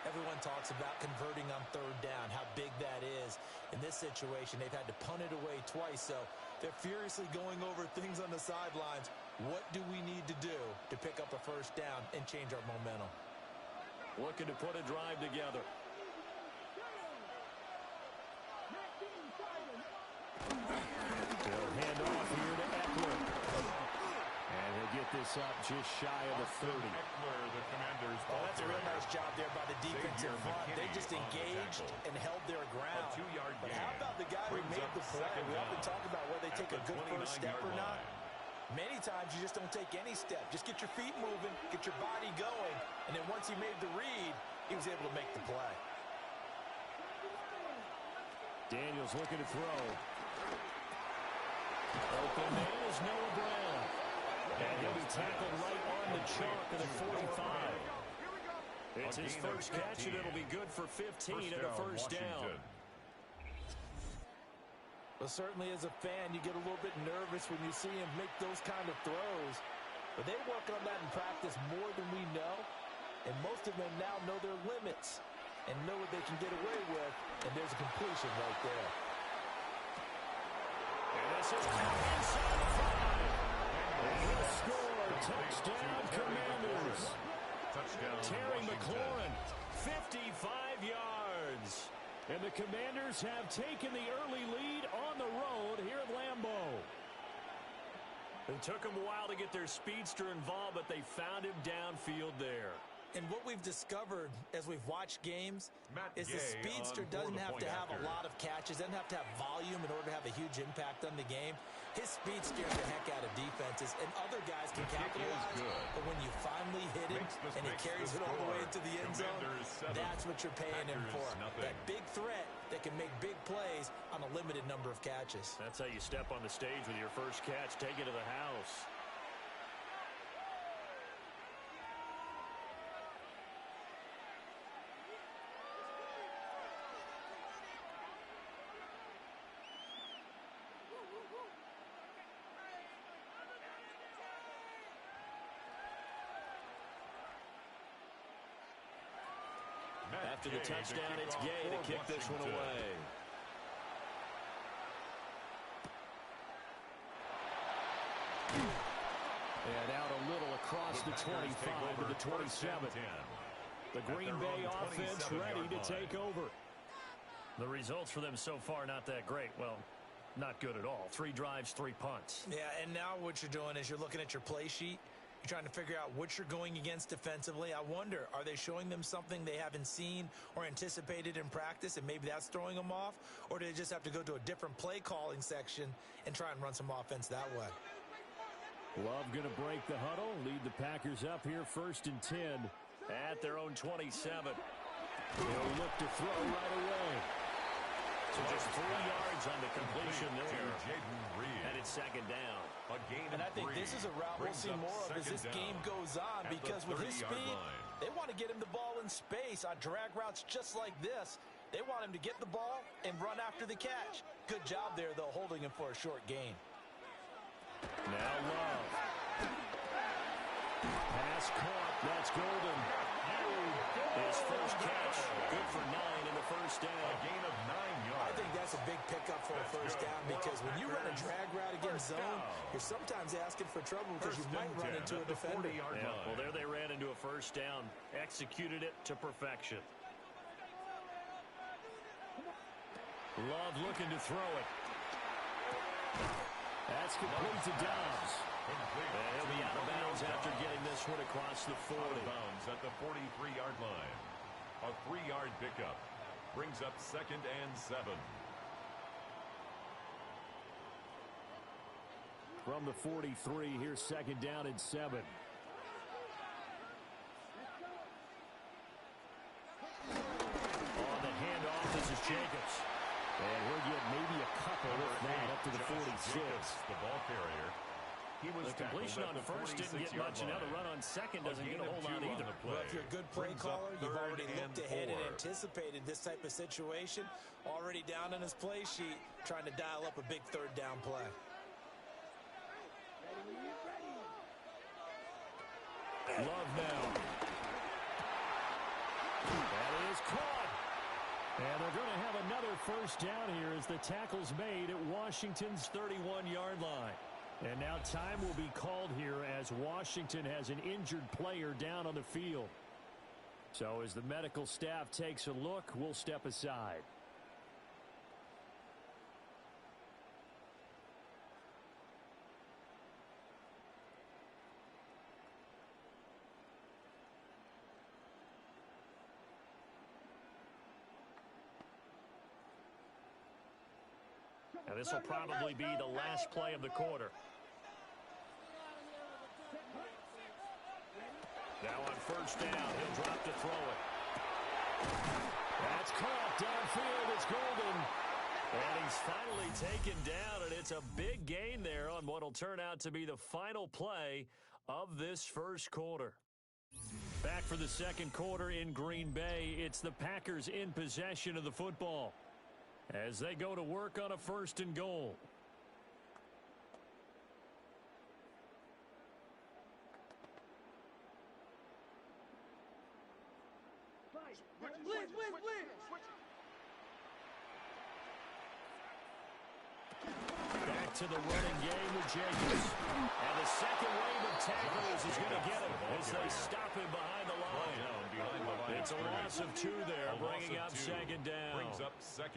S3: everyone talks about converting on 3rd down, how big that is. In this situation, they've had to punt it away twice, so they're furiously going over things on the sidelines. What do we need to do to pick up a first down and change our momentum?
S1: Looking to put a drive together.
S2: They'll hand off here to Eckler. And he'll get this up just shy of the 30.
S4: Eckler, the Commanders.
S3: Well, that's a real nice job there by the defensive front. They just engaged and held their ground.
S4: A 2-yard
S3: But
S4: gain.
S3: how about the guy who made the play? We often talk about whether they take a good first step or not. Many times you just don't take any step. Just get your feet moving, get your body going, and then once he made the read, he was able to make the play.
S2: Daniels looking to throw.
S1: Open man is Noah Brown. And he'll be tackled right on the chalk of the 45. It's his first catch, and it'll be good for 15 and a first down.
S3: Well, certainly as a fan, you get a little bit nervous when you see him make those kind of throws. But they work on that in practice more than we know. And most of them now know their limits and know what they can get away with. And there's a completion right there.
S1: And this is inside the 5.
S2: And he'll score. Touchdown, Commanders.
S4: Touchdown,
S1: Terry
S4: Washington.
S1: McLaurin, 55 yards.
S2: And the Commanders have taken the early lead on the road here at Lambeau.
S1: It took them a while to get their speedster involved, but they found him downfield there.
S3: And what we've discovered as we've watched games is the
S4: Gay
S3: speedster
S4: on
S3: doesn't
S4: for the
S3: have to
S4: point
S3: have
S4: after.
S3: a lot of catches, doesn't have to have volume in order to have a huge impact on the game. His speed scares the heck out of defenses, and other guys can
S4: The kick is
S3: capitalize.
S4: good.
S3: But when you finally hit him and he carries it all the way into the end zone,
S4: Commanders 7,
S3: that's what you're paying him for.
S4: Packers nothing.
S3: That big threat that can make big plays on a limited number of catches.
S1: That's how you step on the stage with your first catch. Take it to the house. After the touchdown, it's Gay to kick this one away.
S2: And out a little across the 25 to the 27. The Green Bay offense ready to take over.
S1: The results for them so far not that great. Well, not good at all. 3 drives, 3 punts.
S3: Yeah, and now what you're doing is you're looking at your play sheet. You're trying to figure out what you're going against defensively. I wonder, are they showing them something they haven't seen or anticipated in practice, and maybe that's throwing them off? Or do they just have to go to a different play calling section and try and run some offense that way?
S2: Love going to break the huddle, lead the Packers up here first and 10.
S1: At their own 27.
S2: They'll look to throw right away.
S1: So just 3 yards on the completion there. And it's second down.
S3: And I think this is a route we'll see more of as this game goes on, because with his speed, they want to get him the ball in space on drag routes just like this. They want him to get the ball and run after the catch. Good job there, though, holding him for a short gain.
S2: Now Love. Pass caught. That's Golden.
S1: His first catch, good for 9 in the first down.
S4: A gain of 9 yards.
S3: I think that's a big pickup for a first down, because when you run a drag route against zone, you're sometimes asking for trouble because you might run into a defender.
S1: Yeah, well, there they ran into a first down. Executed it to perfection.
S2: Love looking to throw it. That's complete to Dobbs.
S1: And he'll be out of bounds after getting this one across the 40.
S4: Out of bounds at the 43-yard line. A 3-yard pickup brings up 2nd and 7.
S2: from the 43. Here's second down and 7. On the handoff, this is Jacobs. And he'll get maybe a couple with that up to the 46.
S4: The ball carrier.
S1: The completion on first didn't get much. Now the run on second doesn't get a whole lot either.
S3: Well, if you're a good play caller, you've already looked ahead and anticipated this type of situation. Already down on his play sheet, trying to dial up a big third down play.
S2: Love now. That is caught. And they're going to have another first down here as the tackle's made at Washington's 31-yard line. And now time will be called here as Washington has an injured player down on the field. So as the medical staff takes a look, we'll step aside.
S1: And this will probably be the last play of the quarter. Now on first down, he'll drop to throw it.
S2: That's caught downfield. It's Golden.
S1: And he's finally taken down, and it's a big gain there on what will turn out to be the final play of this first quarter. Back for the second quarter in Green Bay, it's the Packers in possession of the football as they go to work on a first and goal. Back to the running game with Jacobs. And the second wave of tacklers is going to get him as they stop him behind the line. It's a loss of 2 there, bringing up second down.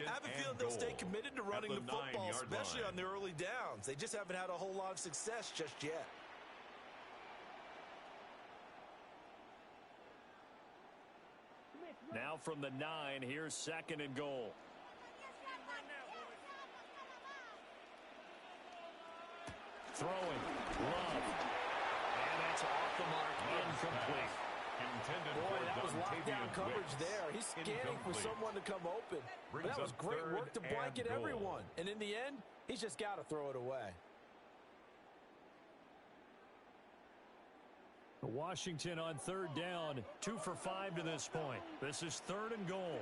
S3: I have a feeling they'll stay committed to running the football, especially on the early downs. They just haven't had a whole lot of success just yet.
S1: Now from the 9, here's second and goal. Throwing, Love. And that's off the mark, incomplete.
S3: Boy, that was lockdown coverage there. He's scanning for someone to come open. But that was great work to blanket everyone. And in the end, he's just got to throw it away.
S2: Washington on third down, 2 for 5 to this point. This is third and goal.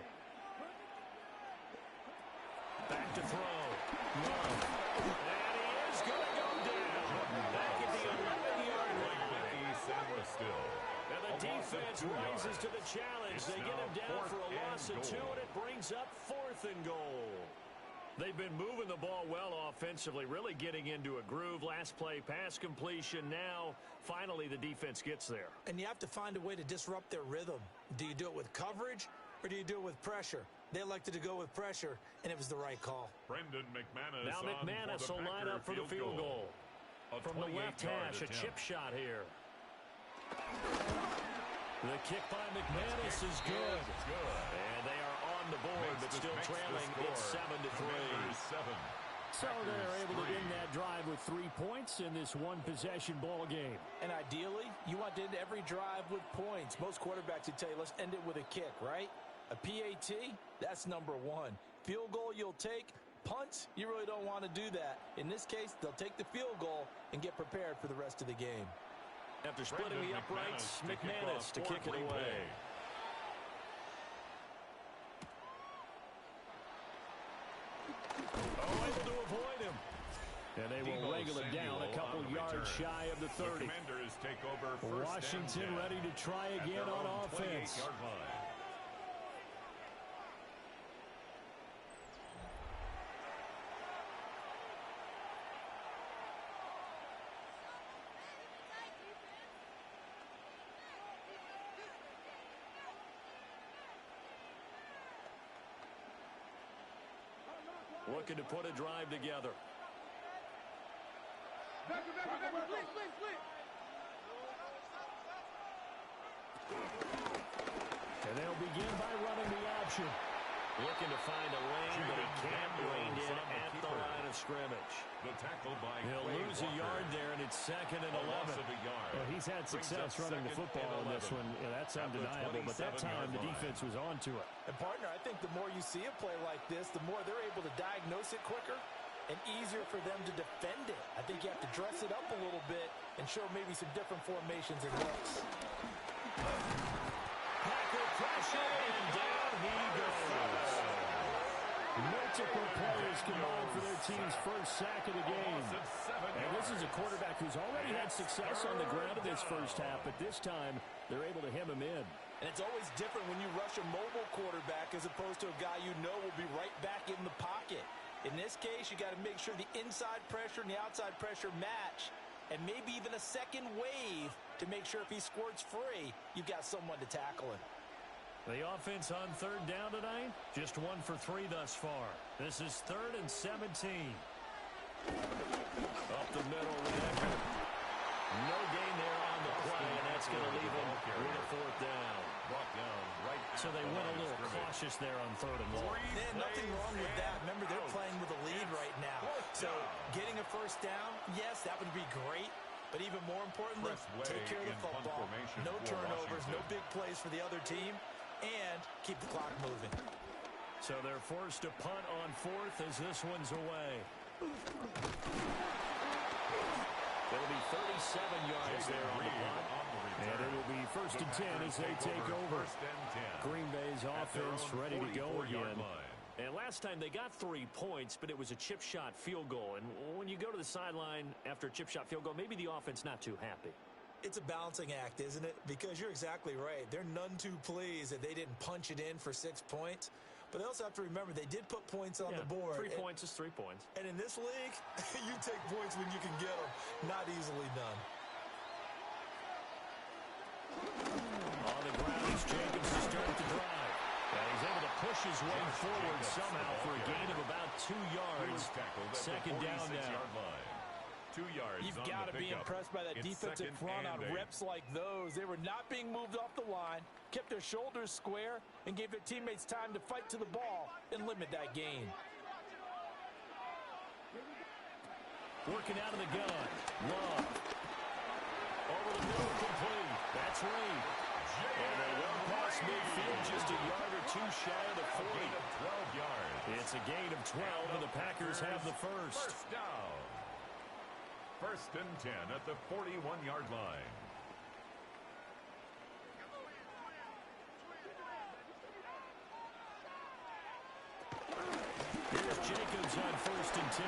S1: Back to throw. Love. And he is going to go down. Back at the 11-yard line. And the defense rises to the challenge. They get him down for a loss of 2, and it brings up fourth and goal. They've been moving the ball well offensively, really getting into a groove. Last play, pass completion. Now, finally, the defense gets there.
S3: And you have to find a way to disrupt their rhythm. Do you do it with coverage, or do you do it with pressure? They elected to go with pressure, and it was the right call.
S4: Brendan McManus.
S1: Now McManus will line up for the field goal. From the left hash, a chip shot here. The kick by McManus is good. And they are on the board, but still trailing. It's 7-3.
S2: So they're able to end that drive with 3 points in this one-possession ball game.
S3: And ideally, you want to end every drive with points. Most quarterbacks would tell you, let's end it with a kick, right? A PAT, that's number 1. Field goal you'll take. Punts, you really don't want to do that. In this case, they'll take the field goal and get prepared for the rest of the game.
S1: After splitting the uprights, McManus to kick it away.
S2: Oh, able to avoid him. And they will wrangle it down a couple yards shy of the 30. Washington ready to try again on offense.
S1: Looking to put a drive together.
S2: And they'll begin by running the option.
S1: Looking to find a lane, but he can't rein in at the line of scrimmage.
S4: The tackle by
S1: He'll lose a yard there, and it's 2nd and 11.
S2: Well, he's had success running the football in this one. Yeah, that's undeniable, but that time the defense was on to it.
S3: And, partner, I think the more you see a play like this, the more they're able to diagnose it quicker and easier for them to defend it. I think you have to dress it up a little bit and show maybe some different formations and looks.
S1: Packer pressure, and down he goes.
S2: Multiple players combined for their team's first sack of the game. And this is a quarterback who's already had success on the ground in this first half, but this time they're able to hem him in.
S3: And it's always different when you rush a mobile quarterback as opposed to a guy you know will be right back in the pocket. In this case, you got to make sure the inside pressure and the outside pressure match, and maybe even a second wave to make sure if he squirts free, you've got someone to tackle him.
S1: The offense on 3rd down tonight, just 1 for 3 thus far. This is 3rd and 17. Up the middle, Redecker. No gain there on the play, and that's going to leave him with a 4th down. So they went a little cautious there on 3rd and long.
S3: Yeah, nothing wrong with that. Remember, they're playing with a lead right now. So getting a 1st down, yes, that would be great. But even more importantly, take care of the football. No turnovers, no big plays for the other team, and keep the clock moving.
S1: So they're forced to punt on 4th as this one's away. It'll be 37 yards there on the punt.
S2: And it will be 1st and 10 as they take over. Green Bay's offense ready to go again.
S1: And last time they got 3 points, but it was a chip shot field goal. And when you go to the sideline after a chip shot field goal, maybe the offense not too happy.
S3: It's a balancing act, isn't it? Because you're exactly right. They're none too pleased that they didn't punch it in for 6 points. But they also have to remember they did put points on the board.
S1: 3 points is 3 points.
S3: And in this league, you take points when you can get them. Not easily done.
S1: On the ground is Jacobs to start the drive. And he's able to push his way forward somehow for a gain of about 2 yards. 2nd down now.
S4: 2 yards.
S3: You've got to be impressed by that defensive front on reps like those. They were not being moved off the line, kept their shoulders square, and gave their teammates time to fight to the ball and limit that gain.
S1: Working out of the gun. Love. Over the middle, complete. That's Reed. And they well past midfield, just a yard or 2 shy of the 40.
S4: 12 yards.
S1: It's a gain of 12, and the Packers have the first.
S4: 1st down. 1st and 10 at the 41-yard line.
S1: Here's Jacobs on 1st and 10.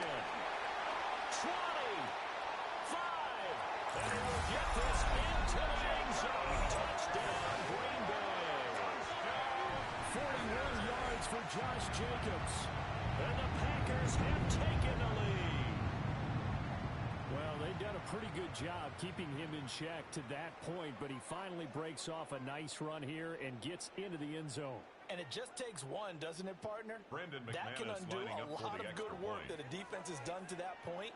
S1: 20. 5. And they will get this into the end zone. Touchdown, Green Bay. 41 yards for Josh Jacobs. And the Packers have taken the lead.
S2: Well, they've done a pretty good job keeping him in check to that point, but he finally breaks off a nice run here and gets into the end zone.
S3: And it just takes one, doesn't it, partner? That can
S4: McManus
S3: undo
S4: lining
S3: a
S4: up for
S3: lot
S4: the
S3: of good
S4: extra
S3: work
S4: point.
S3: that a defense has done to that point.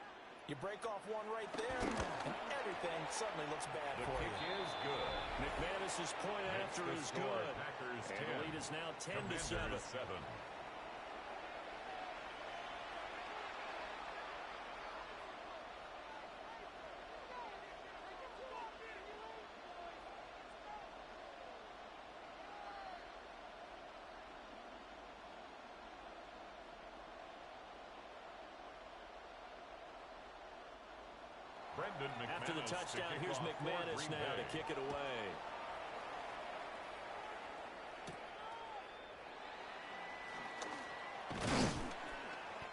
S3: You break off one right there, and everything suddenly looks bad
S4: The
S3: for
S4: kick
S3: you.
S4: is good.
S1: McManus's point
S4: That's
S1: after
S4: the
S1: is
S4: score.
S1: good.
S4: Packers
S1: And the
S4: 10.
S1: lead is now 10 to 7.
S4: Commanders 7.
S1: After the touchdown, here's McManus now to kick it away.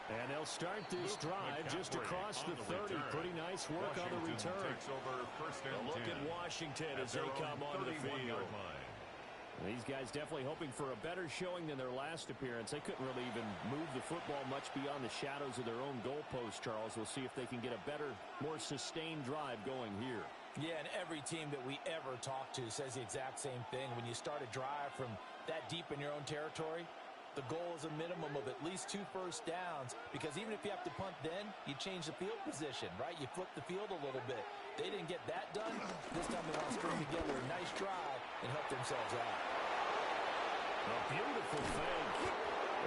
S1: And they'll start this drive just across the 30. Pretty nice work on the return. A look at Washington as they come onto the field. These guys definitely hoping for a better showing than their last appearance. They couldn't really even move the football much beyond the shadows of their own goalpost, Charles. We'll see if they can get a better, more sustained drive going here.
S3: Yeah, and every team that we ever talk to says the exact same thing. When you start a drive from that deep in your own territory, the goal is a minimum of at least 2 first downs, because even if you have to punt then, you change the field position, right? You flip the field a little bit. They didn't get that done. This time they want to string together a nice drive and help themselves out.
S1: A beautiful fake.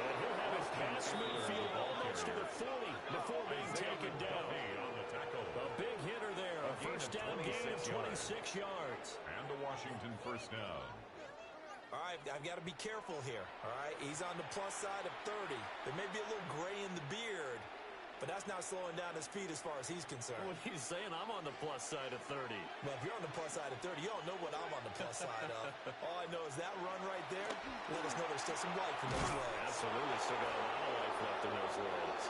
S1: And he'll have his pass midfield almost to the 40 before being taken down. A big hitter there. A first down gain of 26 yards.
S4: And a Washington first down.
S3: All right, I've got to be careful here, all right? He's on the plus side of 30. There may be a little gray in the beard, but that's not slowing down his speed as far as he's concerned.
S1: What are you saying? I'm on the plus side of 30.
S3: Well, if you're on the plus side of 30, you don't know what I'm on the plus side of. All I know is that run right there, let us know there's still some life in those legs.
S1: Absolutely, still got a lot of life left in those legs.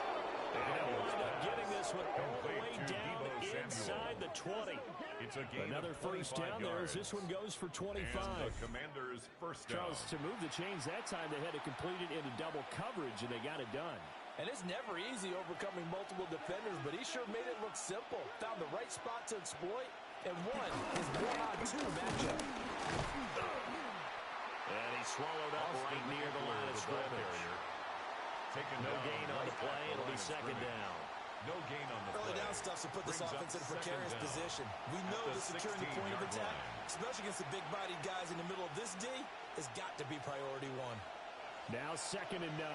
S1: And he'll wind up getting this one all the way down inside the 20.
S4: It's a gain.
S2: Another first down there as this one goes for 25.
S4: And the Commanders' first down.
S2: Charles, to move the chains that time, they had to complete it into double coverage, and they got it done.
S3: And it's never easy overcoming multiple defenders, but he sure made it look simple. Found the right spot to exploit, and won his 1-on-2 matchup.
S1: And he swallowed up right near the line of scrimmage. No gain on the play. It'll be second down.
S4: No gain on the
S3: Early
S4: play.
S3: down stuff to put this offense in a precarious position. We know the securing the point of attack, especially against the big-bodied guys in the middle of this D, has got to be priority one.
S2: Now 2nd and 9.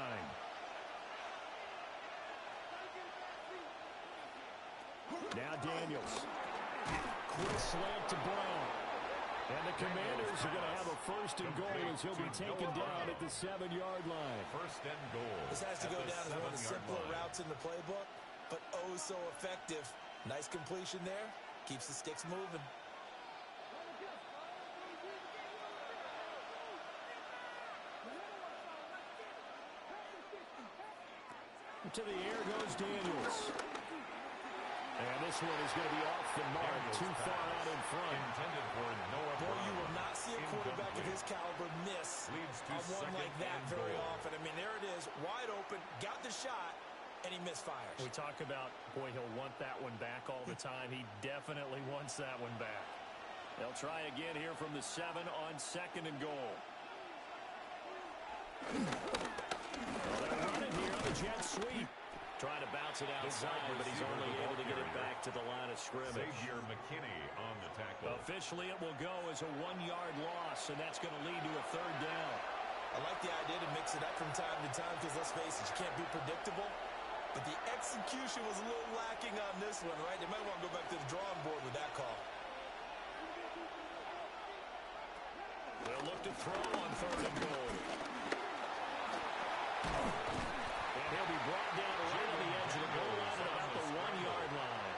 S2: Now Daniels. Quick slant to Brown. And the Commanders are going to have a first and goal as he'll be taken down at the 7-yard line.
S4: First and goal.
S3: This has to go down as one of the simpler routes in the playbook, but oh so effective. Nice completion there. Keeps the sticks moving.
S2: To the air goes Daniels. And this one is going to be off the mark, too far out in front.
S4: Intended for Noah
S3: Boy,
S4: Brown.
S3: you will not see a quarterback of his caliber miss
S4: Leads to
S3: on one like
S4: second
S3: that
S4: and
S3: very
S4: goal.
S3: often. I mean, there it is, wide open, got the shot, and he misfires.
S1: We talk about, boy, he'll want that one back all the time. He definitely wants that one back. They'll try again here from the 7 on 2nd and goal. Well, they're running here on the jet sweep. Trying to bounce it outside, but he's only able to get it back to the line of scrimmage.
S4: Xavier McKinney on the tackle.
S1: Officially, it will go as a 1-yard loss, and that's going to lead to a 3rd down.
S3: I like the idea to mix it up from time to time because, let's face it, you can't be predictable. But the execution was a little lacking on this one, right? They might want to go back to the drawing board with that call.
S1: They'll look to throw on 3rd and goal. And he'll be brought down right on the edge of the goal line at about the 1-yard line.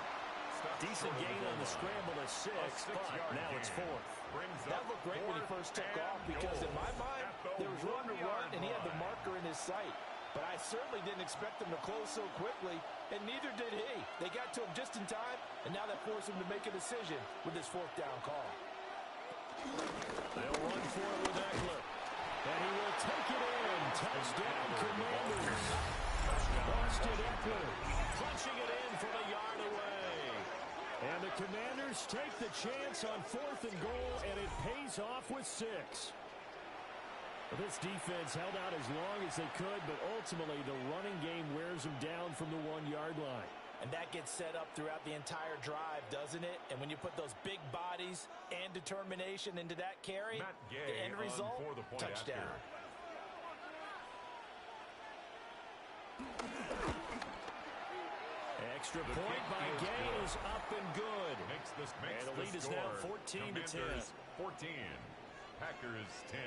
S1: Decent gain on the scramble to 6, but now it's 4th.
S3: That looked great when he first took off because, in my mind, there was room to run and he had the marker in his sight. But I certainly didn't expect him to close so quickly, and neither did he. They got to him just in time, and now that forced him to make a decision with his 4th down call.
S1: They'll run for it with Eckler.
S2: And he will take it in. Touchdown, Commanders. Austin Eckler
S1: Punching it in from a yard away.
S2: And the Commanders take the chance on 4th and goal, and it pays off with 6. This defense held out as long as they could, but ultimately the running game wears them down from the 1-yard line.
S3: And that gets set up throughout the entire drive, doesn't it? And when you put those big bodies and determination into that carry, the end result, touchdown.
S1: Extra point by Gay is up and good.
S4: Makes
S1: And the lead is now 14-10.
S4: 14. Packers 10.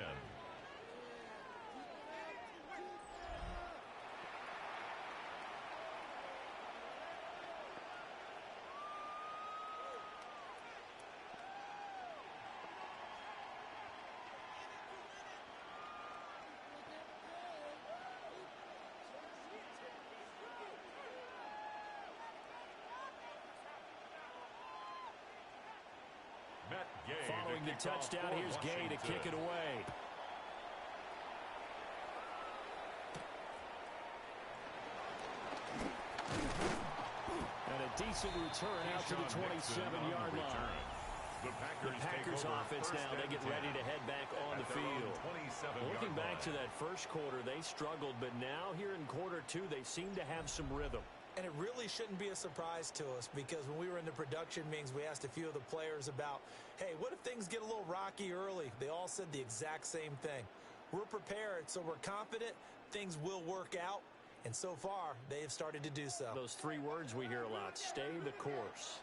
S1: Following the touchdown, here's Gay to kick it away.
S2: And a decent return out to the 27-yard line.
S4: The
S1: Packers offense now, they get ready to head back on the field. Looking back to that first quarter, they struggled, but now here in quarter 2, they seem to have some rhythm.
S3: And it really shouldn't be a surprise to us because when we were in the production meetings, we asked a few of the players about, hey, what if things get a little rocky early? They all said the exact same thing. We're prepared, so we're confident, things will work out, and so far, they have started to do so.
S1: Those three words we hear a lot: stay the course.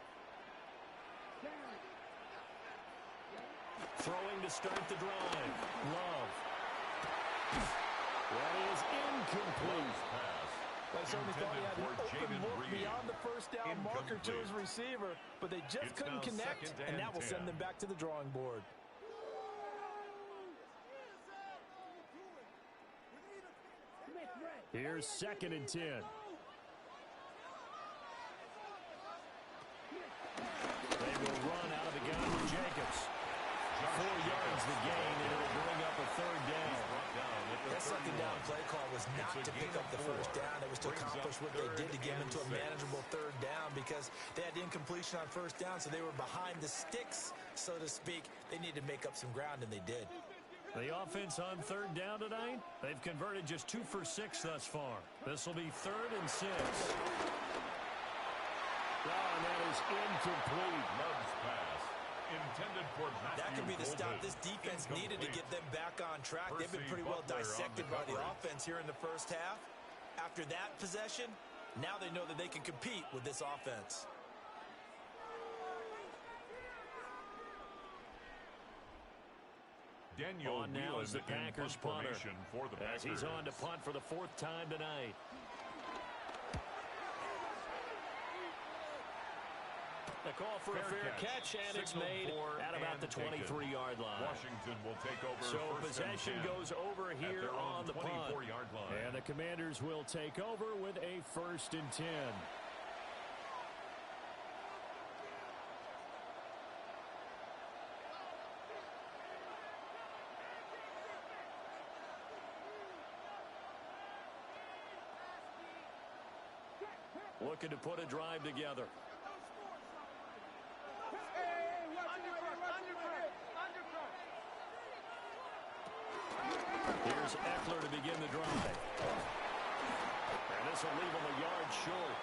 S1: Throwing to start the drive. Love. That is incomplete.
S3: They certainly thought he had an open look beyond the first down marker to his receiver, but they just couldn't connect, and that will send them back to the drawing board.
S2: Here's 2nd and 10. They will run out of the gun with Jacobs. 4 yards the gain, and it'll bring up a 3rd down.
S3: That 2nd down play call was not to pick up the 1st down. It was to accomplish what they did to get them into a manageable 3rd down because they had incompletion on 1st down, so they were behind the sticks, so to speak. They needed to make up some ground, and they did.
S1: The offense on 3rd down tonight, they've converted just 2 for 6 thus far. This will be 3rd and 6.
S2: And that is incomplete.
S4: Love's pass. Intended for Matthew
S3: that could be the stop
S4: Golden.
S3: this defense needed to get them back on track. They've been pretty well dissected by the offense here in the 1st half. After that possession, now they know that they can compete with this offense.
S4: Daniel
S1: on now is the Packers punter,
S4: for the
S1: as he's on to punt for the 4th time tonight. The call for a fair catch, and it's made at about the 23-yard line.
S4: Washington will take over.
S1: So possession goes over here on the punt.
S4: Line.
S2: And the Commanders will take over with a 1st and 10.
S1: Looking to put a drive together. Here's Eckler to begin the drive. And this will leave him a yard short.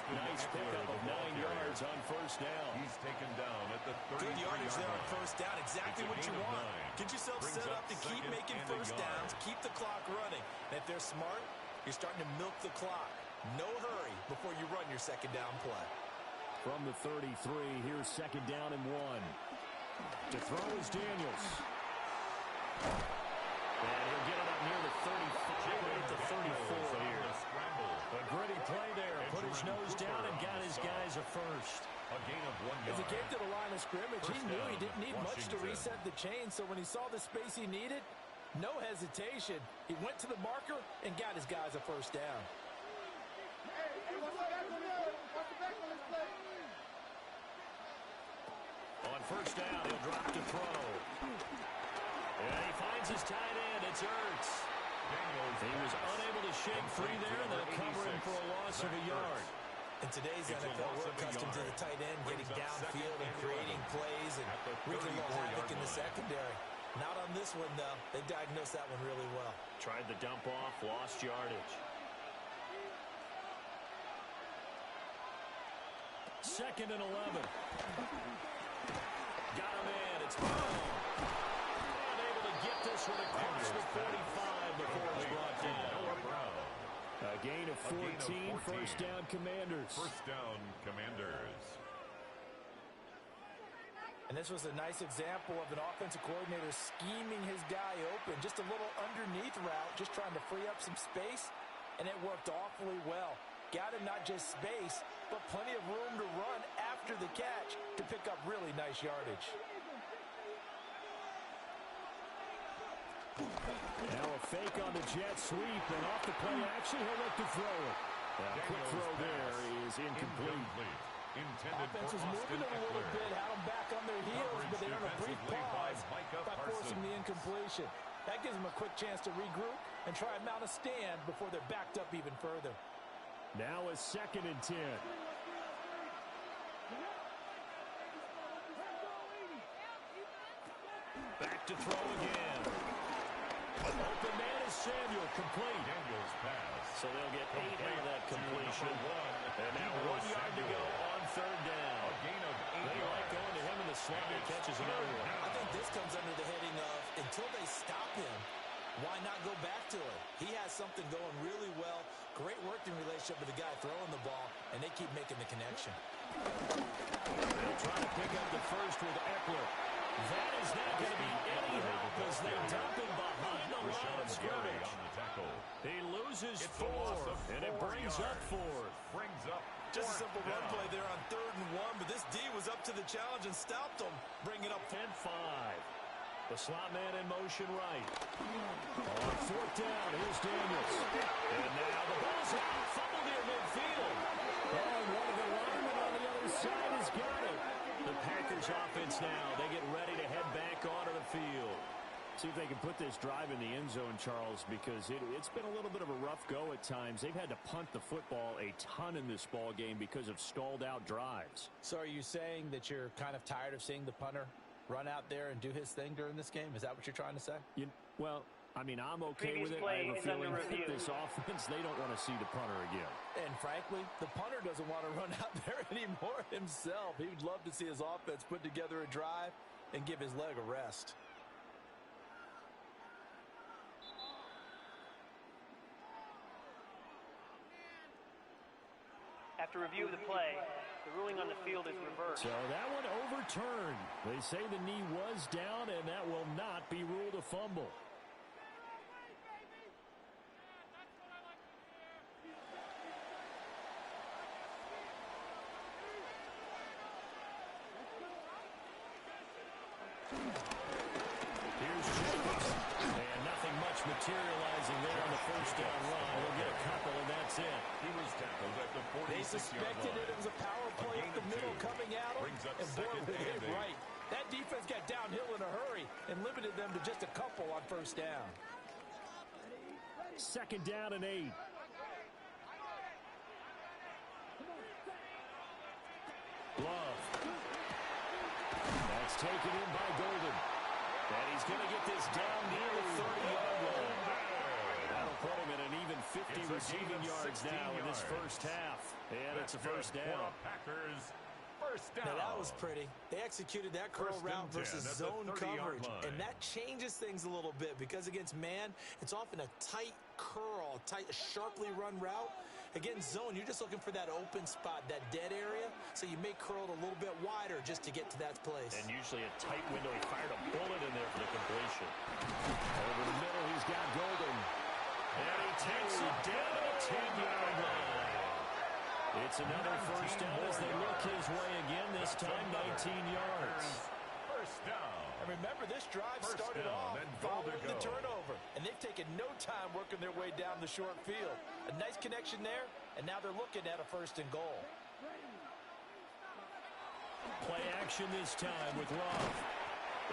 S1: Nice pickup of 9 yards on 1st down.
S4: He's taken down at the 33-yard line.
S3: Good yardage there on 1st down. Exactly what you want. Get yourself set up to keep making 1st downs. Keep the clock running. And if they're smart, you're starting to milk the clock. No hurry before you run your 2nd down play.
S2: From the 33, here's 2nd down and 1. To throw is Daniels.
S1: And he'll get it up near the 35, right at the 34 here. A gritty play there. Put his nose down and got his guys a 1st.
S4: A gain of 1 yard.
S3: As he came to the line of scrimmage, he knew he didn't need much to reset the chain, so when he saw the space he needed, no hesitation. He went to the marker and got his guys a 1st down.
S1: On 1st down, he'll drop to throw. And he finds his tight end. It's Ertz. He was unable to shake free there, and they'll cover him for a loss of a yard.
S3: In today's NFL, we're accustomed to the tight end getting downfield and creating plays and wreaking a little havoc in the secondary. Not on this one, though. They diagnosed that one really well.
S1: Tried the dump off, lost yardage. 2nd and 11. Got him in. It's Brown. Unable to get this one across the 45 before it's brought down.
S2: A gain of 14, 1st down Commanders.
S4: 1st down Commanders.
S3: And this was a nice example of an offensive coordinator scheming his guy open. Just a little underneath route, just trying to free up some space, and it worked awfully well. Got him not just space, but plenty of room to run after the catch to pick up really nice yardage.
S2: Now a fake on the jet sweep, and off the play action, he'll look to throw it. Quick throw there is incomplete.
S3: Offense was moving it a little bit, had them back on their heels, but they earned a brief pause by forcing the incompletion. That gives them a quick chance to regroup and try and mount a stand before they're backed up even further.
S2: Now a 2nd and 10.
S1: Back to throw again. Open man is Samuel, complete.
S4: Daniels pass.
S1: So they'll get 8 out of that completion. And now 1 yard to go on 3rd down.
S4: A gain of 8
S1: They like going to him in the slot. He catches another one.
S3: I think this comes under the heading of until they stop him, why not go back to it? He has something going really well. Great working relationship with the guy throwing the ball, and they keep making the connection.
S2: They'll try to pick up the first with Eckler. That is not going to be any help as they dump him behind the line of scrimmage. He loses 4, and it brings up 4.
S3: Just a simple run play there on 3rd and 1, but this D was up to the challenge and stopped him. Bring it up
S2: 10-5. The slot man in motion right. On 4th down, here's Daniels. And now the ball's out. Fumble near midfield. Oh, one of the linemen on the other side has got it. The Packers offense now. They get ready to head back onto the field. See if they can put this drive in the end zone, Charles, because it's been a little bit of a rough go at times. They've had to punt the football a ton in this ball game because of stalled out drives.
S3: So are you saying that you're kind of tired of seeing the punter run out there and do his thing during this game? Is that what you're trying to say?
S2: Well, I mean, I'm okay with it.
S6: Play
S2: I have a feeling
S6: under
S2: that
S6: review.
S2: this offense, they don't want to see the punter again.
S3: And frankly, the punter doesn't want to run out there anymore himself. He would love to see his offense put together a drive and give his leg a rest.
S6: After review of the play, the ruling on the field is reversed.
S2: So that one overturned. They say the knee was down, and that will not be ruled a fumble. Here's Jacobs. And nothing much materializing there on the first down run. We'll get a couple, and that's it.
S4: He was tackled at the 46-yard line.
S3: They suspected it was a power play up the middle coming at them, and boy, were they right. That defense got downhill in a hurry and limited them to just a couple on first down.
S2: 2nd down and 8. Love. That's taken in by Golden. And he's going to get this down near the 30-yard line. That'll put him at an even 50 receiving yards now in this first half. And it's a first down.
S4: Packers. First down.
S3: Now, that was pretty. They executed that curl route versus zone coverage, and that changes things a little bit because against man, it's often a tight curl, sharply run route. Against zone, you're just looking for that open spot, that dead area, so you may curl it a little bit wider just to get to that place.
S2: And usually a tight window. He fired a bullet in there for the completion. Over the middle, he's got Golden. And he takes it down to the 10-yard line. It's another first down as they look his way again, this time 19 yards.
S4: First down.
S3: And remember, this drive started off following the turnover, and they've taken no time working their way down the short field. A nice connection there, and now they're looking at a 1st and goal.
S2: Play action this time with Love.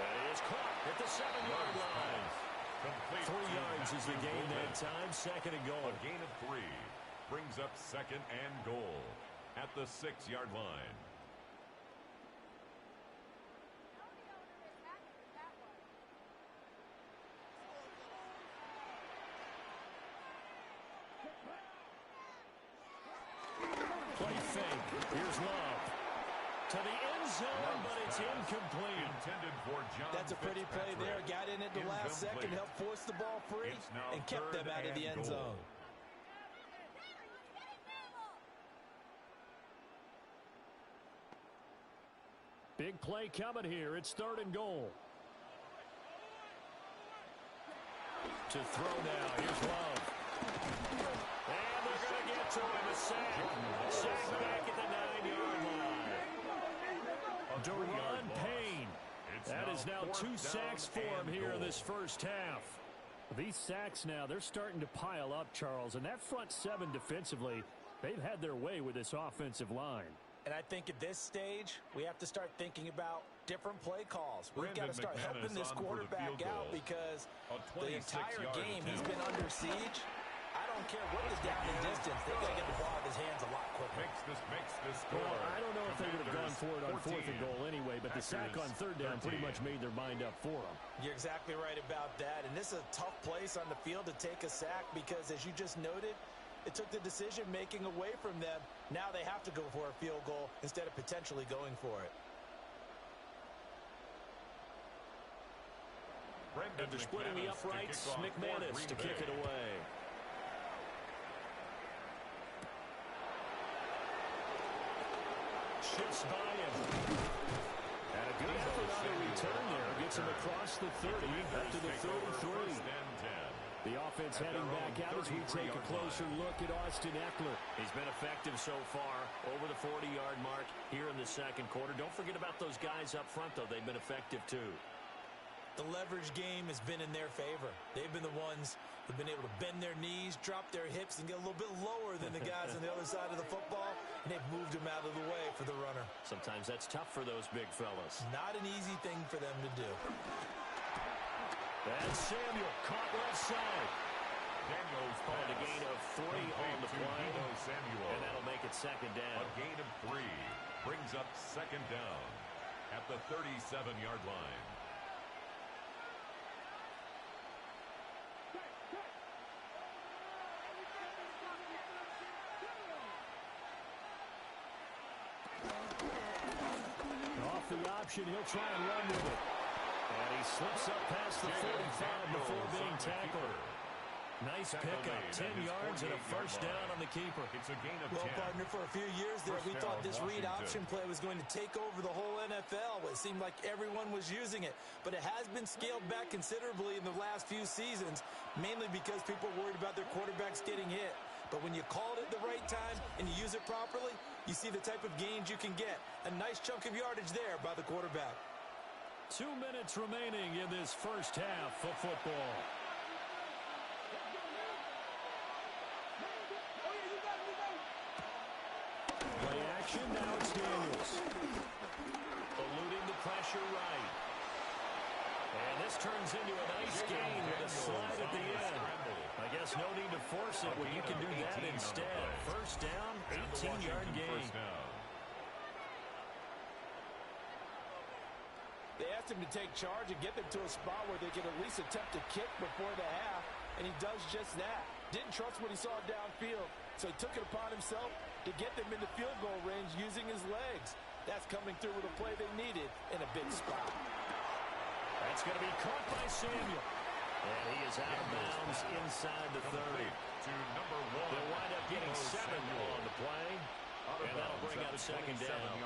S2: That is caught at the 7-yard line. 3 yards is the gain that time, 2nd and goal.
S4: A gain of 3 brings up 2nd and goal at the 6-yard line.
S2: Play fake. Here's Love. To the end zone, but it's incomplete.
S4: Intended for John
S3: That's a pretty play there. Got in at the last second, helped force the ball free, and kept them out of the end zone.
S2: Big play coming here. It's 3rd and goal. To throw now. Here's Love. And they're going to get to him. A sack. Sack back at the 9-yard line. Deron Payne. That is now 2 sacks for him here in this first half. These sacks now, they're starting to pile up, Charles. And that front 7 defensively, they've had their way with this offensive line.
S3: And I think at this stage, we have to start thinking about different play calls. We've got to start helping this quarterback out because the entire game he's been under siege. I don't care what the down and distance. They've got to get the ball out of his hands a lot quicker.
S4: Makes this score.
S2: Well, I don't know if they would have gone for it on 4th and goal anyway, but the sack on 3rd down pretty much made their mind up for them.
S3: You're exactly right about that. And this is a tough place on the field to take a sack because, as you just noted, it took the decision-making away from them. Now they have to go for a field goal instead of potentially going for it.
S1: After splitting the uprights, McManus to kick it away. Shifts by him. And a good effort on the return there. Gets him across the 30 up to the 33. The offense heading back out as we take a closer look at Austin Eckler. He's been effective so far over the 40-yard mark here in the second quarter. Don't forget about those guys up front, though. They've been effective, too.
S3: The leverage game has been in their favor. They've been the ones who've been able to bend their knees, drop their hips, and get a little bit lower than the guys on the other side of the football, and they've moved them out of the way for the runner.
S1: Sometimes that's tough for those big fellas.
S3: Not an easy thing for them to do.
S1: And Samuel caught left side. Daniels called a gain of 3 on the play. And that'll make it second down.
S4: A gain of 3 brings up second down at the 37-yard line.
S2: Off the option, he'll try and run with it.
S1: And he slips up past the 45 before being tackled. Nice pickup, 10 yards and a first down on the keeper.
S4: It's a gain of 10.
S3: Well, partner, for a few years there, we thought this read option play was going to take over the whole NFL. It seemed like everyone was using it. But it has been scaled back considerably in the last few seasons, mainly because people are worried about their quarterbacks getting hit. But when you call it at the right time and you use it properly, you see the type of gains you can get. A nice chunk of yardage there by the quarterback.
S2: 2 minutes remaining in this first half of football. Play action, now it's Daniels.
S1: Eluding the pressure right. And this turns into a nice gain with a slide at the end. I guess no need to force it when you can do that instead. First down, 18-yard gain.
S3: They asked him to take charge and get them to a spot where they could at least attempt a kick before the half, and he does just that. Didn't trust what he saw downfield, so he took it upon himself to get them into field goal range using his legs. That's coming through with a play they needed in a big spot.
S1: That's going to be caught by Samuel. And he is out of bounds inside the 30. They'll wind up getting 7 on the play, and that'll bring up second down.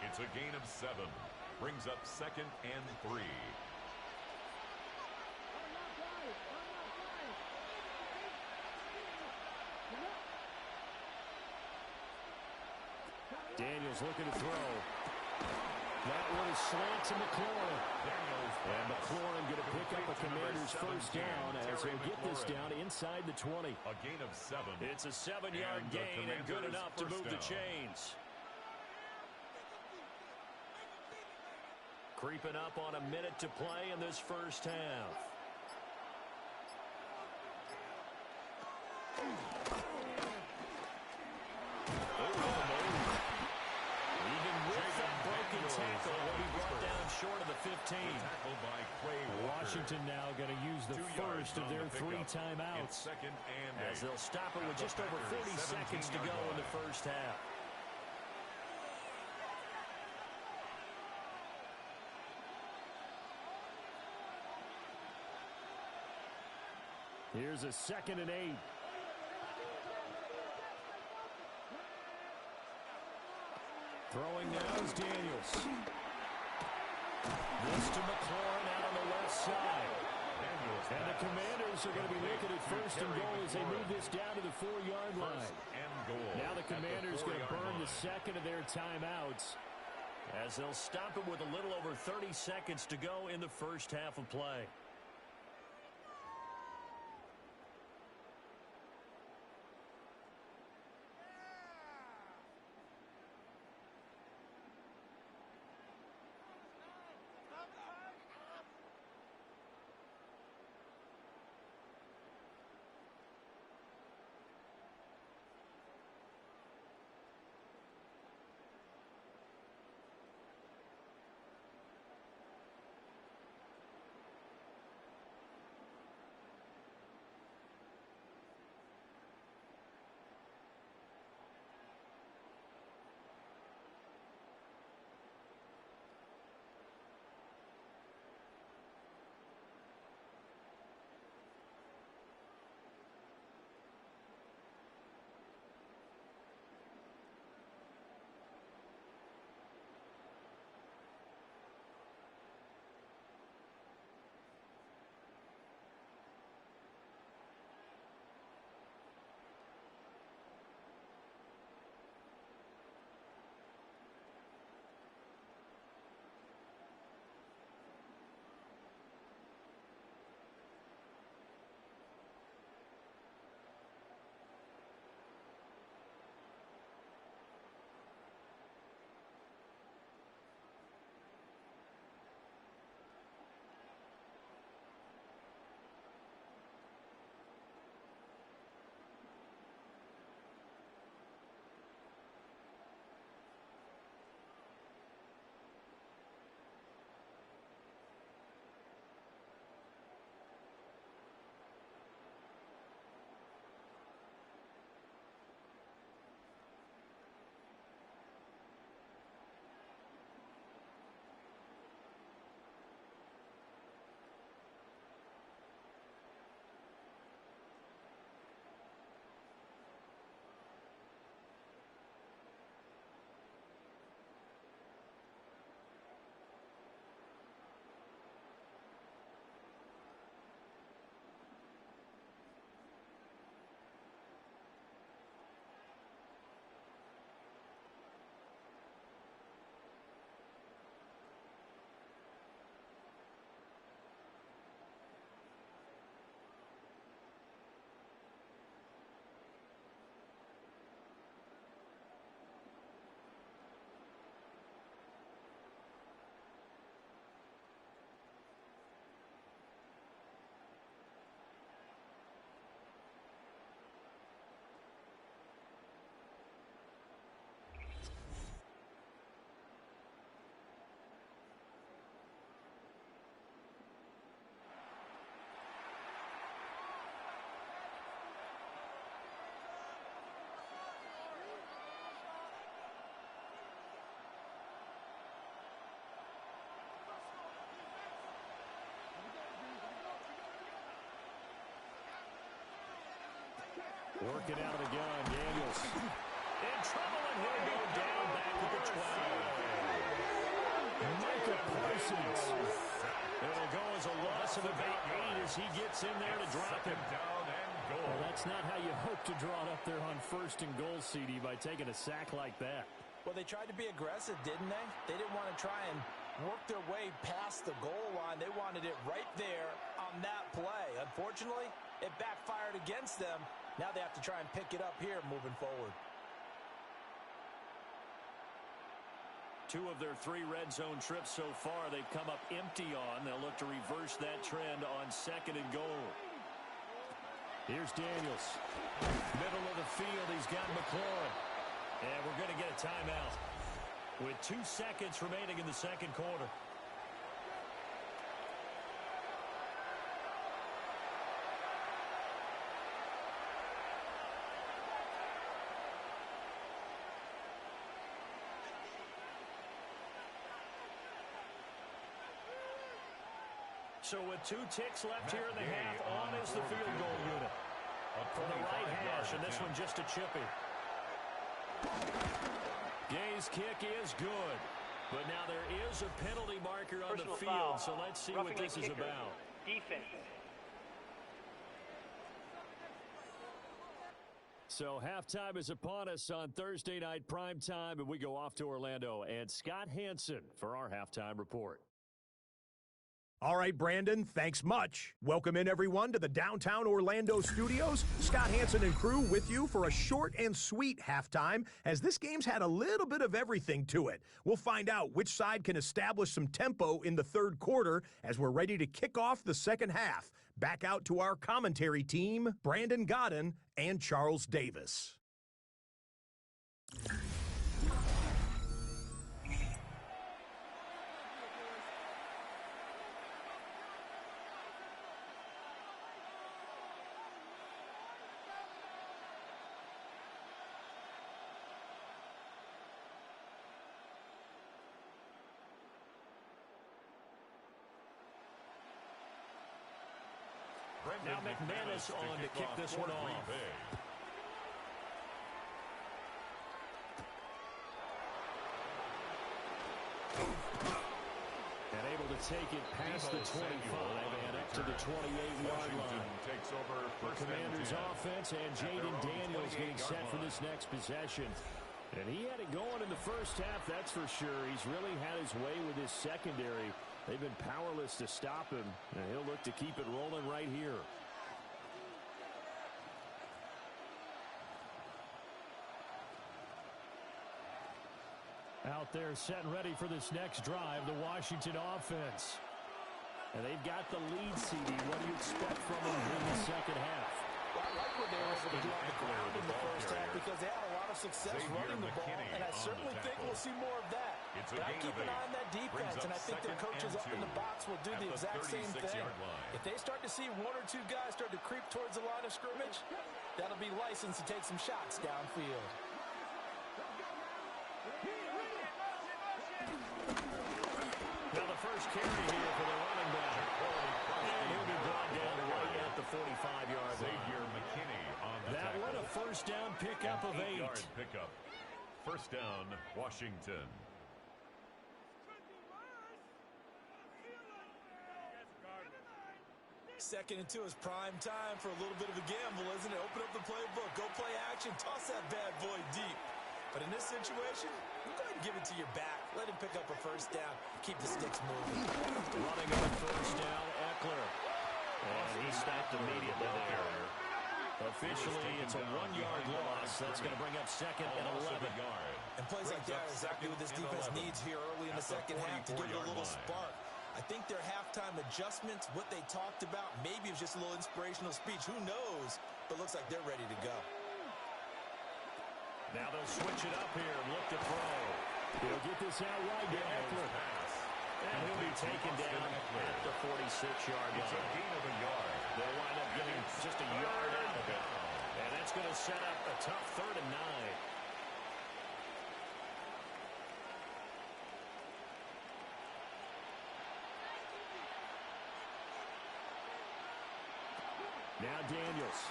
S4: It's a gain of 7. Brings up second and 3.
S2: Daniels looking to throw. That one is slant to McLaurin. And McLaurin going to pick up a Commander's first down as he'll get this down inside the 20.
S4: A gain of 7.
S1: It's a 7-yard gain and good enough to move the chains. Creeping up on a minute to play in this first half. Even with that broken tackle, he'll be brought down short of the 15.
S2: Washington now going to use the first of their 3 timeouts.
S1: As they'll stop it with just over 40 seconds to go in the first half.
S2: Here's a 2nd and 8. Throwing now is Daniels. This to McLaurin out on the left side. And the Commanders are going to be looking at first and goal as they move this down to the 4-yard line. Now the Commanders going to burn the second of their timeouts,
S1: as they'll stop it with a little over 30 seconds to go in the first half of play.
S2: Working out of the gun, Daniels. In trouble, and he'll go down back at the 12. Michael Parsons. It'll go as a loss of about 8 as he gets in there to drop him. Well, that's not how you hope to draw it up there on 1st and goal, CD, by taking a sack like that.
S3: Well, they tried to be aggressive, didn't they? They didn't want to try and work their way past the goal line. They wanted it right there on that play. Unfortunately, it backfired against them. Now they have to try and pick it up here moving forward.
S1: 2 of their 3 red zone trips so far they've come up empty on. They'll look to reverse that trend on 2nd and goal.
S2: Here's Daniels.
S1: Middle of the field, he's got McLaurin. And we're going to get a timeout with 2 seconds remaining in the 2nd quarter. So with 2 ticks left here in the half, on is the field goal unit. From the right hash, and this one just a chippy. Gay's kick is good. But now there is a penalty marker on the field, so let's see what this is about.
S6: Defense.
S2: So halftime is upon us on Thursday night primetime, and we go off to Orlando. And Scott Hansen for our halftime report.
S7: All right, Brandon, thanks much. Welcome in, everyone, to the downtown Orlando studios. Scott Hansen and crew with you for a short and sweet halftime, as this game's had a little bit of everything to it. We'll find out which side can establish some tempo in the 3rd quarter as we're ready to kick off the 2nd half. Back out to our commentary team, Brandon Godden and Charles Davis.
S1: Now McManus on to kick this one off.
S2: And able to take it past the 25 and up to the 28-yard line.
S4: Takes over
S2: the Commanders' offense, and Jaden Daniels getting set for this next possession. And he had it going in the first half, that's for sure. He's really had his way with his secondary. They've been powerless to stop him, and he'll look to keep it rolling right here. Out there set and ready for this next drive, the Washington offense. And they've got the lead, CD. What do you expect from them in the 2nd half?
S3: Well, I like what they were able to do on the ground in the first half because they had a lot of success running the ball, and I certainly think we'll see more of that. But I keep an eye on that defense, and I think their coaches up in the box will do the exact same thing. If they start to see 1 or 2 guys start to creep towards the line of scrimmage, that'll be licensed to take some shots downfield.
S1: Now the first carry here for the running back. And he'll be brought down right at the 45-yard line. That one a first down pickup of 8.
S4: Pickup. First down, Washington.
S3: Second and 2 is prime time for a little bit of a gamble, isn't it? Open up the playbook, go play action, toss that bad boy deep. But in this situation, go ahead and give it to your back. Let him pick up a first down. Keep the sticks moving.
S1: Running on first down, Eckler. And he stopped immediately there. Officially, it's a 1-yard loss. That's going to bring up 2nd and 11.
S3: And plays like that are exactly what this defense needs here early in the 2nd half to give it a little spark. I think their halftime adjustments, what they talked about, maybe it was just a little inspirational speech. Who knows? But looks like they're ready to go.
S1: Now they'll switch it up here and look to throw.
S2: He'll get this out wide to Eckler.
S1: And he'll be taken down at the 46-yard line.
S4: It's a gain of a yard.
S1: They'll wind up getting just a yard out of it. And that's going to set up a tough 3rd and 9.
S2: Now Daniels.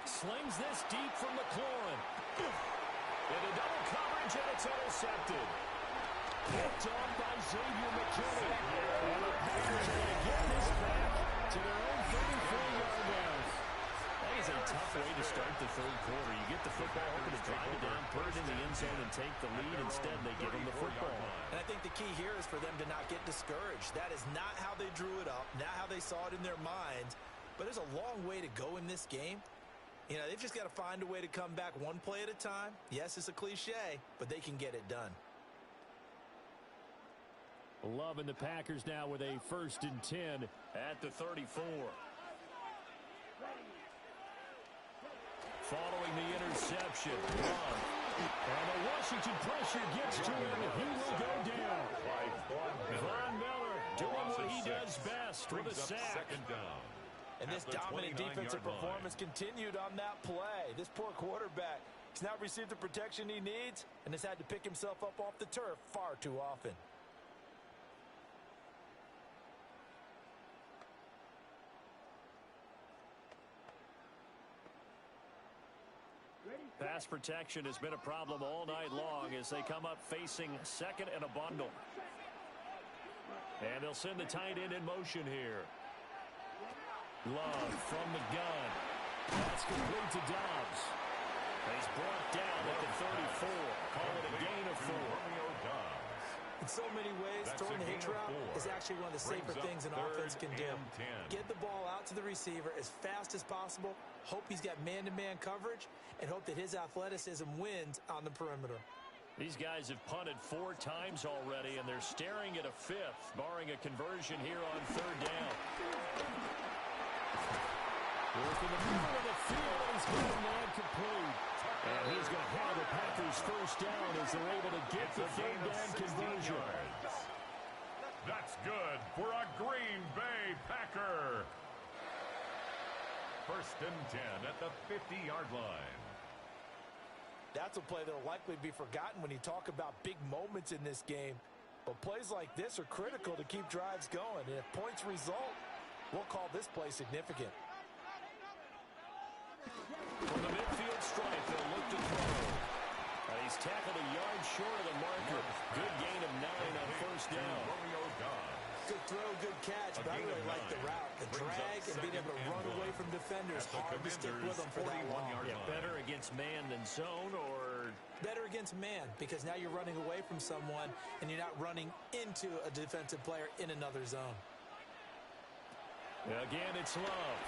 S1: Slings this deep from McLaurin. Into double coverage, and it's intercepted. Picked off by Xavier McKinney. And the Packers are going to get this back to their own 34-yard line. That is a tough way to start the third quarter. You get the football, hoping to drive it down, put it in the end zone, and take the lead. Instead, they give them the football.
S3: And I think the key here is for them to not get discouraged. That is not how they drew it up, not how they saw it in their minds. But there's a long way to go in this game. You know, they've just got to find a way to come back one play at a time. Yes, it's a cliche, but they can get it done.
S1: Loving the Packers now with a 1st and 10 at the 34. Following the interception, Love. And the Washington pressure gets to him. He will go down. Von Miller doing what he does best with a sack.
S3: And this dominant defensive performance continued on that play. This poor quarterback has not received the protection he needs and has had to pick himself up off the turf far too often.
S1: Pass protection has been a problem all night long as they come up facing 2nd and a bundle. And they'll send the tight end in motion here. Love from the gun. That's complete to Dobbs. He's brought down at the 34. Call it a gain of 4.
S3: In so many ways, throwing the hitch route is actually one of the safer things an offense can do. Get the ball out to the receiver as fast as possible, hope he's got man-to-man coverage, and hope that his athleticism wins on the perimeter.
S1: These guys have punted 4 times already, and they're staring at a 5th, barring a conversion here on 3rd down. Working the middle of the field, and he's got a man complete. And he's going to have the Packers 1st down as they're able to get the 3rd down conversion.
S4: That's good for a Green Bay Packer. 1st and 10 at the 50-yard line.
S3: That's a play that will likely be forgotten when you talk about big moments in this game. But plays like this are critical to keep drives going. And if points result, we'll call this play significant.
S1: From the midfield stripe, they'll look to throw. He's tackled a yard short of the marker. Good gain of 9 on 1st down.
S3: Good throw, good catch, but I really like the route. The drag and being able to run away from defenders. Hard to stick with them for that long.
S1: Yeah, better against man than zone, or?
S3: Better against man, because now you're running away from someone and you're not running into a defensive player in another zone.
S1: Again, it's Love.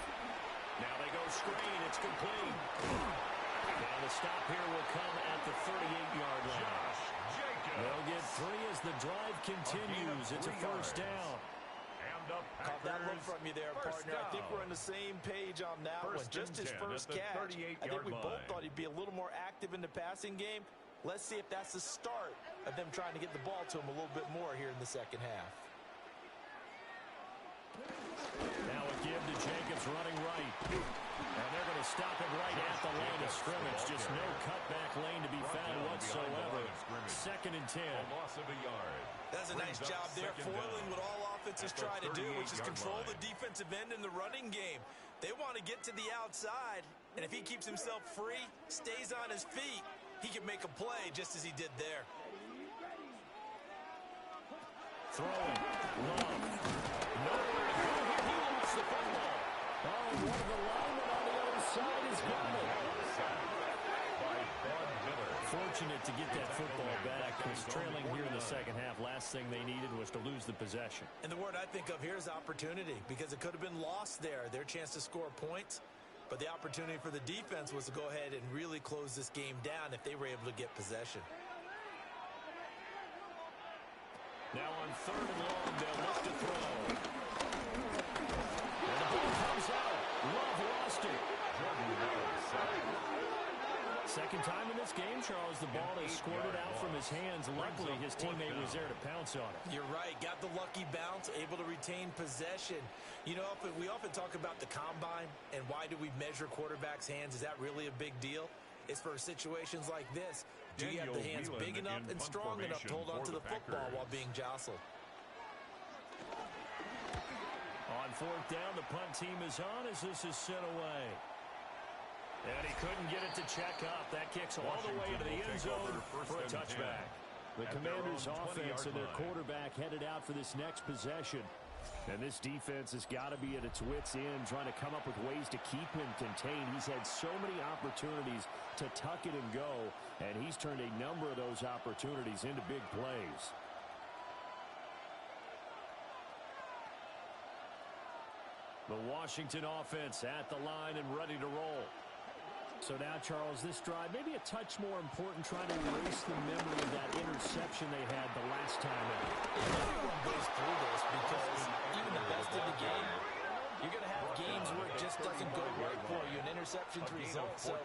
S1: Now they go screen. It's complete. And the stop here will come at the 38-yard line. They'll get 3 as the drive continues. It's a 1st down.
S3: Caught that look from you there, partner. I think we're on the same page on that one. Just his first catch. I think we both thought he'd be a little more active in the passing game. Let's see if that's the start of them trying to get the ball to him a little bit more here in the second half.
S1: Now a give to Jacobs running right. And they're going to stop it right at the line of scrimmage. Just no cutback lane to be found whatsoever. 2nd and 10.
S4: Loss of a yard.
S3: That's a nice job there, foiling what all offenses try to do, which is control the defensive end in the running game. They want to get to the outside, and if he keeps himself free, stays on his feet, he can make a play just as he did there.
S1: Throwing. Love. Nowhere to go here. He lost the football. Oh, one of the linemen on the other side has got it. Fortunate to get that football back. Was trailing here in the second half. Last thing they needed was to lose the possession.
S3: And the word I think of here is opportunity, because it could have been lost there. Their chance to score points. But the opportunity for the defense was to go ahead and really close this game down if they were able to get possession.
S1: Now on 3rd and long, they'll look to throw. And the ball comes out. Love lost it. Second time in this game, Charles, the ball is squirted out from his hands. Luckily, his teammate was there to pounce on it.
S3: You're right. Got the lucky bounce, able to retain possession. You know, we often talk about the combine and why do we measure quarterbacks' hands. Is that really a big deal? It's for situations like this. Do you have the hands big enough and strong enough to hold on to the football while being jostled?
S1: On 4th down, the punt team is on as this is sent away. And he couldn't get it to check up. That kicks all the way into the end zone for a touchback.
S2: The Commanders' offense and their quarterback headed out for this next possession. And this defense has got to be at its wits' end, trying to come up with ways to keep him contained. He's had so many opportunities to tuck it and go, and he's turned a number of those opportunities into big plays.
S1: The Washington offense at the line and ready to roll.
S2: So now, Charles, this drive maybe a touch more important, trying to erase the memory of that interception they had the last time out.
S3: Everyone goes through this because even the best in the game, you're going to have games where it just doesn't go right for you, and interceptions result. So,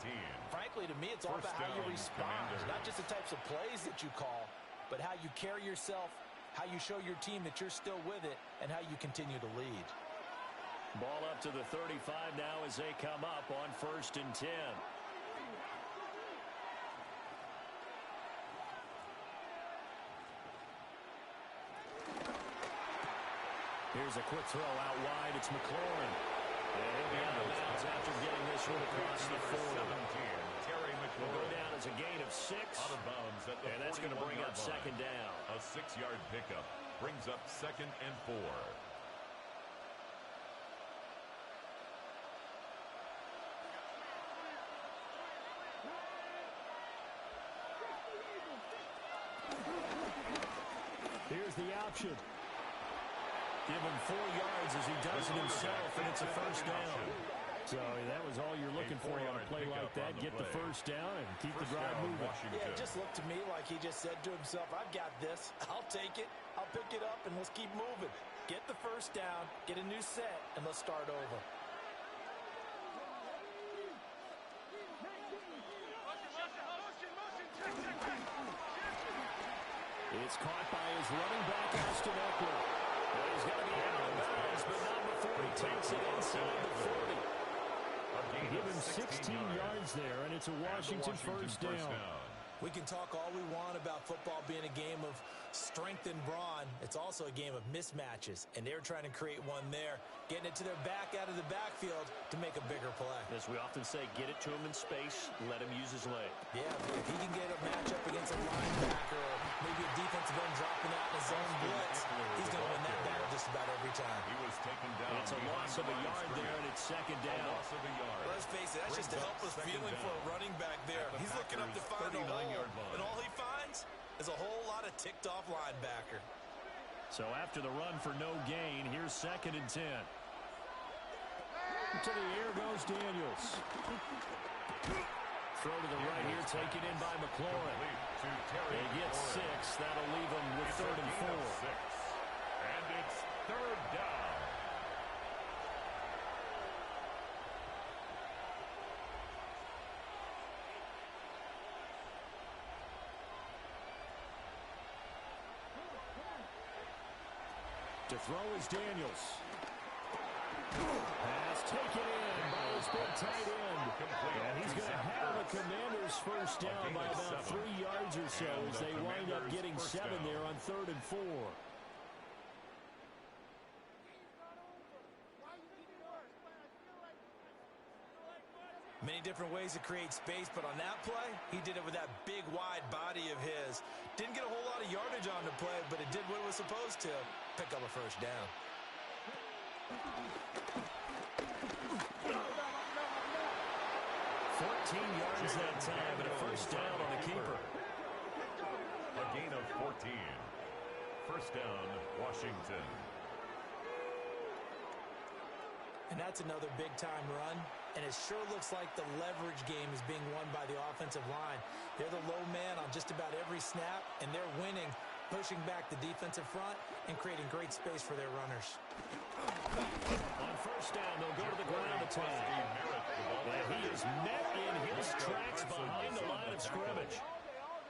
S3: frankly, to me, it's all about how you respond. Not just the types of plays that you call, but how you carry yourself, how you show your team that you're still with it, and how you continue to lead.
S1: Ball up to the 35 now as they come up on 1st and 10.
S2: Here's a quick throw out wide. It's McLaurin.
S1: And he'll be out of bounds after getting this one across the 40. Will go down as a gain of 6.
S4: Out of bounds at the
S1: and that's going to bring up 2nd down.
S4: A 6-yard pickup brings up 2nd and 4.
S2: Here's the option.
S1: Give him 4 yards as he does it himself, and it's a 1st down.
S2: So that was all you're looking for on a play like that. Get the 1st down and keep the drive moving.
S3: Yeah, it just looked to me like he just said to himself, I've got this. I'll take it. I'll pick it up, and let's keep moving. Get the 1st down, get a new set, and let's start over.
S2: It's caught by his running back, Austin Eckler.
S1: Well, he's going to be out of bounds, but not before he takes it inside the 40.
S2: Give him 16 yards there, and it's a Washington first down.
S3: We can talk all we want about football being a game of strength and brawn. It's also a game of mismatches, and they're trying to create one there, getting it to their back out of the backfield to make a bigger play.
S1: As we often say, get it to him in space, let him use his leg.
S3: Yeah, if he can get a matchup against a linebacker or maybe a defensive end dropping out in a zone blitz, he's going to win that battle just about every time.
S4: He was taken down.
S1: It's a loss of a yard there, and it's 2nd down.
S3: Let's face it, that's just a helpless feeling for a running back there. He's looking up to find a hole, and all he finds is a whole lot of ticked-off linebacker.
S1: So after the run for no gain, here's 2nd and 10.
S2: To the air goes Daniels.
S1: Throw to the right here, taken in by McLaurin. They get 6. That'll leave them with 3rd and 4.
S4: And it's 3rd down.
S2: To throw is Daniels. Pass taken in by his big tight end. And he's going to have the Commanders first down by about 3 yards or so as they wind up getting 7 there on 3rd and 4.
S3: Many different ways to create space, but on that play, he did it with that big, wide body of his. Didn't get a whole lot of yardage on the play, but it did what it was supposed to. Pick up a 1st down.
S1: 14 yards that time, and a 1st down on the keeper.
S4: A gain of 14. 1st down, Washington.
S3: And that's another big-time run, and it sure looks like the leverage game is being won by the offensive line. They're the low man on just about every snap, and they're winning, pushing back the defensive front and creating great space for their runners.
S1: On 1st down, they'll go to the ground attack. And he is met in his tracks behind the line of scrimmage.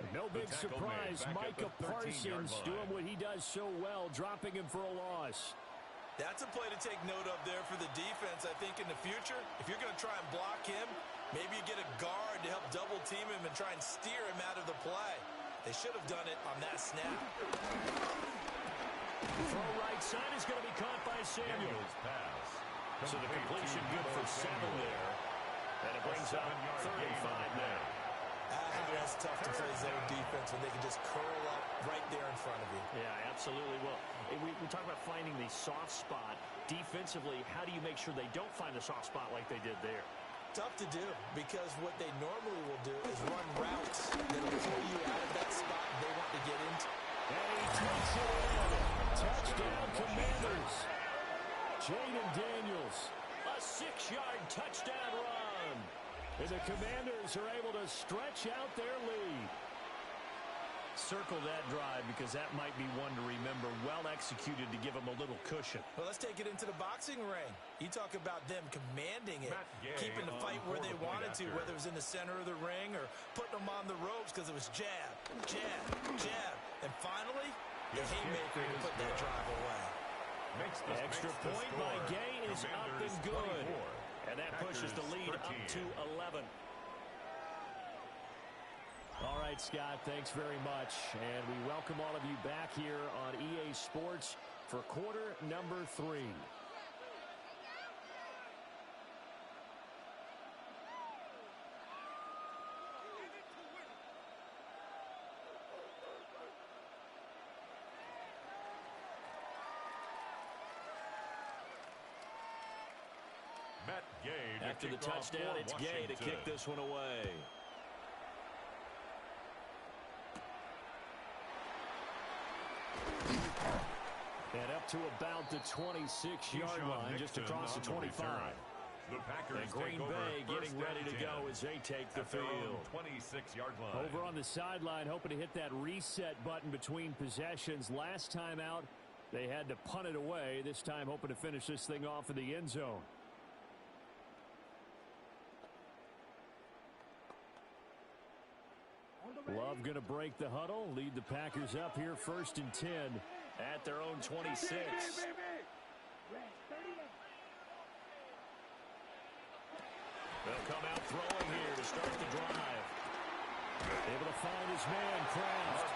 S2: No big surprise, Micah Parsons doing what he does so well, dropping him for a loss.
S3: That's a play to take note of there for the defense, I think, in the future. If you're going to try and block him, maybe you get a guard to help double-team him and try and steer him out of the play. They should have done it on that snap.
S1: Throw right side is going to be caught by Samuels.
S4: Pass.
S1: So the completion good for 7 there. And it brings up 35 now.
S3: That's tough to play zone defense when they can just curl up right there in front of you.
S1: Yeah, absolutely. Well, we talk about finding the soft spot. Defensively, how do you make sure they don't find the soft spot like they did there?
S3: Tough to do, because what they normally will do is run routes that will pull you out of that spot they want to get into.
S2: And he takes it in. Touchdown, Commanders. Jaden Daniels.
S1: A 6-yard touchdown run.
S2: And the Commanders are able to stretch out their lead.
S1: Circle that drive because that might be one to remember. Well executed to give them a little cushion.
S3: Well, let's take it into the boxing ring. You talk about them commanding it, keeping the fight where they wanted to, whether it was in the center of the ring or putting them on the ropes because it was jab, jab, jab. And finally, the haymaker to put that drive away.
S1: Extra point by Gay is up and good. And that pushes the lead up to 11.
S2: All right, Scott, thanks very much. And we welcome all of you back here on EA Sports for quarter number 3.
S1: After the touchdown, it's Gay to kick this one away.
S2: And up to about the 26-yard line, just across the 25.
S4: The Packers
S1: and Green Bay getting ready to go as they take the field.
S4: 26-yard line.
S2: Over on the sideline, hoping to hit that reset button between possessions. Last time out, they had to punt it away. This time, hoping to finish this thing off in the end zone. Love going to break the huddle, lead the Packers up here 1st and 10
S1: at their own 26. They'll come out throwing here to start the drive.
S2: Able to find his man, Kraft.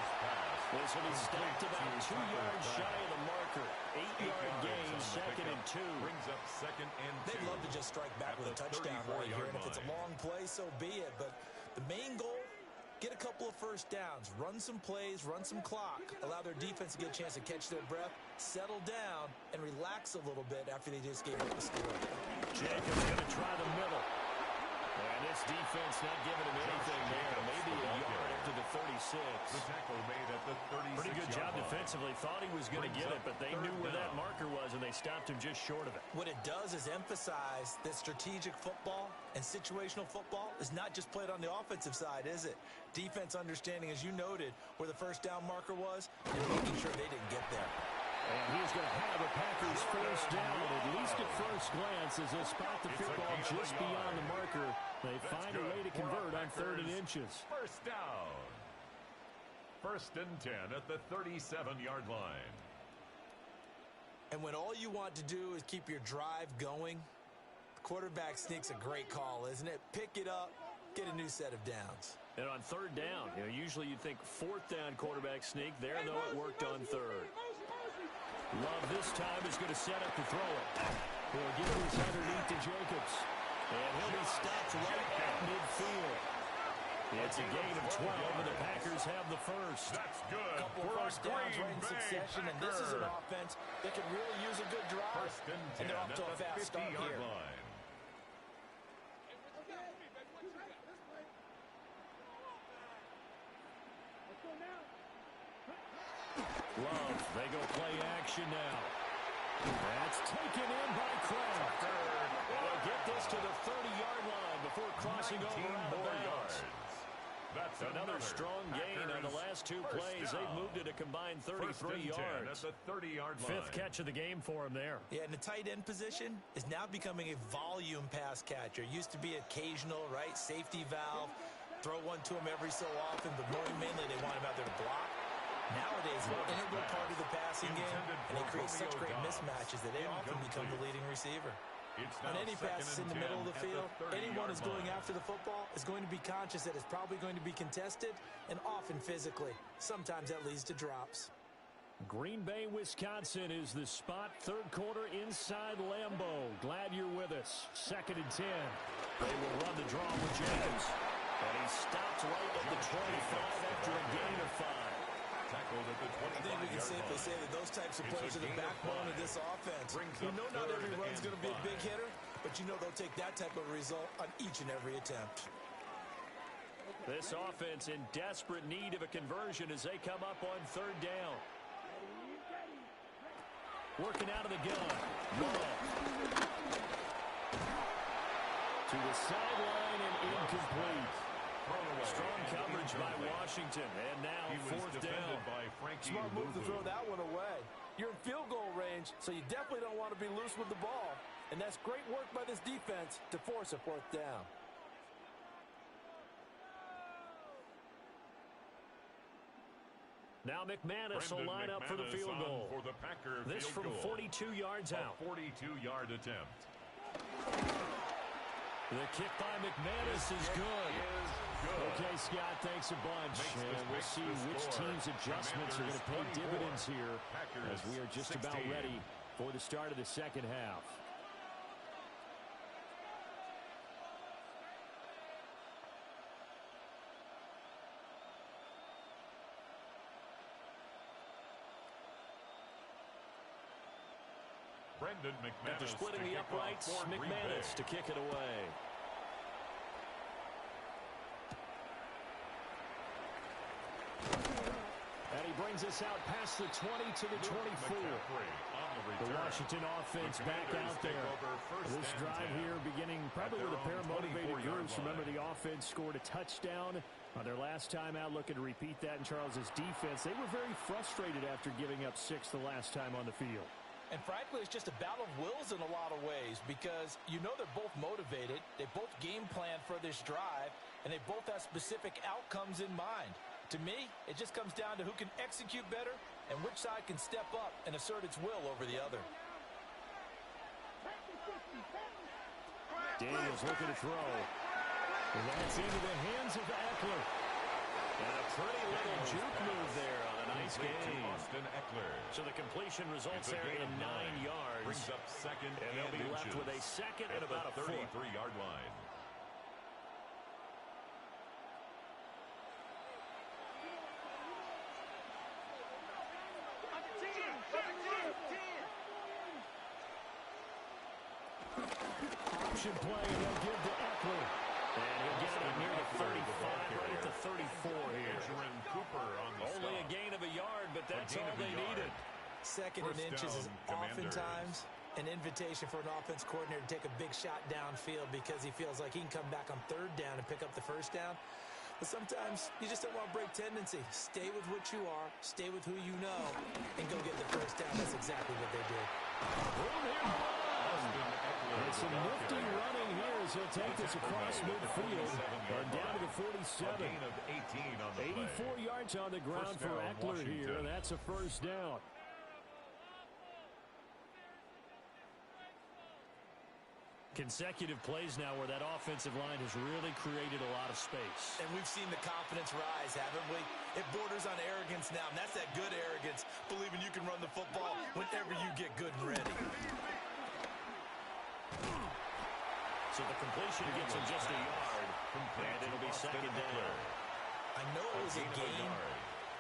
S1: This will be stopped about 2 yards shy of the marker. 8-yard gain, 2nd and 2.
S4: Brings up 2nd and 2.
S3: They'd love to just strike back with a touchdown right here, and if it's a long play, so be it. But the main goal, get a couple of first downs, run some plays, run some clock, allow their defense to get a chance to catch their breath, settle down, and relax a little bit after they just gave up the score.
S1: Jacobs going to try the middle. And this defense not giving him anything there. Maybe a yard after the 36.
S4: The tackle made at the 36.
S1: Pretty good job defensively. Thought he was going to get it, but they knew where that marker was, and they stopped him just short of it.
S3: What it does is emphasize that strategic football and situational football is not just played on the offensive side, is it? Defense understanding, as you noted, where the first down marker was, and making sure they didn't get there.
S2: And he's going to have a Packers first down, at least at first glance, as they'll spot the football just beyond the marker. They find a way to convert on 3rd and inches.
S4: First down. 1st and 10 at the 37-yard line.
S3: And when all you want to do is keep your drive going, the quarterback sneak's a great call, isn't it? Pick it up, get a new set of downs.
S1: And on 3rd down, usually you'd think 4th down quarterback sneak. There, though, it worked on 3rd.
S2: Love this time is going to set up to throw it. He'll give this underneath to Jacobs.
S1: And he'll be stopped right at midfield. It's a gain of 12, and the Packers have the first.
S4: That's good.
S3: Couple first downs right in succession, and this is an offense that can really use a good drive. And they're off to a fast start here.
S2: Love, they go play action now. That's taken in by Kraft.
S1: They'll get this to the 30-yard line before crossing over out of bounds.
S4: That's
S1: another strong gain on the last 2 plays. They've moved it a combined 33 yards.
S4: At the 30-yard line.
S1: 5th catch of the game for him there.
S3: Yeah, and the tight end position is now becoming a volume pass catcher. Used to be occasional, right? Safety valve. Throw one to him every so often, but more mainly they want him out there to block. Nowadays, an integral part of the passing game, and they create such great mismatches that they often become the leading receiver. On any passes in the middle of the field, anyone who's going after the football is going to be conscious that it's probably going to be contested and often physically. Sometimes that leads to drops.
S2: Green Bay, Wisconsin is the spot. Third quarter inside Lambeau. Glad you're with us. 2nd and 10. They will run the draw with James. And he stops right at the 25 after a gain of 5.
S4: Tackled at the 25-yard line.
S3: I think we can safely say that those types of plays are the backbone of this offense. You know not every run's going to be a big hitter, but you know they'll take that type of result on each and every attempt.
S1: This offense in desperate need of a conversion as they come up on 3rd down. Working out of the gun. To the sideline and incomplete. Strong coverage by Washington. And now 4th down.
S3: Smart move to throw that one away. You're in field goal range, so you definitely don't want to be loose with the ball. And that's great work by this defense to force a 4th down.
S1: Now McManus will line up for the field goal.
S4: For the Packer
S1: this
S4: field
S1: from
S4: goal.
S1: 42 yards out.
S4: 42-yard attempt.
S1: The kick by McManus is good.
S2: Okay, Scott, thanks a bunch. And we'll see which team's adjustments are going to pay dividends here as we are just about ready for the start of the 2nd half.
S1: After splitting the uprights, McManus to kick it away.
S2: And he brings us out past the 20 to the 24. The Washington offense back out there. This drive here beginning probably with a pair of motivated groups. Remember, the offense scored a touchdown on their last time out. Looking to repeat that in Charles's defense. They were very frustrated after giving up 6 the last time on the field.
S3: And frankly, it's just a battle of wills in a lot of ways because you know they're both motivated. They both game plan for this drive, and they both have specific outcomes in mind. To me, it just comes down to who can execute better and which side can step up and assert its will over the other.
S2: Daniels looking to throw. And that's into the hands of Eckler.
S1: And a pretty little juke move there on a nice game. So the completion results there in 9 yards.
S4: Brings up 2nd
S1: and they'll be left with a 2nd and about a
S4: 33-yard line.
S2: Option play, and they'll give to Eckler.
S1: And he'll get it near the 35, right at the 34 here. Only a gain of a yard, but that's all they needed.
S3: 2nd and inches is oftentimes an invitation for an offense coordinator to take a big shot downfield because he feels like he can come back on 3rd down and pick up the 1st down. But sometimes you just don't want to break tendency. Stay with what you are, stay with who you know, and go get the 1st down. That's exactly what they did.
S2: And some nifty running here as he'll take this across midfield and down to the 47. 84 yards on the ground for Eckler here. That's a 1st down.
S1: Consecutive plays now where that offensive line has really created a lot of space.
S3: And we've seen the confidence rise, haven't we? It borders on arrogance now, and that's that good arrogance, believing you can run the football whenever you get good and ready.
S1: So the completion gets him just a yard, and it'll be 2nd down.
S3: I know it was a game,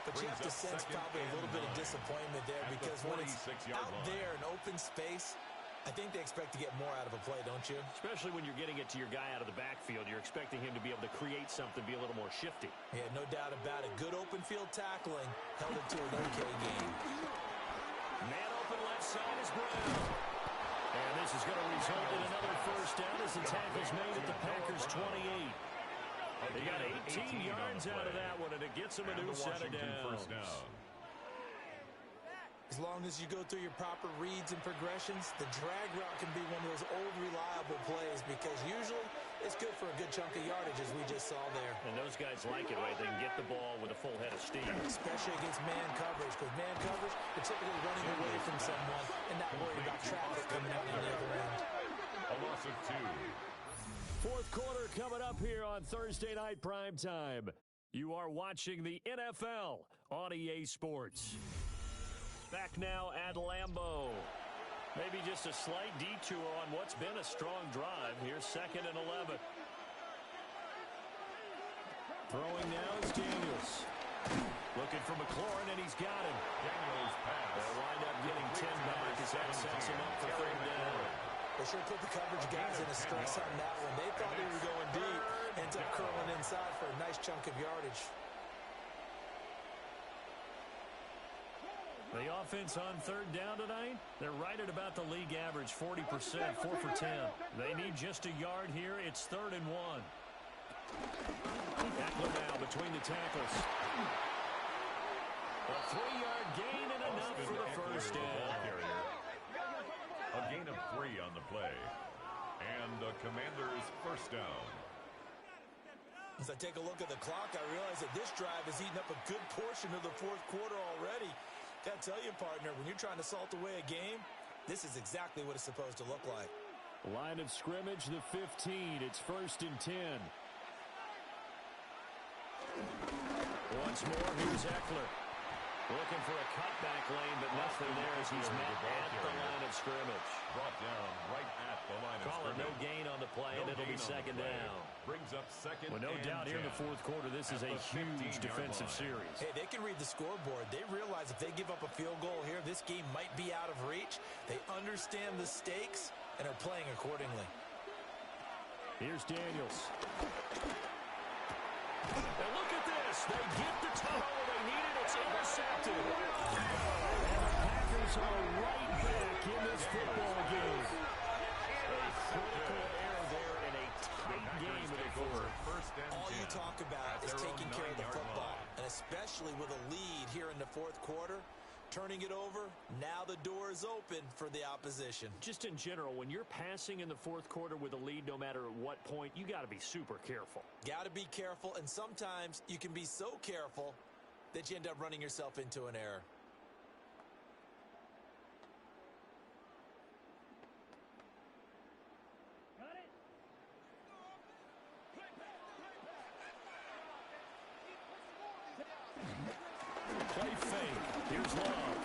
S3: but you have to sense probably a little bit of disappointment there because when it's out there in open space, I think they expect to get more out of a play, don't you?
S1: Especially when you're getting it to your guy out of the backfield. You're expecting him to be able to create something, be a little more shifty.
S3: Yeah, no doubt about it. Good open field tackling held it to an okay game.
S1: Man open left side is Brown. And this is going to result in another 1st down as the tackle's made at the Packers' 28. They got 18 yards out of that one, and it gets them a new set of downs.
S3: As long as you go through your proper reads and progressions, the drag route can be one of those old reliable plays because usually it's good for a good chunk of yardage as we just saw there.
S1: And those guys like it, right? They can get the ball with a full head of steam.
S3: Especially against man coverage because man coverage, they're typically running away from someone and not worried about traffic coming out on the other end.
S4: A loss of 2.
S2: 4th quarter coming up here on Thursday Night Primetime. You are watching the NFL on EA Sports.
S1: Back now at Lambeau. Maybe just a slight detour on what's been a strong drive. Here's 2nd and 11. Throwing now is Daniels. Looking for McLaurin, and he's got him.
S4: Daniels pass.
S1: They'll wind up getting 10 back as that sets him up for 3rd down.
S3: They sure put the coverage guys in a stress on that one. They thought they were going deep. Ends up curling inside for a nice chunk of yardage.
S1: The offense on 3rd down tonight, they're right at about the league average, 40%, 4 for 10. They need just a yard here. It's 3rd and 1. Eckler now between the tackles. A 3-yard gain and enough for the 1st down.
S4: A gain of 3 on the play. And the Commanders' 1st down.
S3: As I take a look at the clock, I realize that this drive has eaten up a good portion of the 4th quarter already. Got to tell you, partner, when you're trying to salt away a game, this is exactly what it's supposed to look like.
S1: Line of scrimmage, the 15. It's 1st and 10. Once more, here's Eckler. Looking for a cutback lane, but nothing there as he's met at the line of scrimmage.
S4: Brought down right at the line of
S1: Call it
S4: scrimmage.
S1: no gain on the play, and it'll be 2nd down.
S4: Brings up 2nd
S1: Well, no
S4: and
S1: doubt here in the
S4: 10.
S1: 4th quarter, this is a huge defensive series.
S3: Hey, they can read the scoreboard. They realize if they give up a field goal here, this game might be out of reach. They understand the stakes and are playing accordingly.
S1: Here's Daniels. And look at this. They get the toe they needed. It's intercepted. And the Packers are right back in this football game. A critical error there in a tight game in the 4th.
S3: All you talk about is taking care of the football, and especially with a lead here in the 4th quarter. Turning it over, now the door is open for the opposition.
S1: Just in general, when you're passing in the 4th quarter with a lead, no matter at what point, you got to be super careful.
S3: Got to be careful, and sometimes you can be so careful that you end up running yourself into an error.
S5: Got it.
S1: Play fake. Here's Love.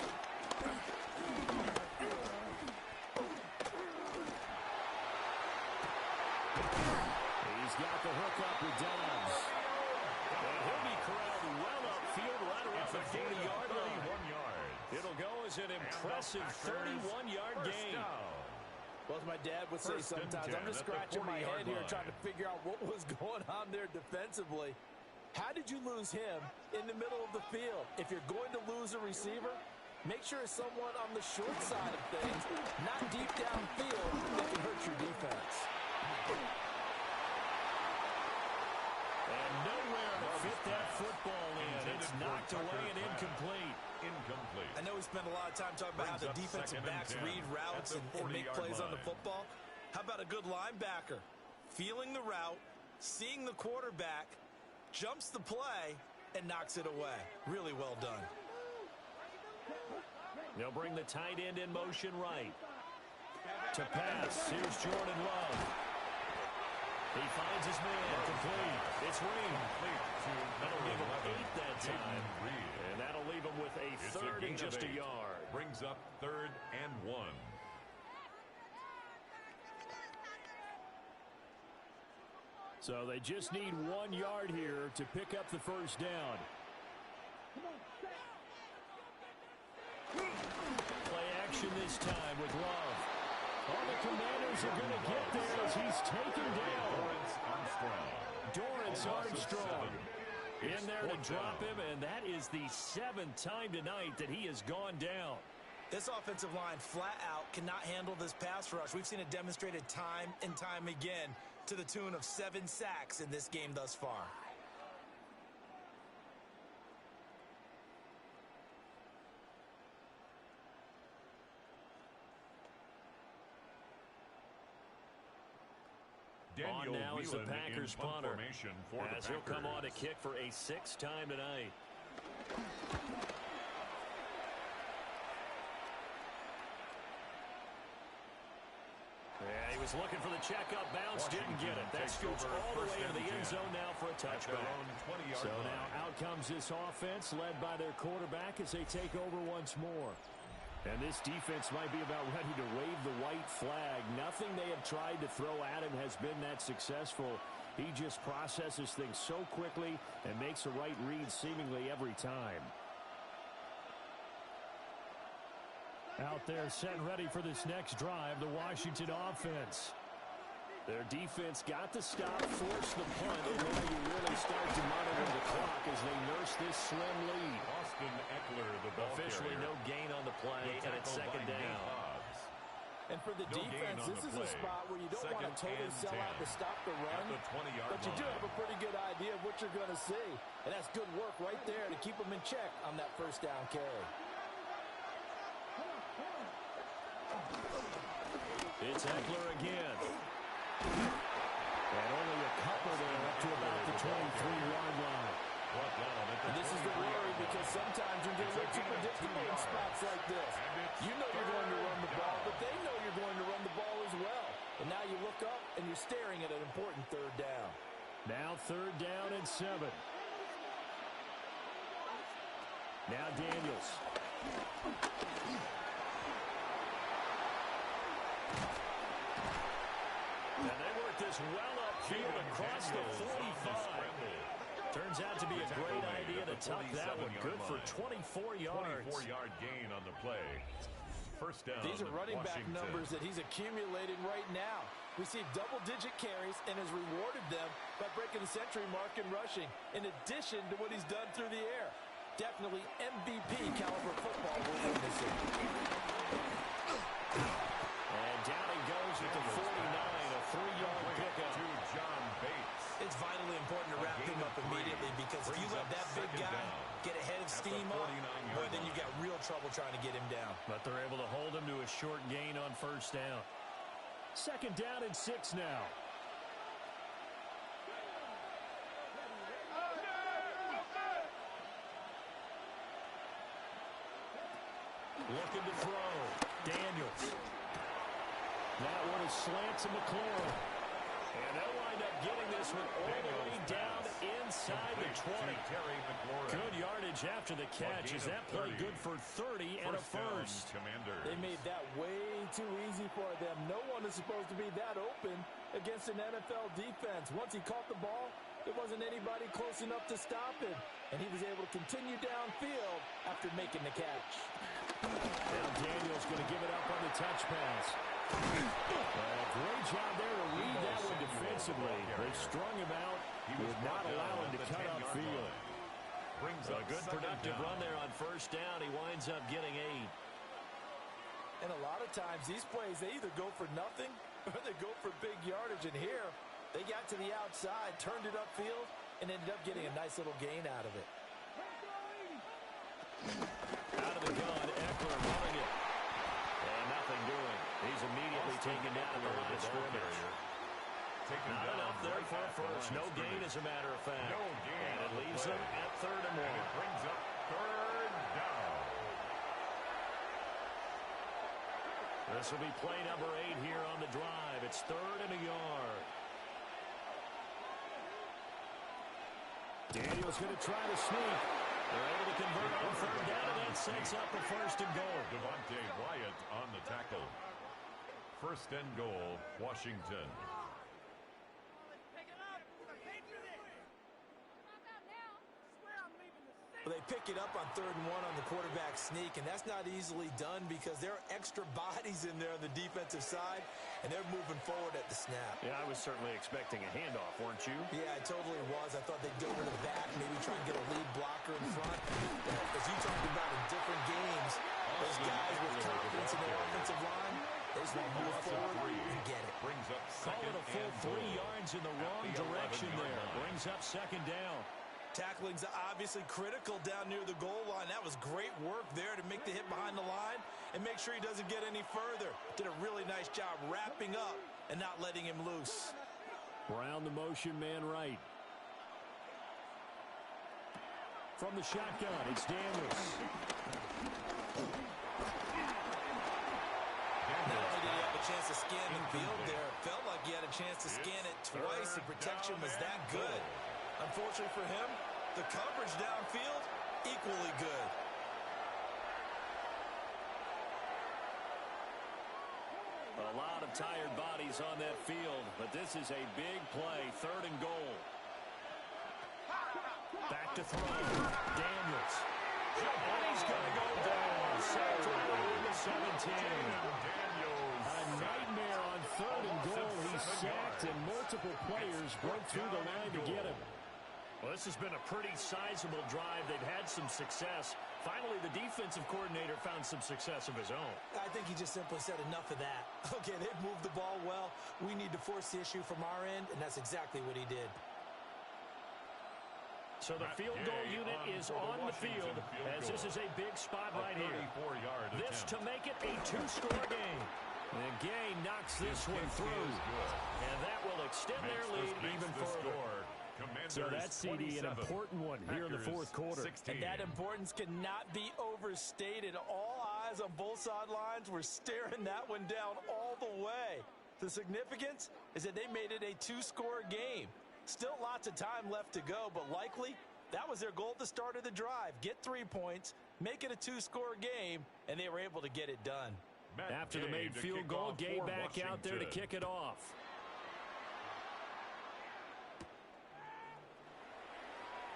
S1: He's got the hook up with Dobbs. And he'll be corralled well upfield right around the 40-yard line.
S4: 31 yards.
S1: It'll go as an impressive 31-yard gain.
S3: Well, as my dad would say sometimes, I'm just scratching my head here trying to figure out what was going on there defensively. How did you lose him in the middle of the field? If you're going to lose a receiver, make sure it's someone on the short side of things, not deep downfield, that can hurt your defense.
S1: And nowhere to fit that football in. It's knocked away and incomplete.
S4: Incomplete.
S3: I know we spent a lot of time talking about how the defensive backs read routes and make plays on the football. How about a good linebacker? Feeling the route, seeing the quarterback, jumps the play, and knocks it away. Really well done.
S1: They'll bring the tight end in motion right. To pass, here's Jordan Love. He finds his man, complete. It's Reed. That'll give him 8 that time. And that'll leave him with a 3rd and just a yard.
S4: Brings up 3rd and 1.
S1: So they just need 1 yard here to pick up the 1st down. Play action this time with Love. All the Commanders are going to get there as he's taken down. Dorrance Armstrong in there to drop him, and that is the 7th time tonight that he has gone down.
S3: This offensive line flat out cannot handle this pass rush. We've seen it demonstrated time and time again to the tune of 7 sacks in this game thus far.
S1: On now is the Packers punter, as he'll come on to kick for a 6th time tonight. Yeah, he was looking for the checkup bounce, didn't get it. That scoots all the way into the end zone now for a touchback. So now out comes this offense led by their quarterback as they take over once more.
S2: And this defense might be about ready to wave the white flag. Nothing they have tried to throw at him has been that successful. He just processes things so quickly and makes a right read seemingly every time. Out there set and ready for this next drive, the Washington offense. Their defense got the stop, forced the punt, and now you really start to monitor the clock as they nurse this slim lead.
S4: Austin Eckler, the ball
S1: Officially
S4: carrier.
S1: no gain on the play, and it's second down.
S3: And for the defense, this is a spot where you don't want to totally sell out to stop the run, but you do have a pretty good idea of what you're going to see. And that's good work right there to keep them in check on that first down carry.
S2: It's Eckler again. And only a couple there up to about the 23-yard line.
S3: And this is the worry because sometimes you get a little too predictable in spots like this. You know you're going to run the ball, but they know you're going to run the ball as well. And now you look up and you're staring at an important third down.
S2: Now 3rd down and 7. Now Daniels.
S1: And they work this well upfield across the 45. Turns out to be a great idea to tuck that one. Good for 24 yards.
S4: 24-yard gain on the play. First down.
S3: These are running back numbers that he's accumulated right now. We see double-digit carries and has rewarded them by breaking the century mark in rushing, in addition to what he's done through the air. Definitely MVP caliber football we're witnessing.
S1: And down he goes at the 49, a 3-yard pickup.
S4: To John Bates.
S3: It's vitally important to wrap him up immediately because if you let that big guy get ahead of steam up, well, then you've got real trouble trying to get him down.
S2: But they're able to hold him to a short gain on first down. 2nd down and 6 now.
S1: Looking to throw.
S2: Daniels. That one is slant to McLaurin.
S1: And they'll wind up getting this one all the way down inside the 20. Good yardage after the catch. Is that play good for 30 and a first?
S3: They made that way too easy for them. No one is supposed to be that open against an NFL defense. Once he caught the ball, there wasn't anybody close enough to stop him. And he was able to continue downfield after making the catch.
S2: Now Daniels going to give it up on the touch pass. Great job there to read that one defensively. They strung him out. He was not allowing to cut upfield.
S1: A good productive run there on first down. He winds up getting 8.
S3: And a lot of times these plays, they either go for nothing or they go for big yardage. And here, they got to the outside, turned it upfield, and ended up getting a nice little gain out of it.
S1: Out of the gun, Eckler running it. And nothing doing. He's immediately taken down at the line of scrimmage. Not enough there for a first. No gain, as a matter of fact. And it leaves them at 3rd and 1.
S4: It brings up 3rd down.
S1: This will be play number 8 here on the drive. It's 3rd and a yard.
S2: Daniels going to try to sneak.
S1: They're able to convert on 3rd down, and that sets up a 1st and goal.
S4: Devontae Wyatt on the tackle. 1st and goal, Washington.
S3: Well, they pick it up on 3rd and 1 on the quarterback sneak, and that's not easily done because there are extra bodies in there on the defensive side, and they're moving forward at the snap.
S2: Yeah, I was certainly expecting a handoff, weren't you?
S3: Yeah, I totally was. I thought they'd go to the back, maybe try and get a lead blocker in front. As you talked about in different games, those guys with confidence in their offensive line, they just want to move forward and get it.
S4: Brings up
S1: Call it a full 3 yards in the wrong direction there. Brings up 2nd down.
S3: Tackling's obviously critical down near the goal line. That was great work there to make the hit behind the line and make sure he doesn't get any further. Did a really nice job wrapping up and not letting him loose.
S2: Brown the motion man right. From the shotgun, it's Daniels.
S3: Not only did he have a chance to scan the field there, felt like he had a chance to scan it twice. The protection was that good. Unfortunately for him, the coverage downfield, equally good.
S1: lot of tired bodies on that field, but this is a big play, 3rd and goal.
S2: Back to throw. Daniels.
S1: And he's going to go down. Sacked around the 17.
S2: A nightmare on 3rd and goal. He's sacked, and multiple players broke through the line to get him.
S1: Well, this has been a pretty sizable drive. They've had some success. Finally, the defensive coordinator found some success of his own.
S3: I think he just simply said enough of that. Okay, they've moved the ball well. We need to force the issue from our end, and that's exactly what he did.
S1: So the field goal unit is on the field as this is a big spot right here. This to make it a 2-score game. And Gay knocks this one through. And that will extend their lead even further.
S2: So that's, CD, an important one here in the 4th quarter.
S3: And that importance cannot be overstated. All eyes on both sidelines were staring that one down all the way. The significance is that they made it a 2-score game. Still lots of time left to go, but likely that was their goal at the start of the drive. Get 3 points, make it a 2-score game, and they were able to get it done.
S1: After the made field goal, Gay back out there to kick it off.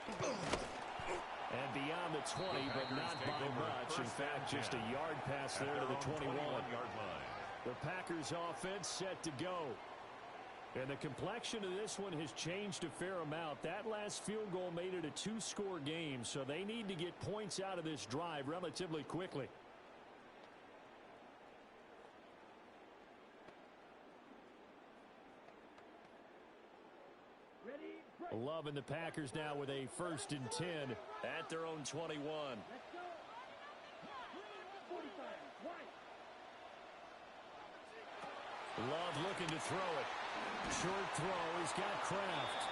S2: And beyond the 20, but not by much. In fact, just a yard pass there to the 21. The Packers offense set to go. And the complexion of this one has changed a fair amount. That last field goal made it a 2-score game, so they need to get points out of this drive relatively quickly. Loving the Packers now with a 1st and 10
S1: at their own 21.
S2: Love looking to throw it. Short throw. He's got Kraft.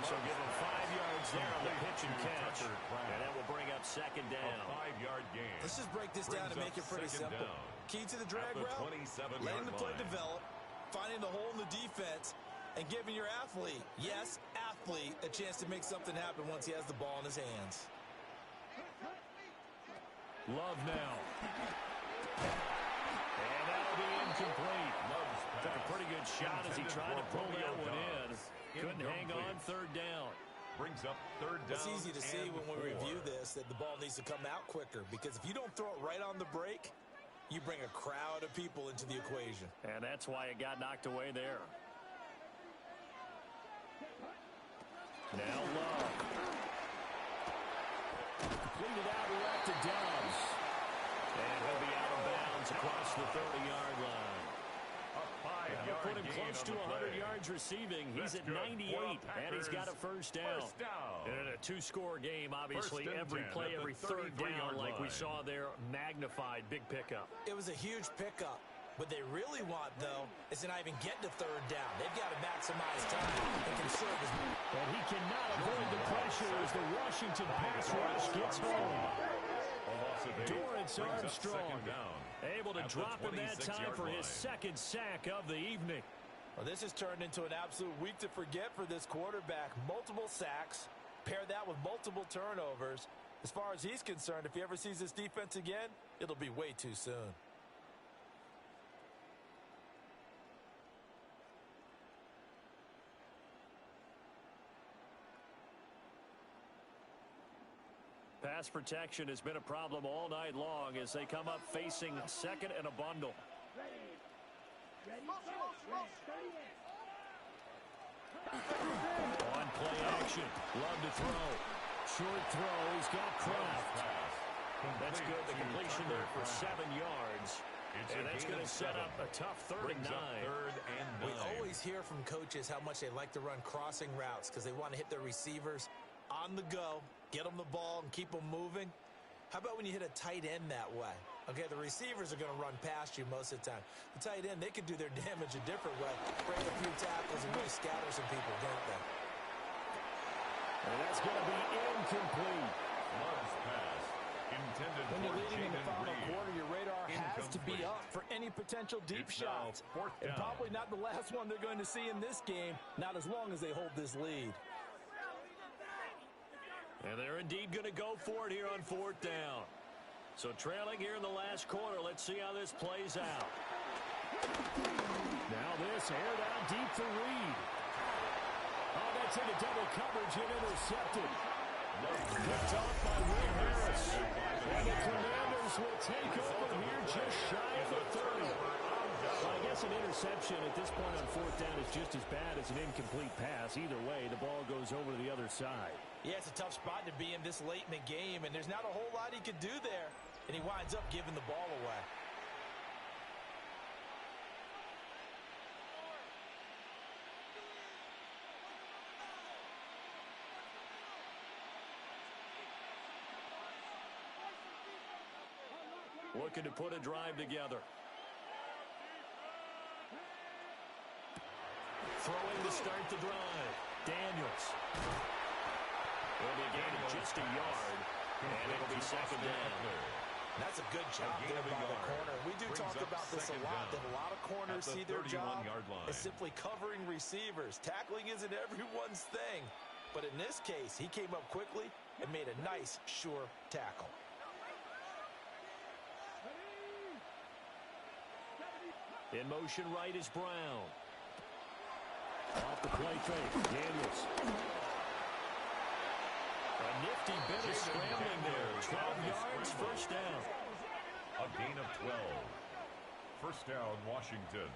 S1: So give him 5 yards there on the pitch and catch. And that will bring up 2nd down.
S4: A 5-yard gain.
S3: Let's just break this down and make it pretty simple. Key to the drag route, letting the play develop, finding the hole in the defense, and giving your athlete, yes, athlete, a chance to make something happen once he has the ball in his hands.
S2: Love now.
S1: And that'll be incomplete. Took a pretty good shot as he tried to pull that one in. Couldn't hang on 3rd down.
S4: Brings up 3rd down.
S3: It's easy to see when we review this that the ball needs to come out quicker, because if you don't throw it right on the break, you bring a crowd of people into the equation.
S1: And that's why it got knocked away there.
S2: Now Love. Completed out left to Downs.
S1: And he'll be out of bounds across the 30-yard line.
S4: That'll
S1: put him close to 100 yards receiving. He's at 98, and he's got a 1st down. And in a 2-score game, obviously, every play, every 3rd down, like we saw there, magnified, big pickup.
S3: It was a huge pickup. What they really want, though, is to not even get to 3rd down. They've got to maximize time and conserve his...
S2: And he cannot avoid the pressure as the Washington pass rush gets home. Dorrance Armstrong
S1: able to drop him that time for his 2nd sack of the evening.
S3: Well, this has turned into an absolute week to forget for this quarterback. Multiple sacks, pair that with multiple turnovers. As far as he's concerned, if he ever sees this defense again, it'll be way too soon.
S1: Pass protection has been a problem all night long as they come up facing 2nd and a bundle.
S2: On play action. Love to throw. Short throw. He's got Kraft.
S1: That's good. The completion there for 7 yards. And that's going to set up a tough 3rd and 9.
S3: We always hear from coaches how much they like to run crossing routes because they want to hit their receivers on the go, get them the ball, and keep them moving. How about when you hit a tight end that way? Okay, the receivers are going to run past you most of the time. The tight end, they could do their damage a different way, break a few tackles and really scatter some people, can't they?
S2: And that's going to be incomplete.
S4: Love's pass intended
S3: when you're leading in the final
S4: Reed.
S3: quarter, your radar has to be up for any potential deep shots. And probably not the last one they're going to see in this game, not as long as they hold this lead.
S1: And they're indeed going to go for it here on 4th down. So trailing here in the last quarter, let's see how this plays out.
S2: Now this aired out deep for Reed. Oh, that's into double coverage and intercepted. Picked off by Will Harris. And the Commanders will take over here just shy of the 30. Well, I guess an interception at this point on fourth down is just as bad as an incomplete pass. Either way, the ball goes over to the other side.
S3: Yeah, it's a tough spot to be in this late in the game, and there's not a whole lot he could do there. And he winds up giving the ball away.
S1: Looking to put a drive together. Throwing to start the drive. Daniels. It'll be a gain of just a yard, and it'll be second down.
S3: That's a good job there by the corner. We do talk about this a lot, that a lot of corners see their job as simply covering receivers. Tackling isn't everyone's thing. But in this case, he came up quickly and made a nice, sure tackle.
S1: In motion right is Brown. Off the play fake, Daniels. A nifty bit of scrambling there. 12 yards, first down.
S4: A gain of 12. First down, Washington.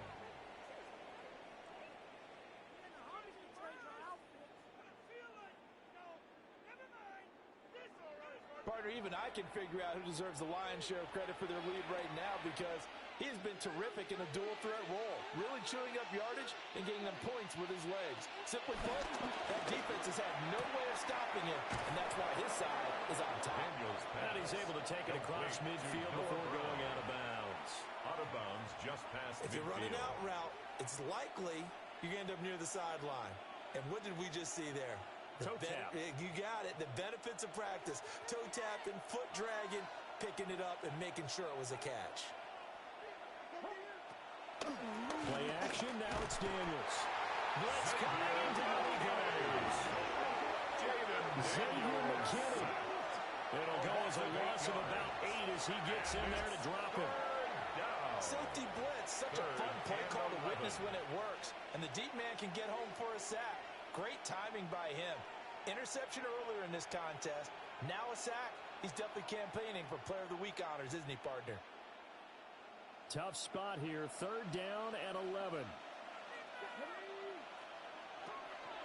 S3: Partner, even I can figure out who deserves the lion's share of credit for their lead right now, because he has been terrific in a dual threat role, really chewing up yardage and getting them points with his legs. Simply put, that defense has had no way of stopping him, and that's why his side is on top.
S1: And he's able to take it across midfield before going out of bounds.
S4: Out of bounds just past midfield.
S3: If you're running out route, it's likely you're going to end up near the sideline. And what did we just see there?
S1: Toe tap.
S3: You got it. The benefits of practice. Toe tapping, foot dragging, picking it up, and making sure it was a catch.
S2: Play action. Now it's Daniels.
S1: Blitz coming into the goes.
S2: Xavier McKinney.
S1: It'll go as a loss of about 8 as he gets in there to drop him.
S3: Safety blitz. Such a fun play call to witness when it works. And the deep man can get home for a sack. Great timing by him. Interception earlier in this contest. Now a sack. He's definitely campaigning for Player of the Week honors, isn't he, partner?
S2: Tough spot here. Third down and 11.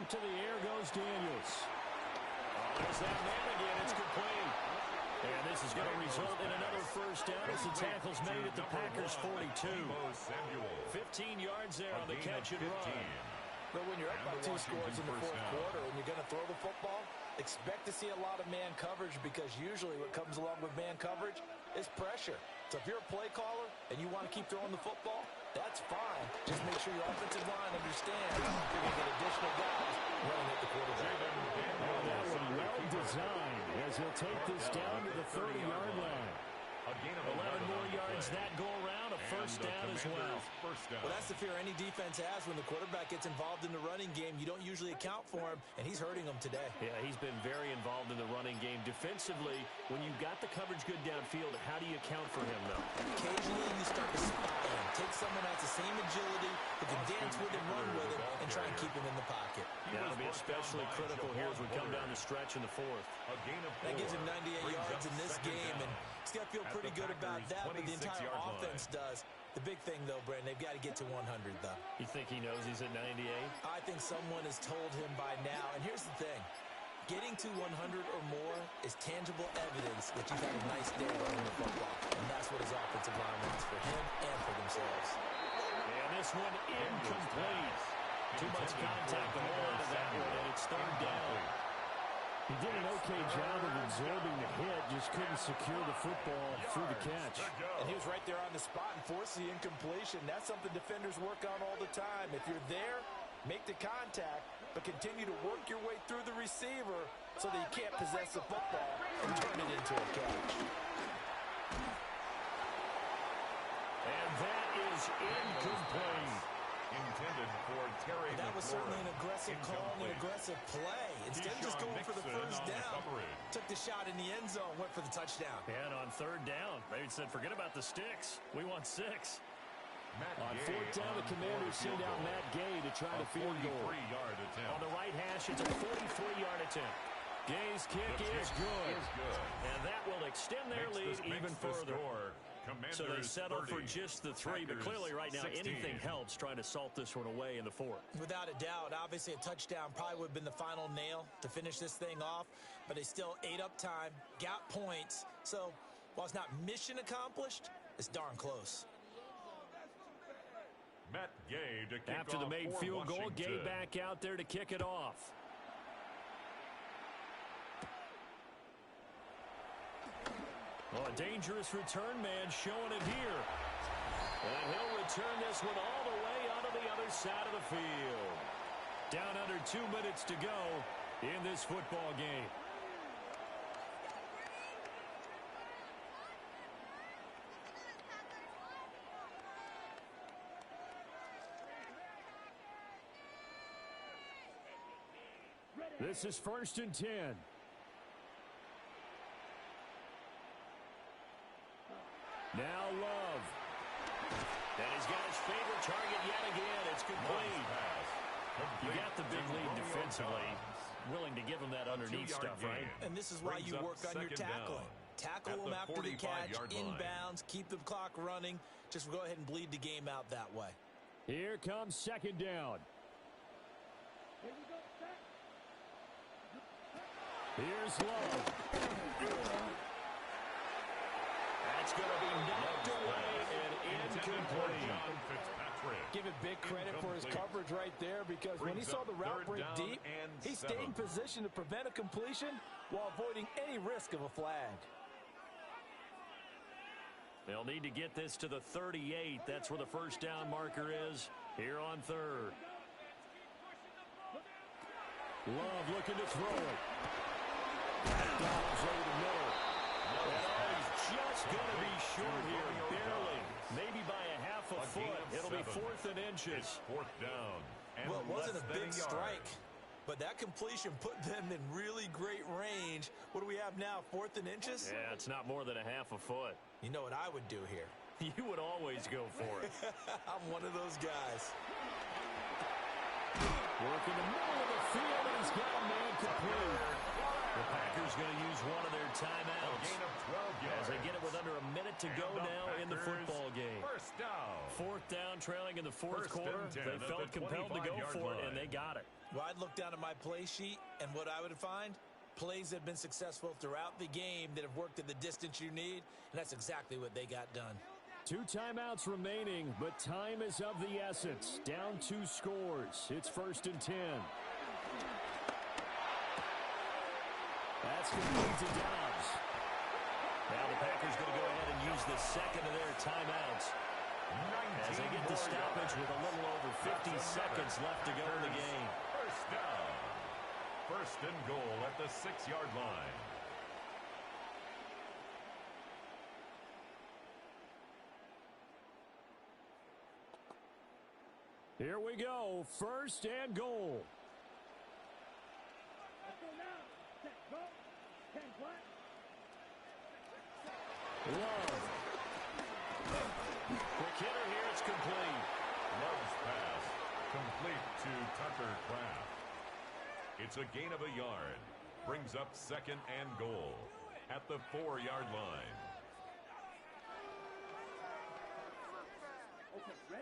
S2: To the air goes Daniels.
S1: There's that man again. It's complete. And this is going to result in another first down as the tackle's made at the Packers' 42. 15 yards there on the catch and run.
S3: But when you're up by 2 scores in the fourth quarter and you're going to throw the football, expect to see a lot of man coverage, because usually what comes along with man coverage is pressure. So if you're a play caller and you want to keep throwing the football, that's fine. Just make sure your offensive line understands you're going to get additional guys running at the quarterback.
S2: Oh, that was well designed as he'll take this down to the 30-yard line.
S1: 11 more yards that go around, a first down as well.
S3: Well, that's the fear any defense has when the quarterback gets involved in the running game. You don't usually account for him, and he's hurting them today.
S1: Yeah, he's been very involved in the running game. Defensively, when you've got the coverage good downfield, how do you account for him, though?
S3: Occasionally, you start to spy him. Take someone that has the same agility, who can dance with him, run with him, and try and keep him in the pocket.
S1: That'll be especially critical here as we come down the stretch in the fourth.
S3: That gives him 98 yards in this game, and he's got to feel pretty good about that, but the entire offense does. The big thing, though, Brandon, they've got to get to 100, though.
S1: You think he knows he's at 98?
S3: I think someone has told him by now. And here's the thing. Getting to 100 or more is tangible evidence that you've had a nice day running the football. And that's what his offensive line wants for him and for themselves.
S1: And this one incomplete. Too much contact to hold on to that one, and it's third down.
S2: He did an okay job of absorbing the hit, just couldn't secure the football through the catch.
S3: And he was right there on the spot and forced the incompletion. That's something defenders work on all the time. If you're there, make the contact, but continue to work your way through the receiver so that you can't possess the football and turn it into a catch.
S1: And that is incomplete.
S4: Intended for Terry.
S3: That was certainly an aggressive call and an aggressive play. Instead of just going for the first down, took the shot in the end zone, went for the touchdown.
S1: And on third down, they said, forget about the sticks. We want 6.
S2: On fourth down, the Commanders send out Matt Gay to try the field goal.
S1: On the right hash, it's a 43-yard attempt. Gay's kick is good. And that will extend their lead even further. So they settle for just the 3, but clearly right now anything helps trying to salt this one away in the 4th.
S3: Without a doubt, obviously a touchdown probably would have been the final nail to finish this thing off, but they still ate up time, got points. So while it's not mission accomplished, it's darn close.
S4: Matt Gay to kick
S1: After the made field goal, Gay back out there to kick it off. Oh, a dangerous return man showing it here. And he'll return this one all the way onto the other side of the field. Down under 2 minutes to go in this football game.
S2: This is 1st and 10. Now Love.
S1: And he's got his favorite target yet again. It's complete. You got the big lead defensively. Willing to give him that underneath stuff, right?
S3: And this is why you work on your tackling. Tackle them after the catch, inbounds, keep the clock running. Just go ahead and bleed the game out that way.
S2: Here comes 2nd down. Here's Love.
S1: That's going to be knocked away and incomplete.
S3: Give it big credit for his coverage right there, because when he saw the route break deep, he stayed in position to prevent a completion while avoiding any risk of a flag.
S1: They'll need to get this to the 38. That's where the first down marker is here on 3rd.
S2: Love looking to throw it. Dobbs over the middle.
S1: He's just going to be short here, barely. Maybe by a half a foot. It'll be 4th and inches.
S4: It's 4th down.
S3: Well, it wasn't a big strike, but that completion put them in really great range. What do we have now, 4th and inches?
S1: Yeah, it's not more than a half a foot.
S3: You know what I would do here?
S1: You would always go for it.
S3: I'm one of those guys.
S2: Work in the middle of the field, and he's got a man complete.
S1: The Packers going to use one of their timeouts as they get it with under a minute to go now in the football game. 4th down, trailing in the 4th quarter. They felt compelled to go for it, and they got it.
S3: Well, I'd look down at my play sheet, and what I would find, plays that have been successful throughout the game that have worked at the distance you need, and that's exactly what they got done.
S2: 2 timeouts remaining, but time is of the essence. Down 2 scores. It's 1st and 10. That's complete to Dobbs.
S1: Now the Packers going to go ahead and use the second of their timeouts as they get the stoppage with a little over 50 seconds left to go in the game.
S4: First down. 1st and goal at the 6-yard line.
S2: Here we go. 1st and goal.
S5: Let's go now. Set, go. 10 flat.
S2: Love.
S1: Quick hitter here. It's complete.
S4: Love's pass complete to Tucker Kraft. It's a gain of a yard. Brings up 2nd and goal at the 4-yard line.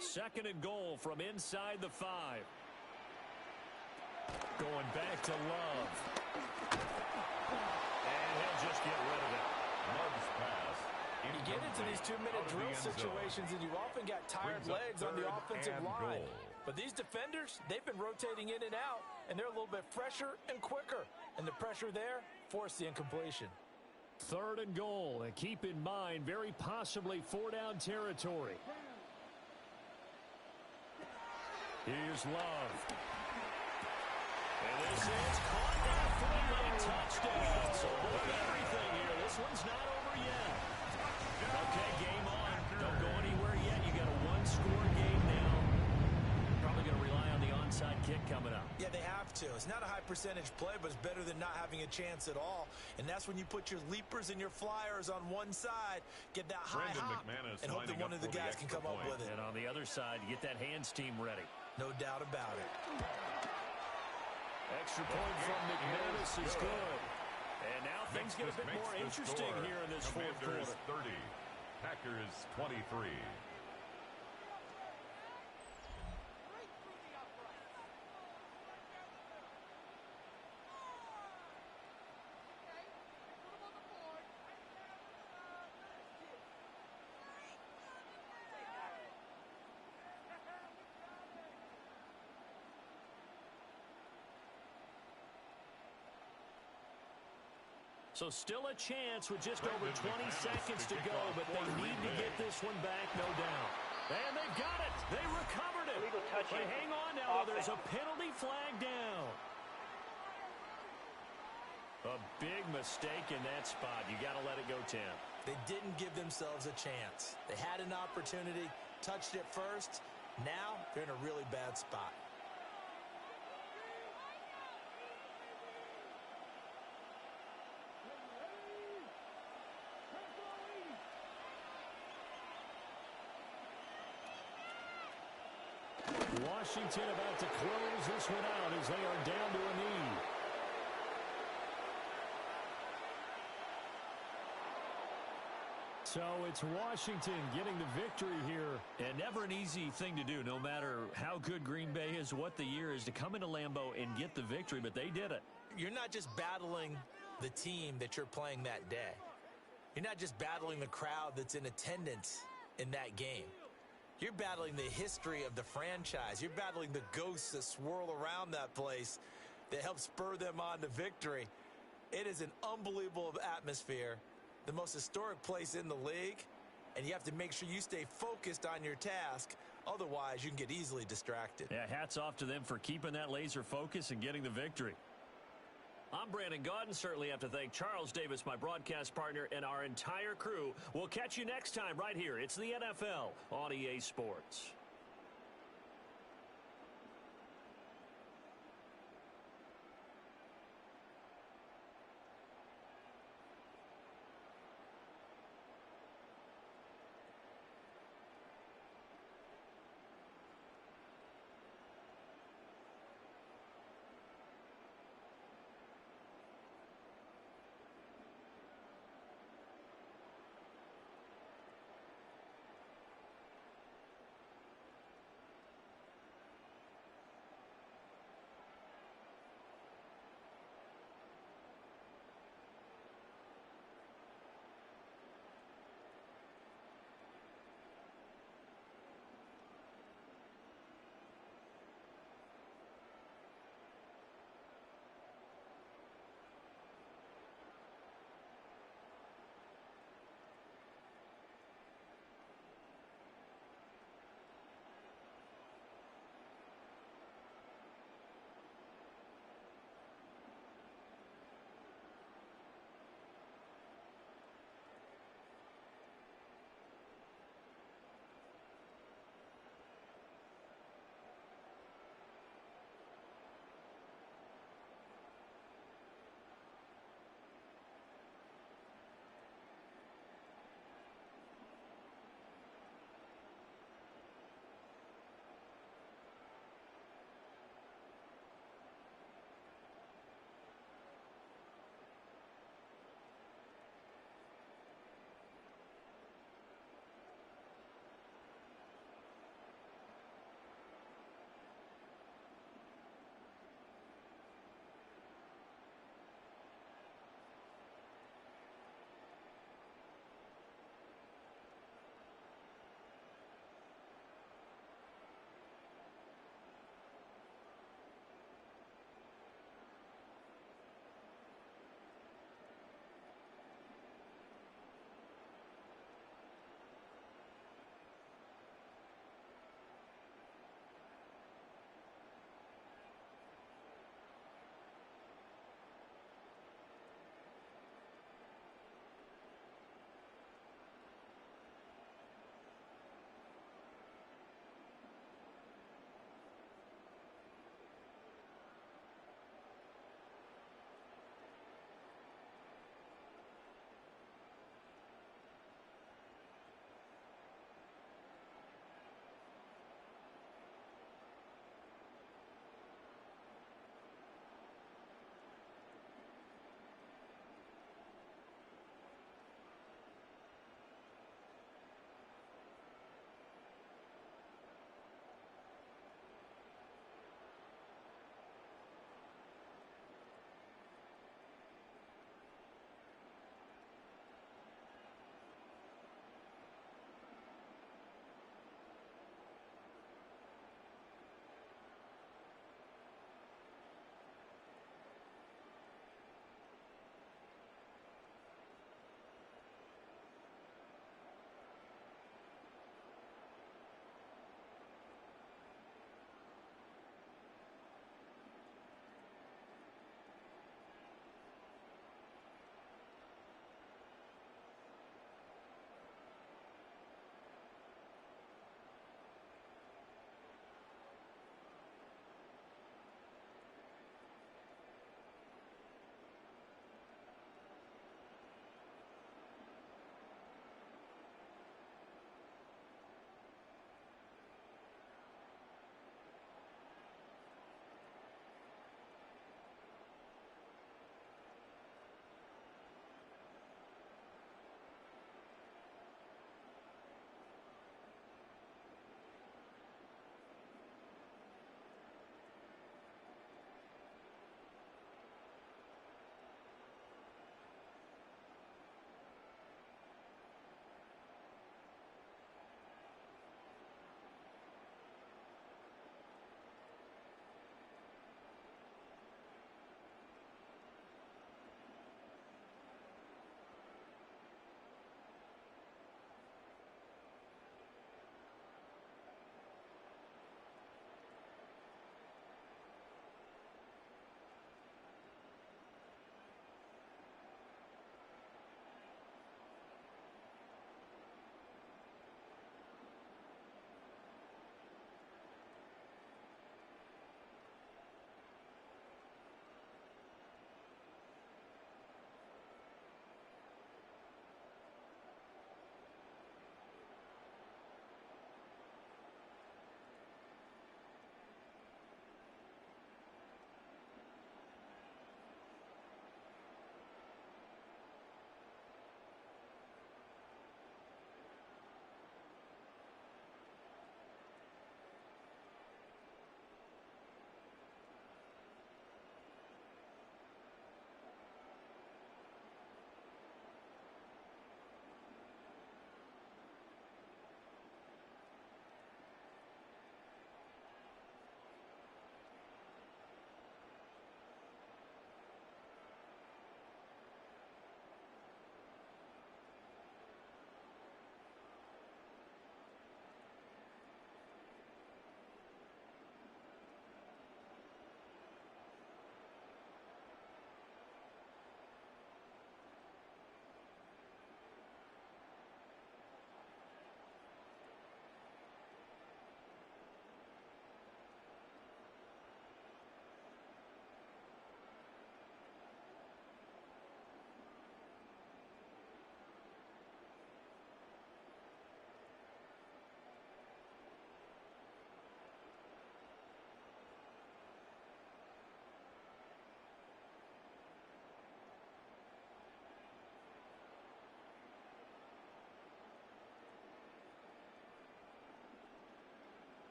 S1: 2nd and goal from inside the 5. Going back to Love. And he'll just get rid of it.
S4: Love's pass.
S3: You get into these 2-minute drill situations, and you often got tired legs on the offensive line. But these defenders, they've been rotating in and out, and they're a little bit fresher and quicker. And the pressure there forced the incompletion.
S2: 3rd and goal. And keep in mind, very possibly 4-down territory. Here's Love.
S1: And this is caught down for a touchdown. So look at everything here. This one's not over yet. Okay, game on. Don't go anywhere yet. You got a 1-score game now. Probably going to rely on the onside kick coming up.
S3: Yeah, they have to. It's not a high percentage play, but it's better than not having a chance at all. And that's when you put your leapers and your flyers on one side, get that high hop, and hope that one of the guys can come up with it.
S1: And on the other side, you get that hands team ready.
S3: No doubt about it.
S1: Extra point from McManus is good. And now things get a bit more interesting here in this fourth quarter.
S4: 30, Packers 23.
S1: So still a chance with just over 20 seconds to go, but they need to get this one back, no doubt. And they've got it. They recovered it.
S6: Illegal touching.
S1: But hang on now. There's a penalty flag down. A big mistake in that spot. You got to let it go, Tim.
S3: They didn't give themselves a chance. They had an opportunity, touched it first. Now they're in a really bad spot.
S2: Washington about to close this one out as they are down to a knee. So it's Washington getting the victory here.
S1: And never an easy thing to do, no matter how good Green Bay is, what the year is, to come into Lambeau and get the victory, but they did it.
S3: You're not just battling the team that you're playing that day. You're not just battling the crowd that's in attendance in that game. You're battling the history of the franchise. You're battling the ghosts that swirl around that place that help spur them on to victory. It is an unbelievable atmosphere, the most historic place in the league, and you have to make sure you stay focused on your task. Otherwise, you can get easily distracted.
S1: Yeah, hats off to them for keeping that laser focus and getting the victory. I'm Brandon Gaudin. Certainly have to thank Charles Davis, my broadcast partner, and our entire crew. We'll catch you next time right here. It's the NFL on EA Sports.